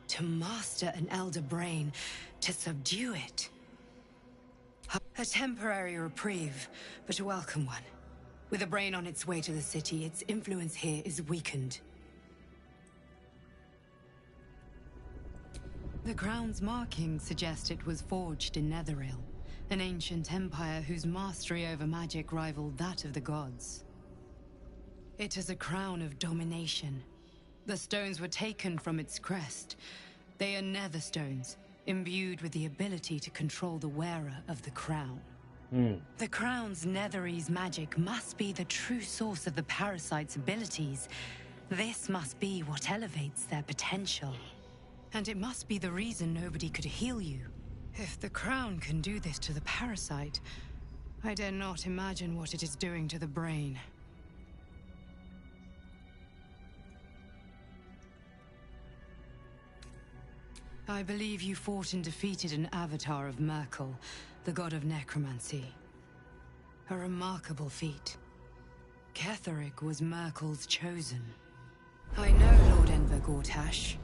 To master an Elder Brain, to subdue it. A temporary reprieve, but a welcome one. With a brain on its way to the city, its influence here is weakened. The crown's markings suggest it was forged in Netheril, an ancient empire whose mastery over magic rivaled that of the gods. It is a crown of domination. The stones were taken from its crest. They are nether stones, imbued with the ability to control the wearer of the crown. The crown's Netherese magic must be the true source of the parasite's abilities. This must be what elevates their potential. And it must be the reason nobody could heal you. If the crown can do this to the parasite, I dare not imagine what it is doing to the brain. I believe you fought and defeated an avatar of Merkel, the god of necromancy. A remarkable feat. Ketheric was Merkel's chosen. I know Lord Enver Gortash,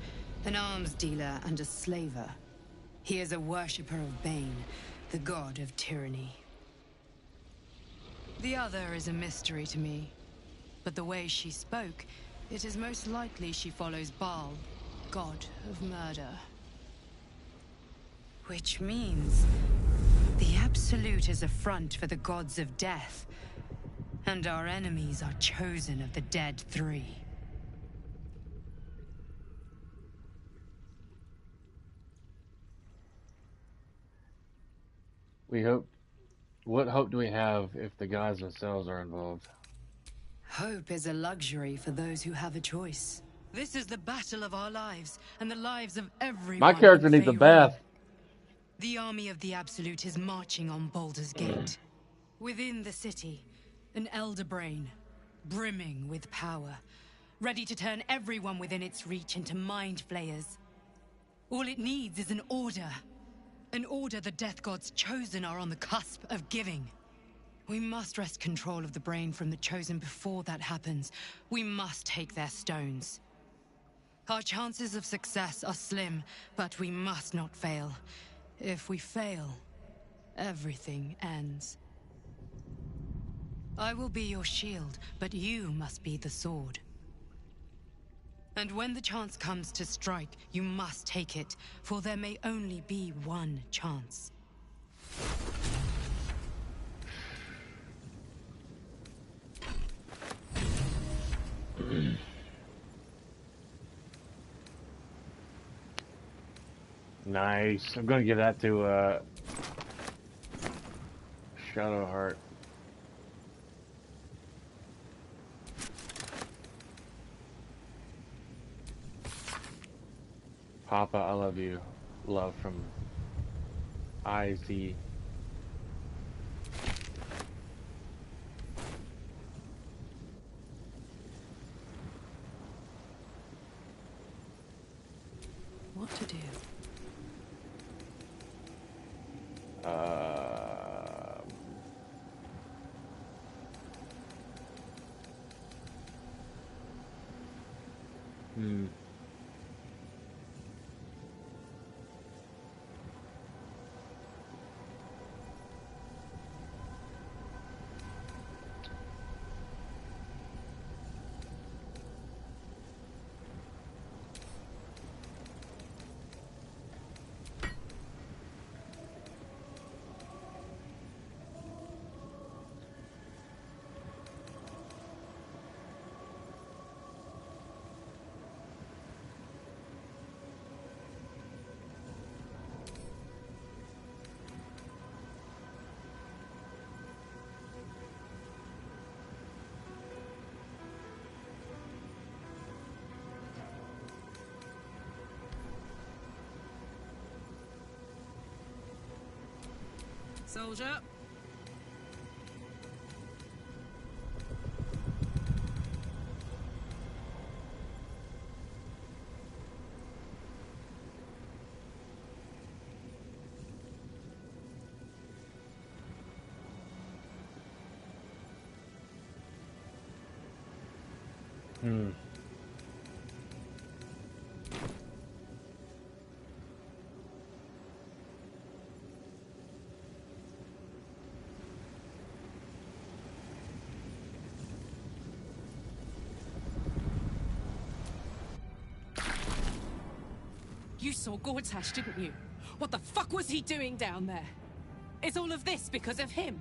an arms dealer and a slaver. He is a worshipper of Bane, the god of tyranny. The other is a mystery to me, but the way she spoke, it is most likely she follows Baal, god of murder. Which means the Absolute is a front for the gods of death, and our enemies are chosen of the dead three. What hope do we have if the guys themselves are involved? Hope is a luxury for those who have a choice. This is the battle of our lives, and the lives of everyone. My character needs a bath. The army of the Absolute is marching on Baldur's Gate. Within the city, an Elder Brain, brimming with power, ready to turn everyone within its reach into mind flayers. All it needs is an order. An order the Death Gods chosen are on the cusp of giving. We must wrest control of the brain from the chosen before that happens. We must take their stones. Our chances of success are slim, but we must not fail. If we fail, everything ends. I will be your shield, but you must be the sword. And when the chance comes to strike, you must take it, for there may only be one chance. Nice. I'm gonna give that to Shadowheart. Papa, I love you. Love from IZ. what to do. Hmm. Soldier. Hmm. You saw Gortash, didn't you? What the fuck was he doing down there? Is all of this because of him?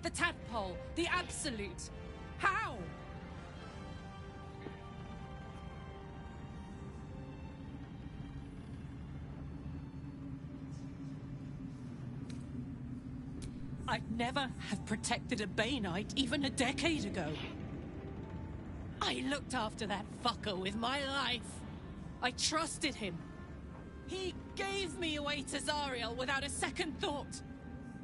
The tadpole, the absolute. How? I'd never have protected a Bay Knight even a decade ago. I looked after that fucker with my life. I trusted him. He gave me away to Zariel without a second thought.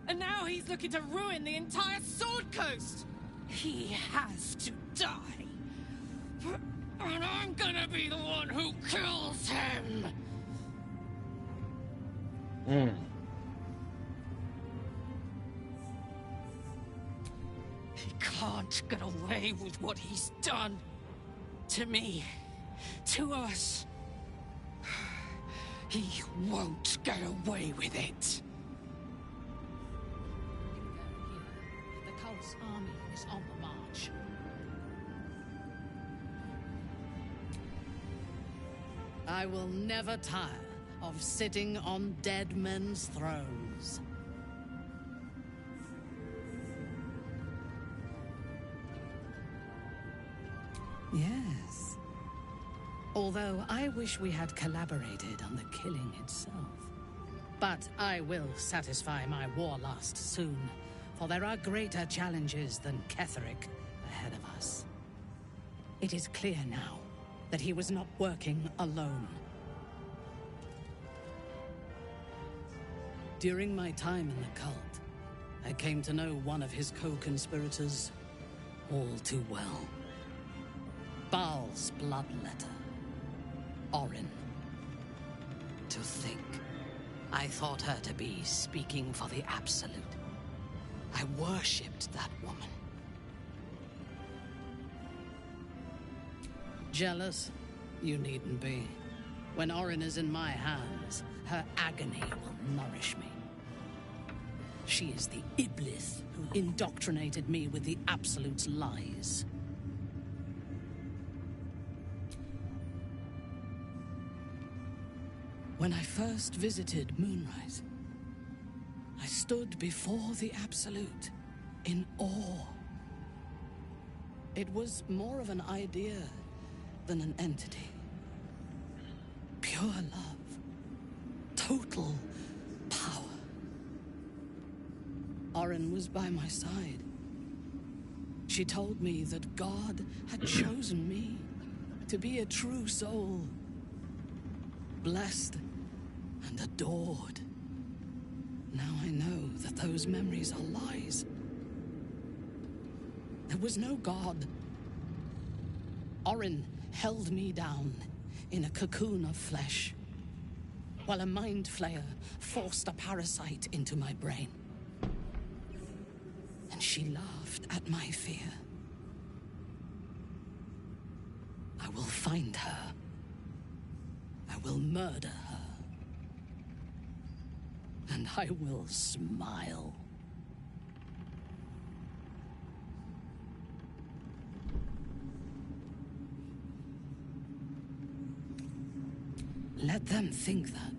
And now he's looking to ruin the entire Sword Coast. He has to die. And I'm gonna be the one who kills him. He can't get away with what he's done. To me. To us. He won't get away with it. The cult's army is on the march. I will never tire of sitting on dead men's thrones. Yes. Although I wish we had collaborated on the killing itself. But I will satisfy my war lust soon, for there are greater challenges than Ketheric ahead of us. It is clear now that he was not working alone. During my time in the cult, I came to know one of his co-conspirators all too well. Baal's bloodletter. Orin. To think, I thought her to be speaking for the Absolute. I worshipped that woman. Jealous? You needn't be. When Orin is in my hands, her agony will nourish me. She is the Iblis who indoctrinated me with the Absolute's lies. When I first visited Moonrise, I stood before the Absolute in awe. It was more of an idea than an entity. Pure love. Total power. Orin was by my side. She told me that God had chosen me to be a true soul. Blessed and adored. Now I know that those memories are lies. There was no God. Orin held me down in a cocoon of flesh, while a mind flayer forced a parasite into my brain. And she laughed at my fear. I will find her. I will murder her. And I will smile. Let them think that.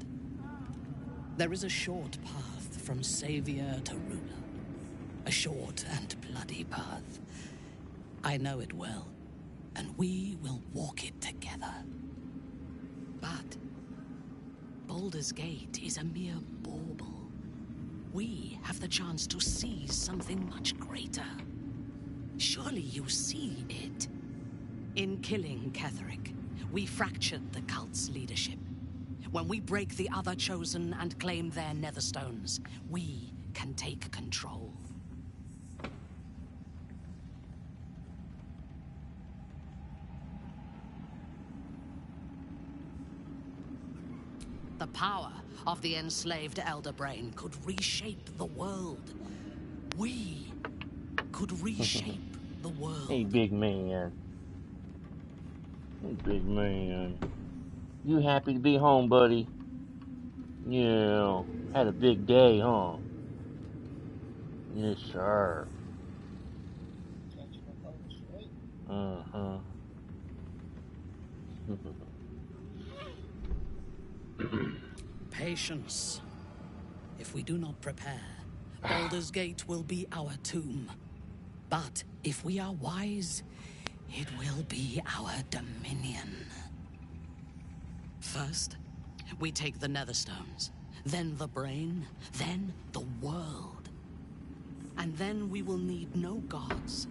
There is a short path from savior to ruler. A short and bloody path. I know it well, and we will walk it together. But Baldur's Gate is a mere bauble. We have the chance to seize something much greater. Surely you see it. In killing Ketheric, we fractured the cult's leadership. When we break the other Chosen and claim their Netherstones, we can take control. The power of the enslaved Elder Brain could reshape the world. We could reshape the world. Hey, big man. Hey, big man. You happy to be home, buddy? Yeah. Had a big day, huh? Yes, sir. Uh-huh. Patience. If we do not prepare, Baldur's Gate will be our tomb. But if we are wise, it will be our dominion. First, we take the Netherstones, then the brain, then the world. And then we will need no gods.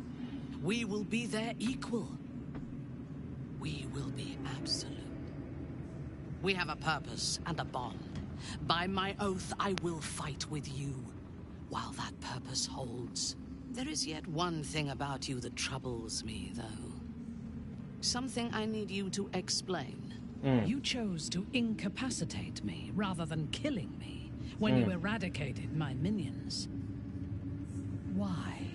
We will be their equal. We will be absolute. We have a purpose and a bond. By my oath, I will fight with you, while that purpose holds. There is yet one thing about you that troubles me, though. Something I need you to explain. You chose to incapacitate me rather than killing me when you eradicated my minions. Why?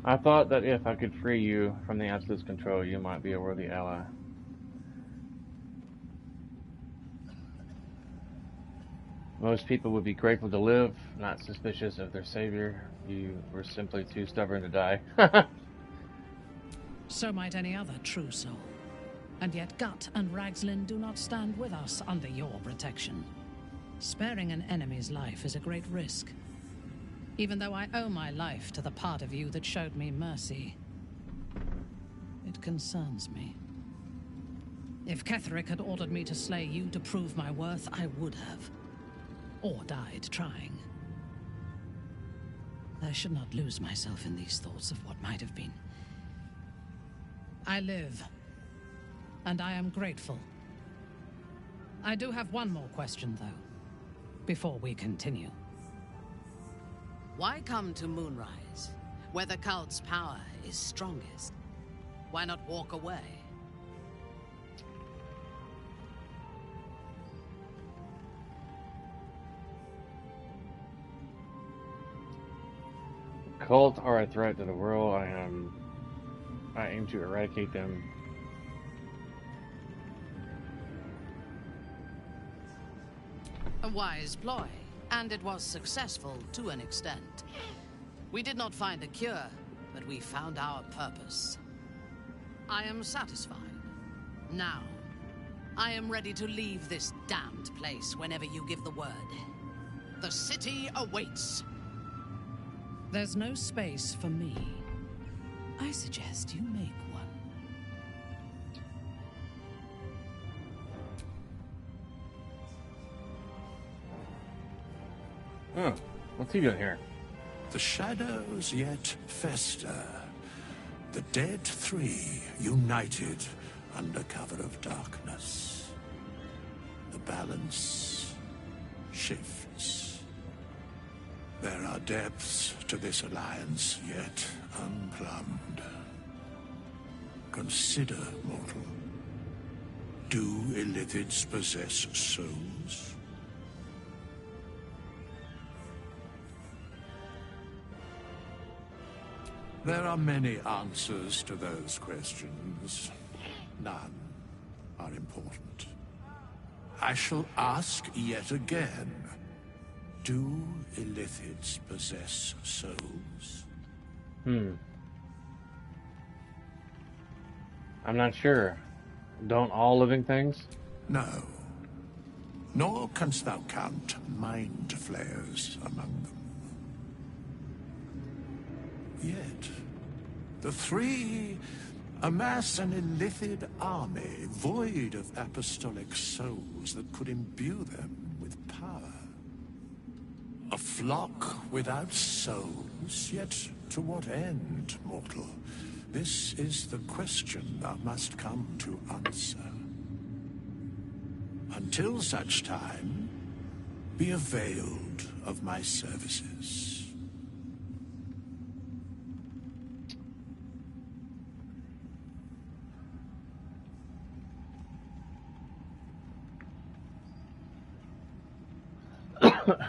I thought that if I could free you from the Absolute's control, you might be a worthy ally. Most people would be grateful to live, not suspicious of their savior. You were simply too stubborn to die. So might any other true soul. And yet Gut and Ragslin do not stand with us under your protection. Sparing an enemy's life is a great risk. Even though I owe my life to the part of you that showed me mercy, it concerns me. If Ketheric had ordered me to slay you to prove my worth, I would have. Or died trying. I should not lose myself in these thoughts of what might have been. I live, and I am grateful. I do have one more question, though, before we continue. Why come to Moonrise, where the cult's power is strongest? Why not walk away? Cult are a threat to the world. I aim to eradicate them. A wise ploy, and it was successful to an extent. We did not find a cure, but we found our purpose. I am satisfied. Now, I am ready to leave this damned place whenever you give the word. The city awaits. There's no space for me. I suggest you make one. Oh, what's he doing here? The shadows yet fester. The dead three united under cover of darkness. The balance shifts. There are depths to this alliance yet unplumbed. Consider, mortal. Do illithids possess souls? There are many answers to those questions. None are important. I shall ask yet again. Do illithids possess souls? I'm not sure. Don't all living things? No. Nor canst thou count mind flayers among them. Yet, the three amass an illithid army void of apostolic souls that could imbue them with power. A flock without souls, yet to what end, mortal? This is the question thou must come to answer. Until such time, be availed of my services.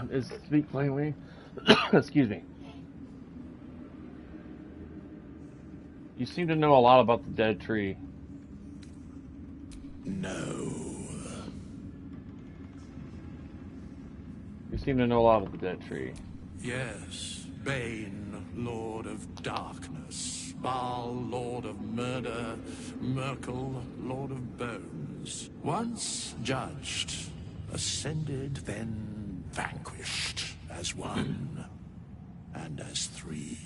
Is speak plainly. Excuse me. You seem to know a lot about the dead tree. No. You seem to know a lot about the dead tree. Yes, Bane, Lord of Darkness, Baal, Lord of Murder, Merkel, Lord of Bones. Once judged, ascended, then vanquished as one, and as three.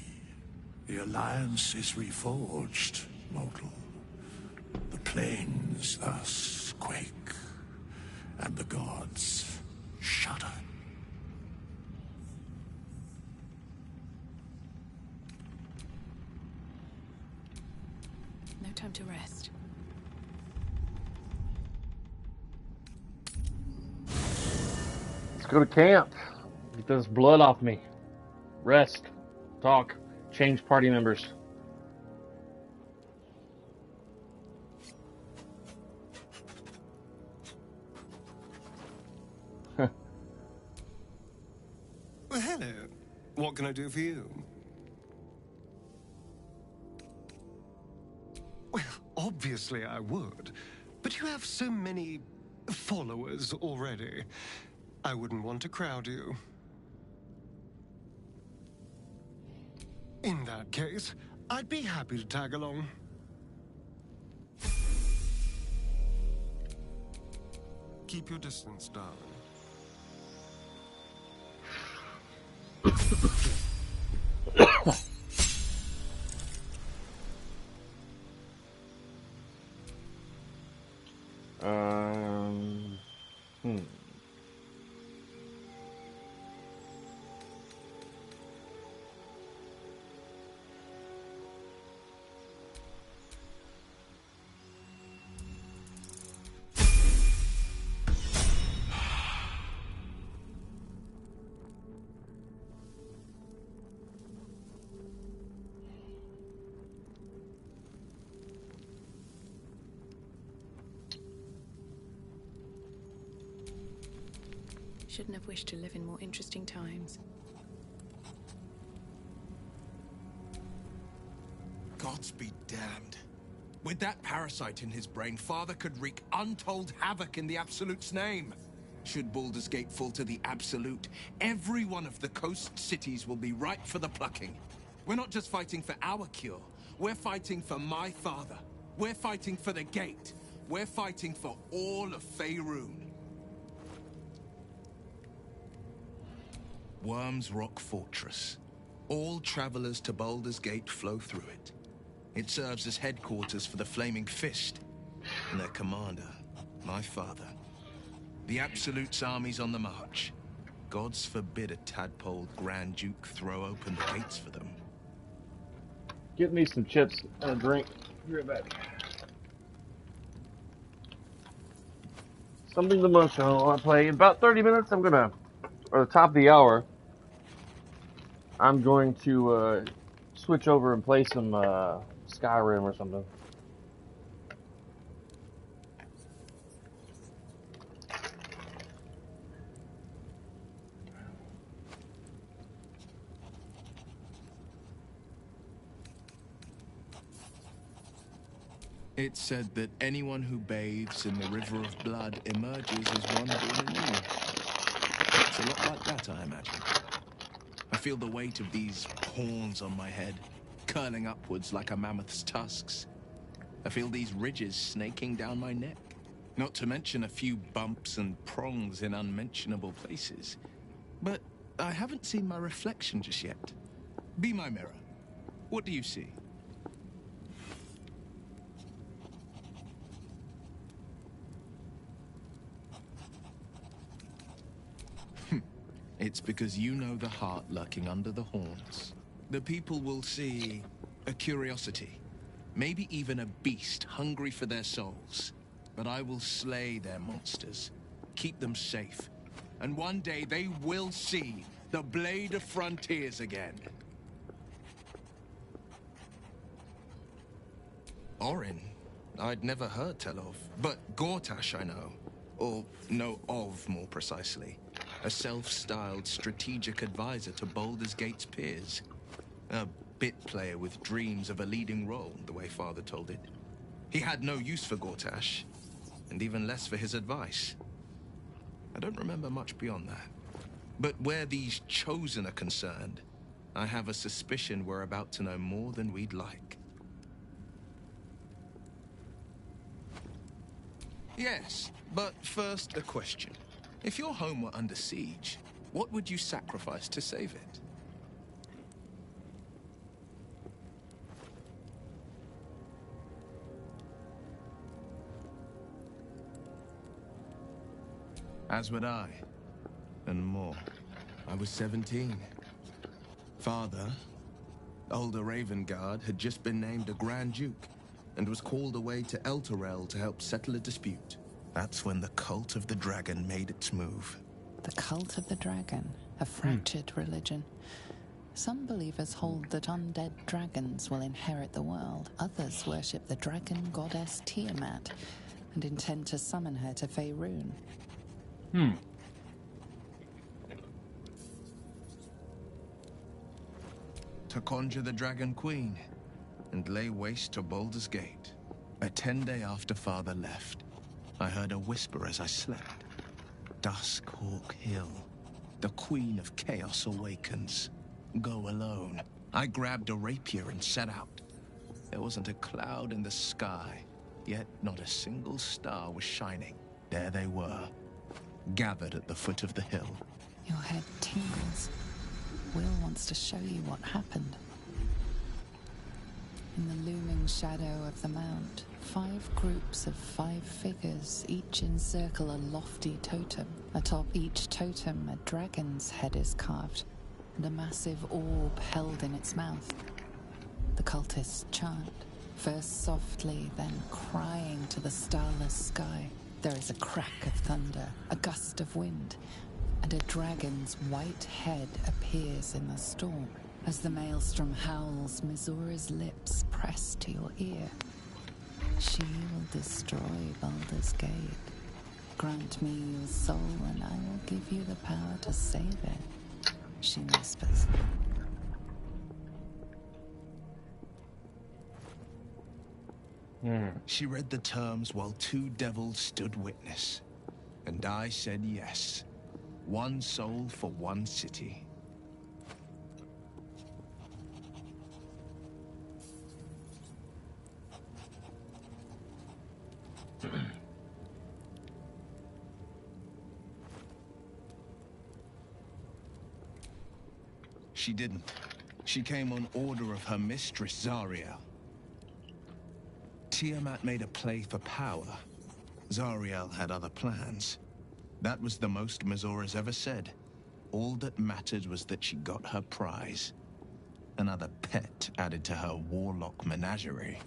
The alliance is reforged, mortal. The plains thus quake, and the gods shudder. No time to rest. Let's go to camp. Get this blood off me. Rest. Talk. Change party members. Well, hello. What can I do for you? Well, obviously I would. But you have so many followers already. I wouldn't want to crowd you. In that case, I'd be happy to tag along. Keep your distance, darling. Shouldn't have wished to live in more interesting times. Gods be damned. With that parasite in his brain, Father could wreak untold havoc in the Absolute's name. Should Baldur's Gate fall to the Absolute, every one of the coast cities will be ripe for the plucking. We're not just fighting for our cure. We're fighting for my father. We're fighting for the Gate. We're fighting for all of Faerun. Worm's Rock Fortress. All travelers to Baldur's Gate flow through it. It serves as headquarters for the Flaming Fist and their commander, my father. The Absolute's army's on the march. Gods forbid a tadpole Grand Duke throw open the gates for them. Get me some chips and a drink. Be right back. Something to munch on while I play. In about 30 minutes, or the top of the hour, I'm going to switch over and play some Skyrim or something. It's said that anyone who bathes in the river of blood emerges as one born anew. It's a lot like that, I imagine. I feel the weight of these horns on my head, curling upwards like a mammoth's tusks. I feel these ridges snaking down my neck, not to mention a few bumps and prongs in unmentionable places. But I haven't seen my reflection just yet. Be my mirror. What do you see? It's because you know the heart lurking under the horns. The people will see a curiosity, maybe even a beast hungry for their souls. But I will slay their monsters, keep them safe, and one day they will see the Blade of Frontiers again. Orin, I'd never heard tell of, but Gortash I know, or know of more precisely. A self-styled strategic advisor to Baldur's Gate's peers. A bit player with dreams of a leading role, the way Father told it. He had no use for Gortash, and even less for his advice. I don't remember much beyond that. But where these Chosen are concerned, I have a suspicion we're about to know more than we'd like. Yes, but first a question. If your home were under siege, what would you sacrifice to save it? As would I, and more. I was 17. Father, older Ravengard, had just been named a Grand Duke and was called away to Elturel to help settle a dispute. That's when the Cult of the Dragon made its move. The Cult of the Dragon, a fractured religion. Some believers hold that undead dragons will inherit the world. Others worship the dragon goddess Tiamat and intend to summon her to Faerun. To conjure the Dragon Queen and lay waste to Baldur's Gate. A 10-day after Father left, I heard a whisper as I slept. Duskhawk Hill. The Queen of Chaos awakens. Go alone. I grabbed a rapier and set out. There wasn't a cloud in the sky, yet not a single star was shining. There they were, gathered at the foot of the hill. Your head tingles. Will wants to show you what happened. In the looming shadow of the mount, 5 groups of 5 figures each encircle a lofty totem. Atop each totem, a dragon's head is carved, and a massive orb held in its mouth. The cultists chant, first softly, then crying to the starless sky. There is a crack of thunder, a gust of wind, and a dragon's white head appears in the storm. As the maelstrom howls, Mizora's lips press to your ear. She will destroy Baldur's Gate. Grant me your soul and I will give you the power to save it, she whispers. She read the terms while 2 devils stood witness. And I said yes. 1 soul for 1 city. She didn't. She came on order of her mistress, Zariel. Tiamat made a play for power. Zariel had other plans. That was the most Mizora's ever said. All that mattered was that she got her prize. Another pet added to her warlock menagerie.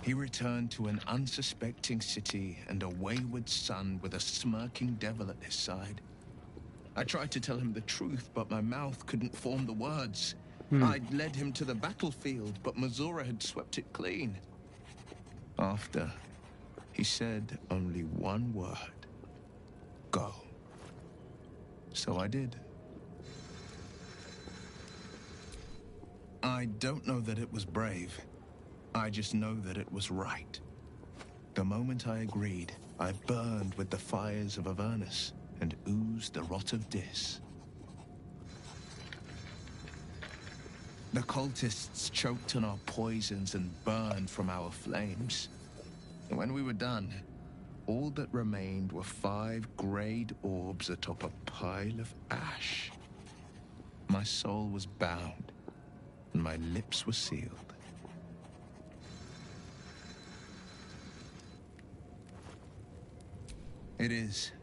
He returned to an unsuspecting city and a wayward son with a smirking devil at his side. I tried to tell him the truth, but my mouth couldn't form the words. I'd led him to the battlefield, but Mizora had swept it clean. After, he said only one word. Go. So I did. I don't know that it was brave. I just know that it was right. The moment I agreed, I burned with the fires of Avernus and oozed the rot of Dis. The cultists choked on our poisons and burned from our flames. And when we were done, all that remained were 5 greyed orbs atop a pile of ash. My soul was bound, and my lips were sealed. It is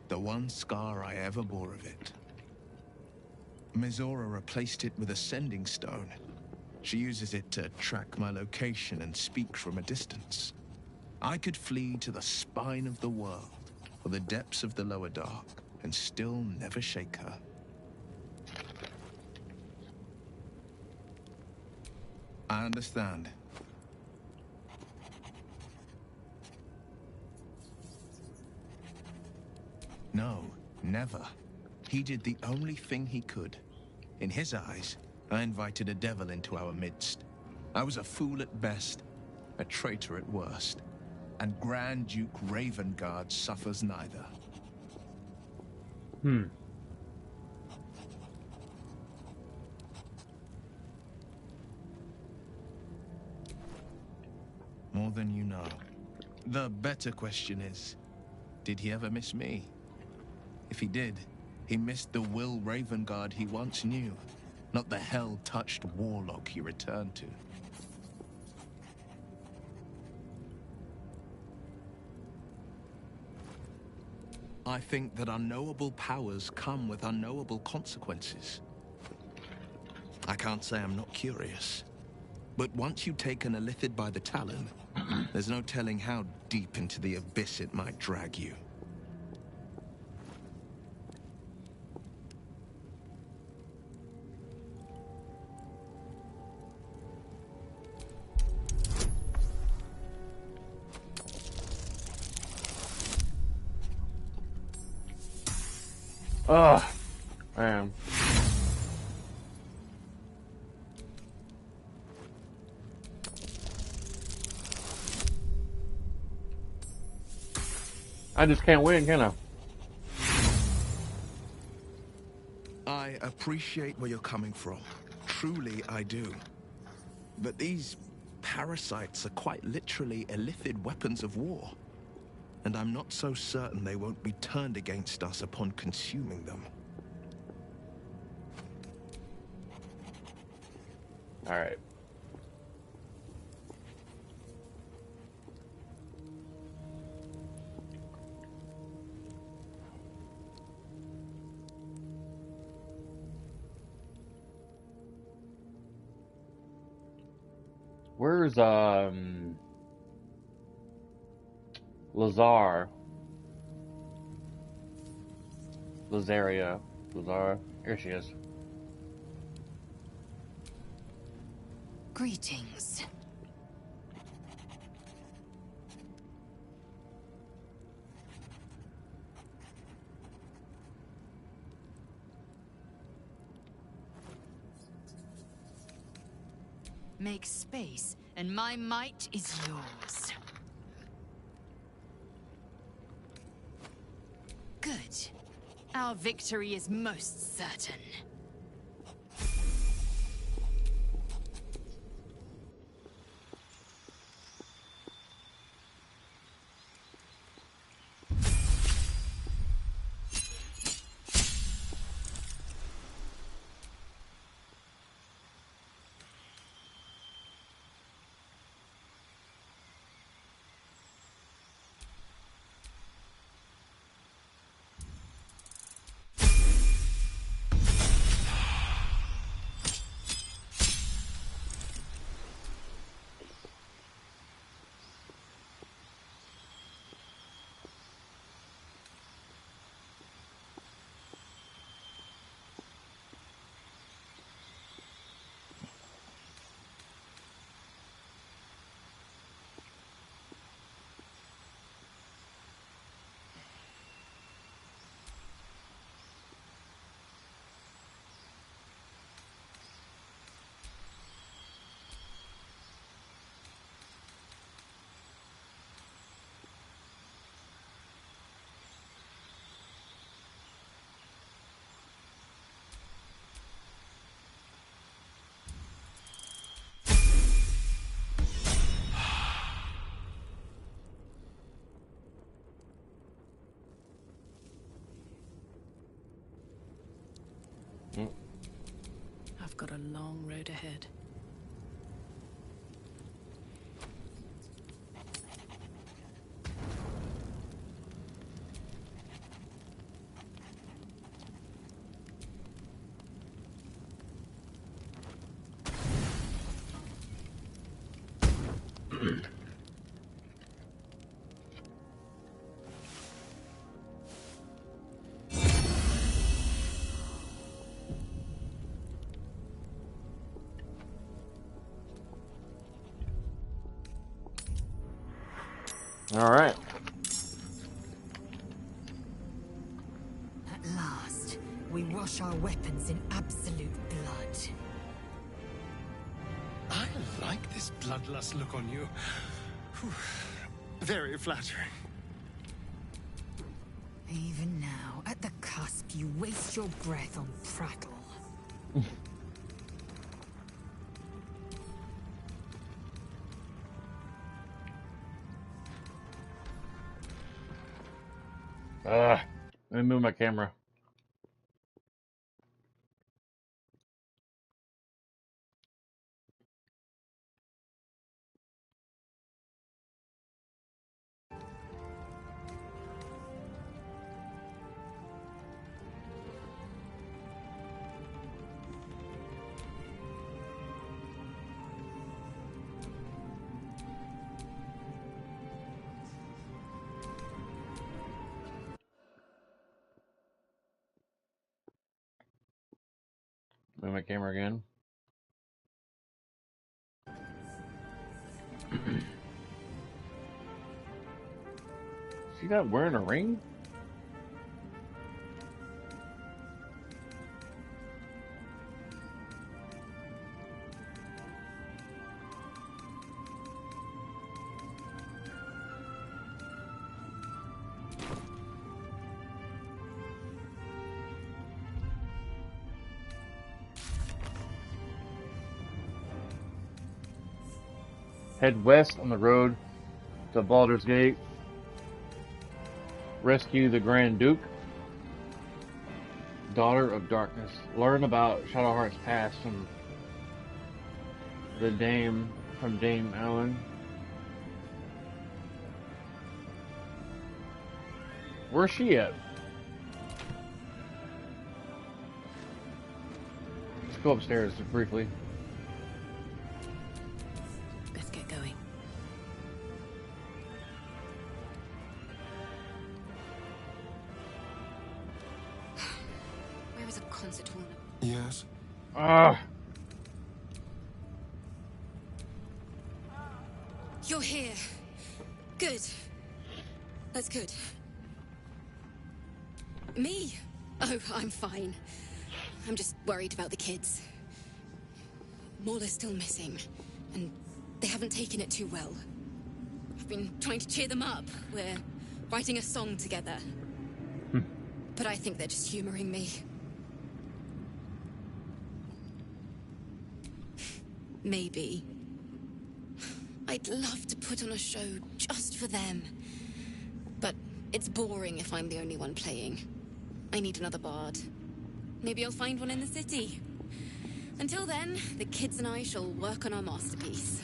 the one scar I ever bore of it. Mizora replaced it with a sending stone. She uses it to track my location and speak from a distance. I could flee to the spine of the world, or the depths of the lower dark, and still never shake her. I understand. No, never. He did the only thing he could. In his eyes, I invited a devil into our midst. I was a fool at best, a traitor at worst. And Grand Duke Ravengard suffers neither. More than you know. The better question is, did he ever miss me? If he did, he missed the Will Ravengard he once knew, not the hell-touched warlock he returned to. I think that unknowable powers come with unknowable consequences. I can't say I'm not curious, but once you take an illithid by the talon, there's no telling how deep into the abyss it might drag you. Ugh, man. I just can't win, can I? I appreciate where you're coming from. Truly, I do. But these parasites are quite literally illithid weapons of war. And I'm not so certain they won't be turned against us upon consuming them. All right. Where's Lazar? Lazaria. Lazar. Here she is. Greetings. Make space, and my might is yours. Good. Our victory is most certain. I've got a long road ahead. All right. At last, we wash our weapons in absolute blood. I like this bloodlust look on you. Whew. Very flattering. Even now, at the cusp, you waste your breath on prattle. Let me move my camera. Move my camera again. She not wearing a ring? Head west on the road to Baldur's Gate. Rescue the Grand Duke, Daughter of Darkness. Learn about Shadowheart's past from Dame Allen. Where's she at? Let's go upstairs briefly. Let's get going. Where is a concert hall? Yes. You're here. Good. That's good. Me? Oh, I'm fine. I'm just worried about the kids. Mauler's still missing, and they haven't taken it too well. I've been trying to cheer them up. We're writing a song together. But I think they're just humoring me. Maybe. I'd love to put on a show just for them. But it's boring if I'm the only one playing. I need another bard. Maybe I'll find one in the city. Until then, the kids and I shall work on our masterpiece.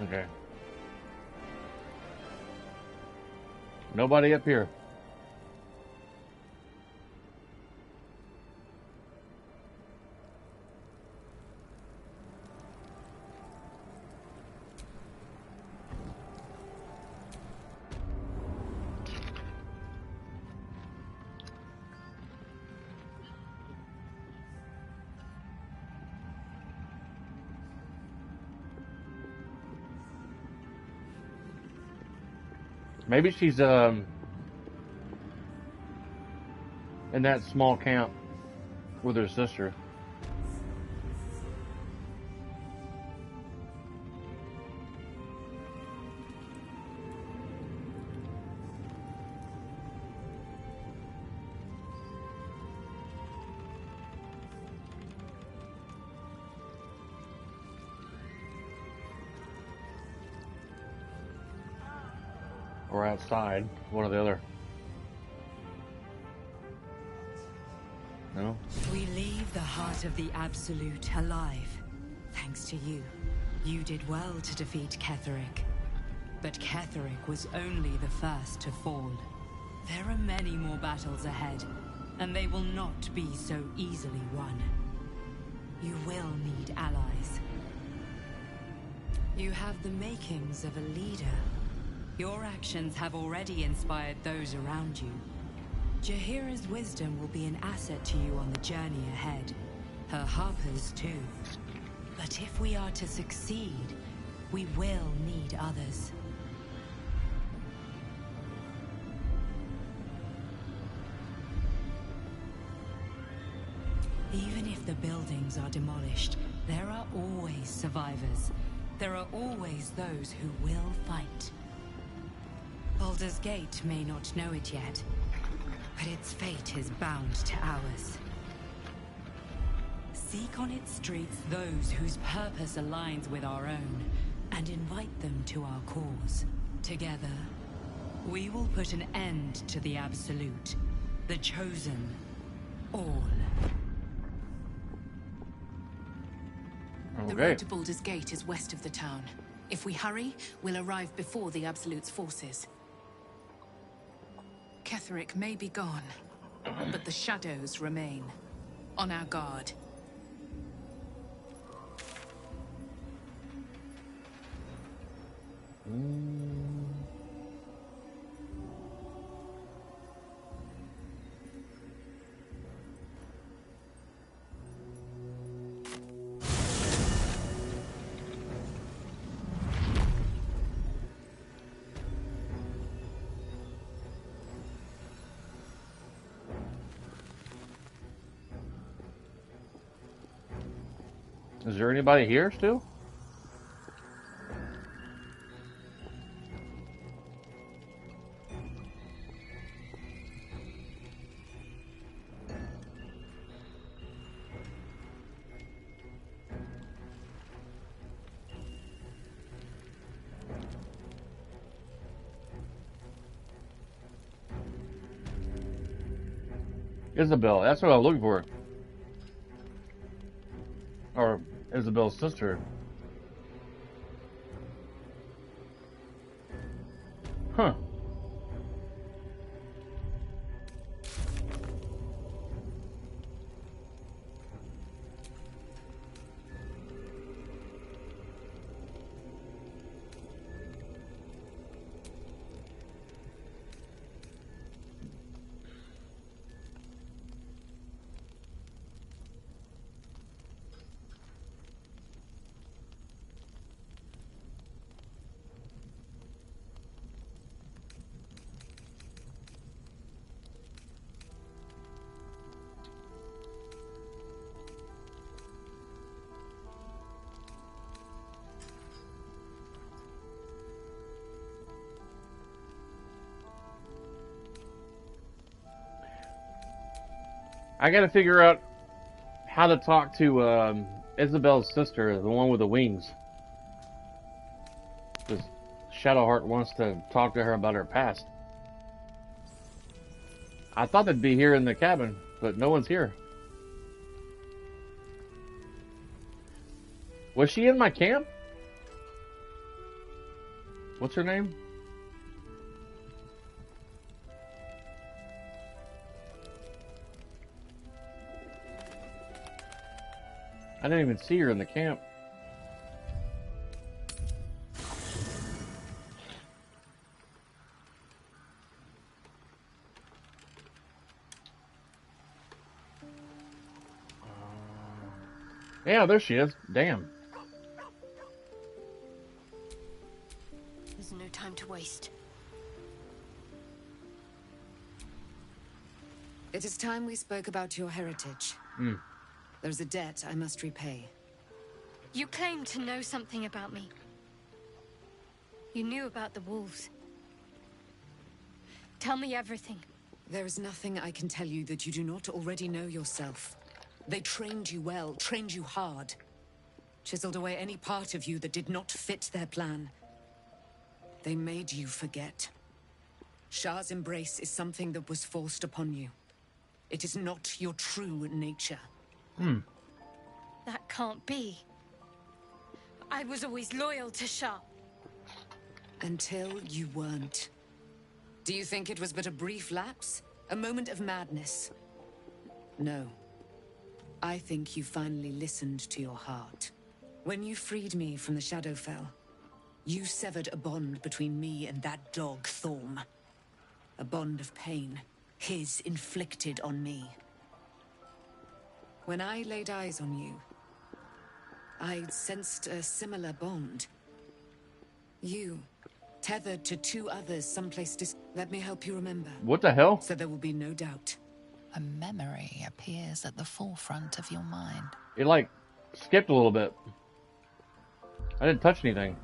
Okay. Nobody up here. Maybe she's in that small camp with her sister. Or outside, one or the other. No? We leave the heart of the Absolute alive. Thanks to you. You did well to defeat Ketheric. But Ketheric was only the first to fall. There are many more battles ahead, and they will not be so easily won. You will need allies. You have the makings of a leader. Your actions have already inspired those around you. Jaheira's wisdom will be an asset to you on the journey ahead. Her harpers too. But if we are to succeed, we will need others. Even if the buildings are demolished, there are always survivors. There are always those who will fight. Baldur's Gate may not know it yet, but its fate is bound to ours. Seek on its streets those whose purpose aligns with our own, and invite them to our cause. Together, we will put an end to the Absolute, the Chosen, all. The road to Baldur's Gate is west of the town. If we hurry, we'll arrive before the Absolute's forces. Ketheric may be gone, but the shadows remain. On our guard. Is there anybody here still? Isabel, that's what I'm looking for. Or Isabel's sister. Huh. I gotta figure out how to talk to Isabel's sister, the one with the wings. Because Shadowheart wants to talk to her about her past. I thought they'd be here in the cabin, but no one's here. Was she in my camp? What's her name? I didn't even see her in the camp. Yeah, there she is. Damn. There's no time to waste. It is time we spoke about your heritage. There's a debt I must repay. You claim to know something about me. You knew about the wolves. Tell me everything. There is nothing I can tell you that you do not already know yourself. They trained you well, trained you hard. Chiseled away any part of you that did not fit their plan. They made you forget. Shah's embrace is something that was forced upon you. It is not your true nature. That can't be. I was always loyal to Shah. Until you weren't. Do you think it was but a brief lapse? A moment of madness? No. I think you finally listened to your heart. When you freed me from the Shadowfell, you severed a bond between me and that dog, Thorm. A bond of pain, his inflicted on me. When I laid eyes on you, I sensed a similar bond. You, tethered to two others someplace Let me help you remember. What the hell? So there will be no doubt. A memory appears at the forefront of your mind. It like skipped a little bit. I didn't touch anything.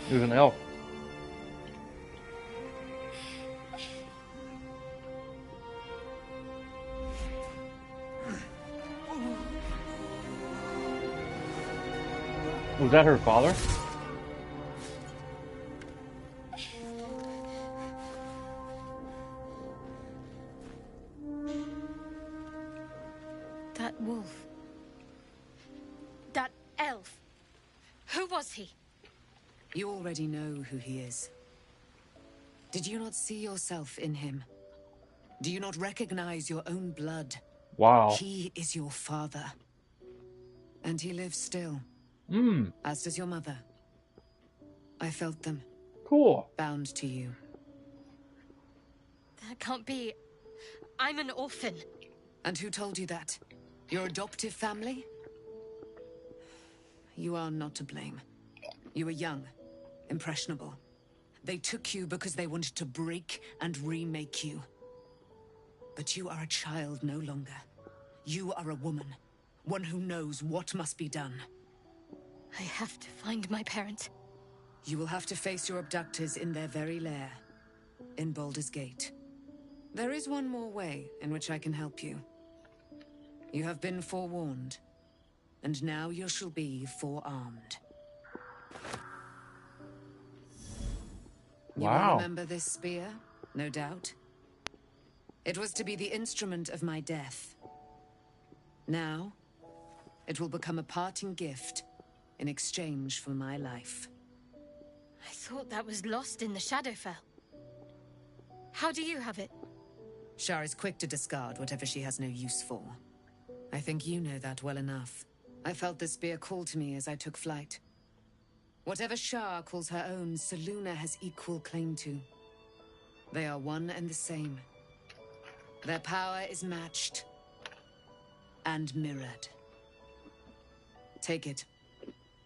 It was an elf. Was that her father? That wolf. That elf. Who was he? You already know who he is. Did you not see yourself in him? Do you not recognize your own blood? Wow. He is your father. And he lives still. As does your mother. I felt them. Cool. Bound to you. That can't be. I'm an orphan. And who told you that? Your adoptive family? You are not to blame. You were young. Impressionable. They took you because they wanted to break and remake you. But you are a child no longer. You are a woman. One who knows what must be done. I have to find my parents. You will have to face your abductors in their very lair. In Baldur's Gate. There is one more way in which I can help you. You have been forewarned. And now you shall be forearmed. You will remember this spear, no doubt. It was to be the instrument of my death. Now, it will become a parting gift in exchange for my life. I thought that was lost in the Shadowfell. How do you have it? Shar is quick to discard whatever she has no use for. I think you know that well enough. I felt the spear call to me as I took flight. Whatever Shar calls her own, Selûne has equal claim to. They are one and the same. Their power is matched and mirrored. Take it.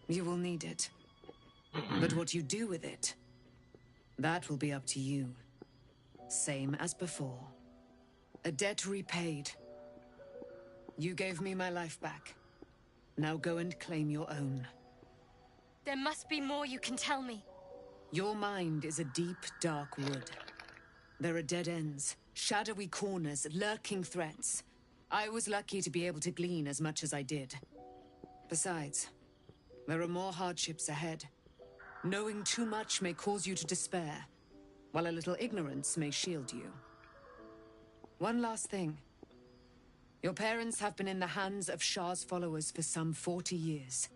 You will need it. But what you do with it, that will be up to you. Same as before. A debt repaid. You gave me my life back. Now go and claim your own. There must be more you can tell me. Your mind is a deep, dark wood. There are dead ends, shadowy corners, lurking threats. I was lucky to be able to glean as much as I did. Besides, there are more hardships ahead. Knowing too much may cause you to despair, while a little ignorance may shield you. One last thing. Your parents have been in the hands of Shah's followers for some 40 years.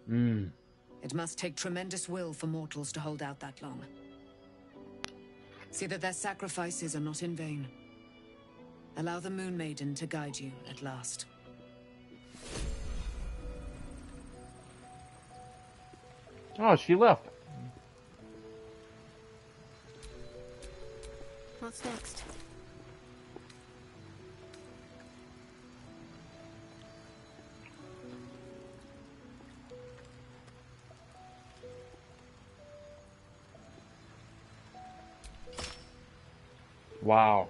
It must take tremendous will for mortals to hold out that long. See that their sacrifices are not in vain. Allow the Moon Maiden to guide you at last. Oh, she left. What's next? Wow.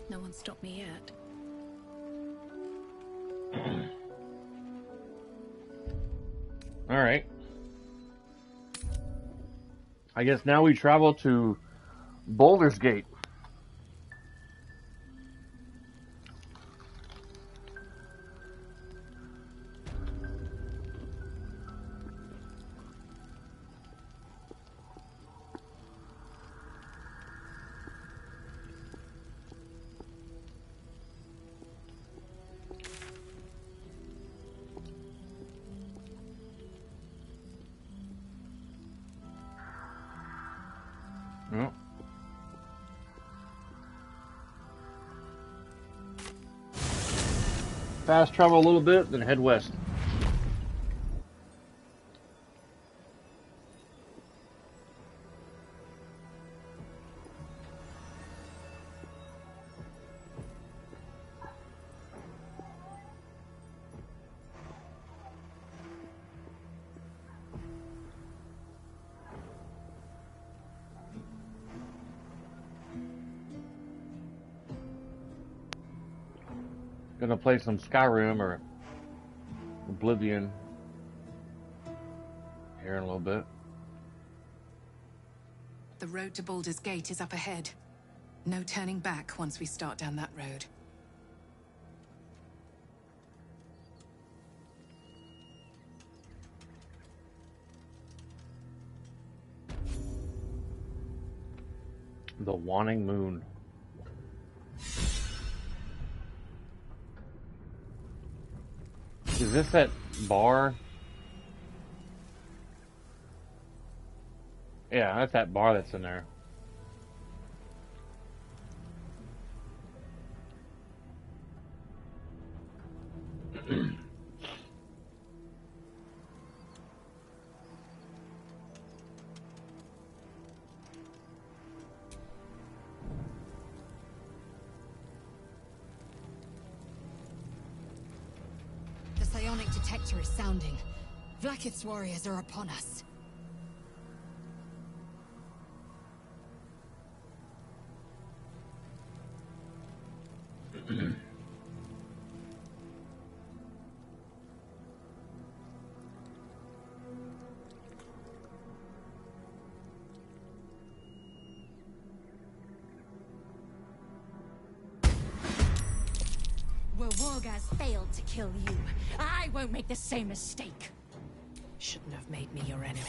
No one stopped me yet. All right. I guess now we travel to Baldur's Gate. Yep. Fast travel a little bit, then head west. Gonna play some Skyrim or Oblivion here in a little bit. The road to Baldur's Gate is up ahead. No turning back once we start down that road. The Waning Moon. Is this that bar? Yeah, that's that bar that's in there. The psionic detector is sounding. Vlaakith's warriors are upon us. Wargaz failed to kill you. I won't make the same mistake. Shouldn't have made me your enemy.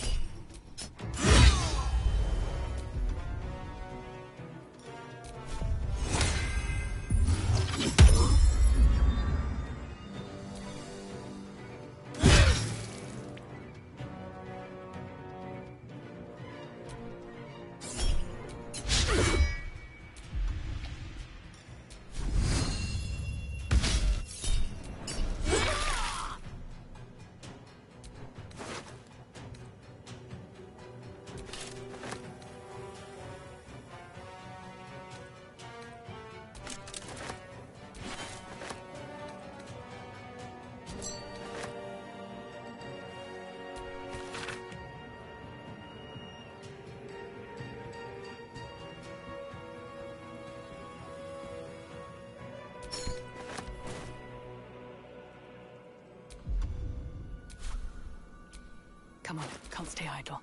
Come on, can't stay idle.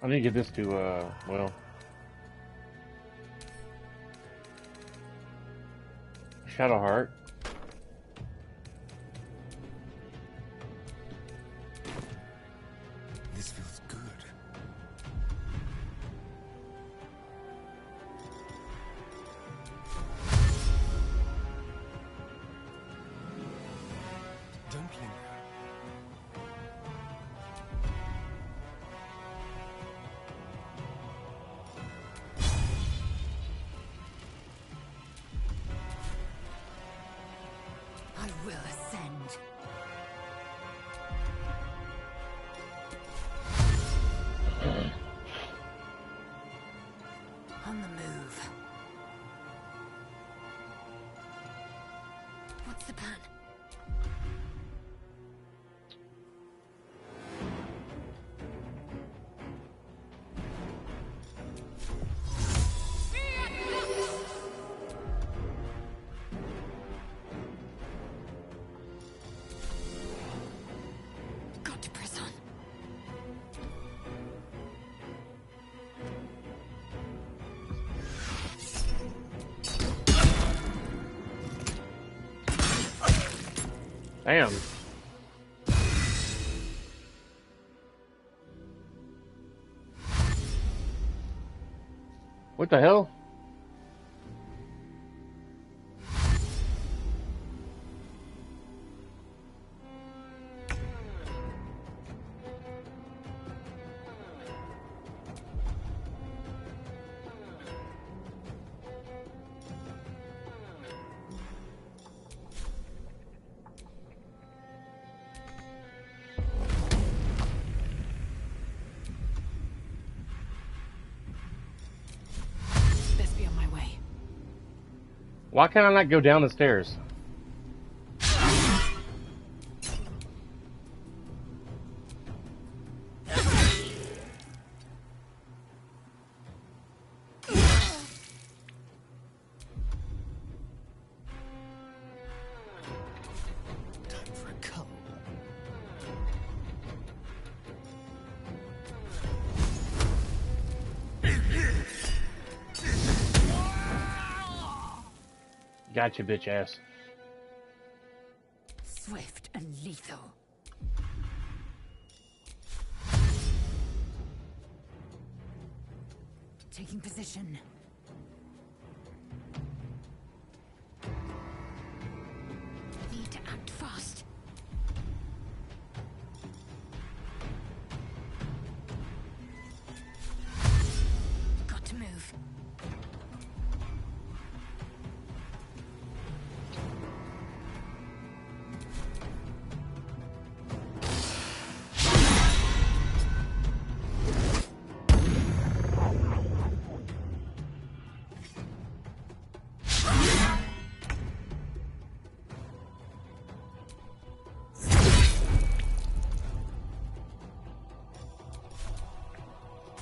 I need to get this to, well, Shadowheart. This feels good. Don't linger. I will ascend. On the move. What's the plan? Got to press on. Damn. What the hell? Best be on my way. Why can't I not go down the stairs? Time for a cuddle. Gotcha, bitch ass. Swift and lethal. Taking position. Need to act fast. Got to move.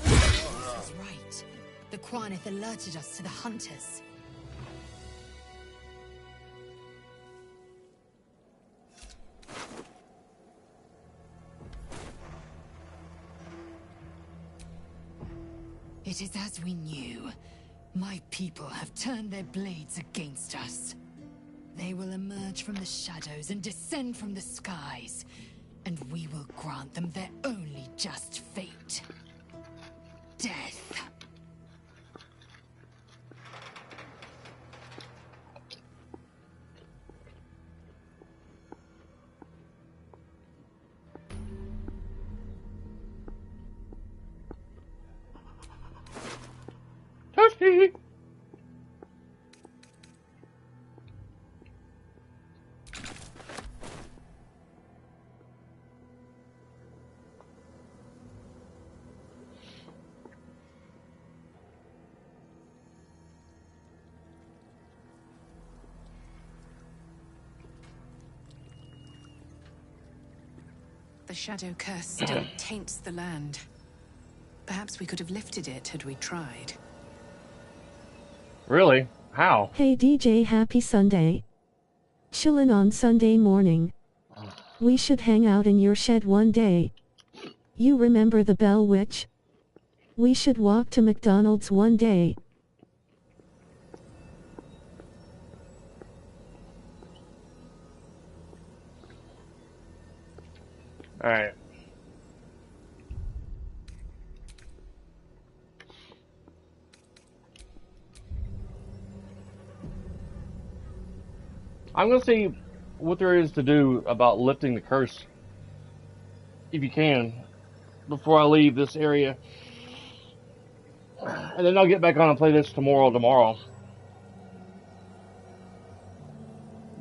Was right. The Quanith alerted us to the hunters. It is as we knew. My people have turned their blades against us. They will emerge from the shadows and descend from the skies, and we will grant them their only just fate. Death. Toasty! The shadow curse still taints the land. Perhaps we could have lifted it had we tried. Really? How? Hey DJ, happy Sunday. Chillin' on Sunday morning. We should hang out in your shed one day. You remember the Bell Witch? We should walk to McDonald's one day. Alright. I'm gonna see what there is to do about lifting the curse, if you can, before I leave this area. And then I'll get back on and play this tomorrow.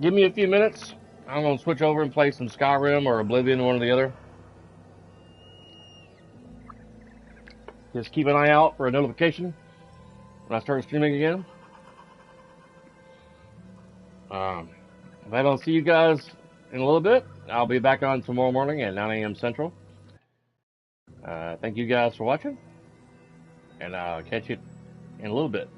Give me a few minutes. I'm gonna switch over and play some Skyrim or Oblivion, one or the other. Just keep an eye out for a notification when I start streaming again. If I don't see you guys in a little bit, I'll be back on tomorrow morning at 9 a.m. Central. Thank you guys for watching, and I'll catch you in a little bit.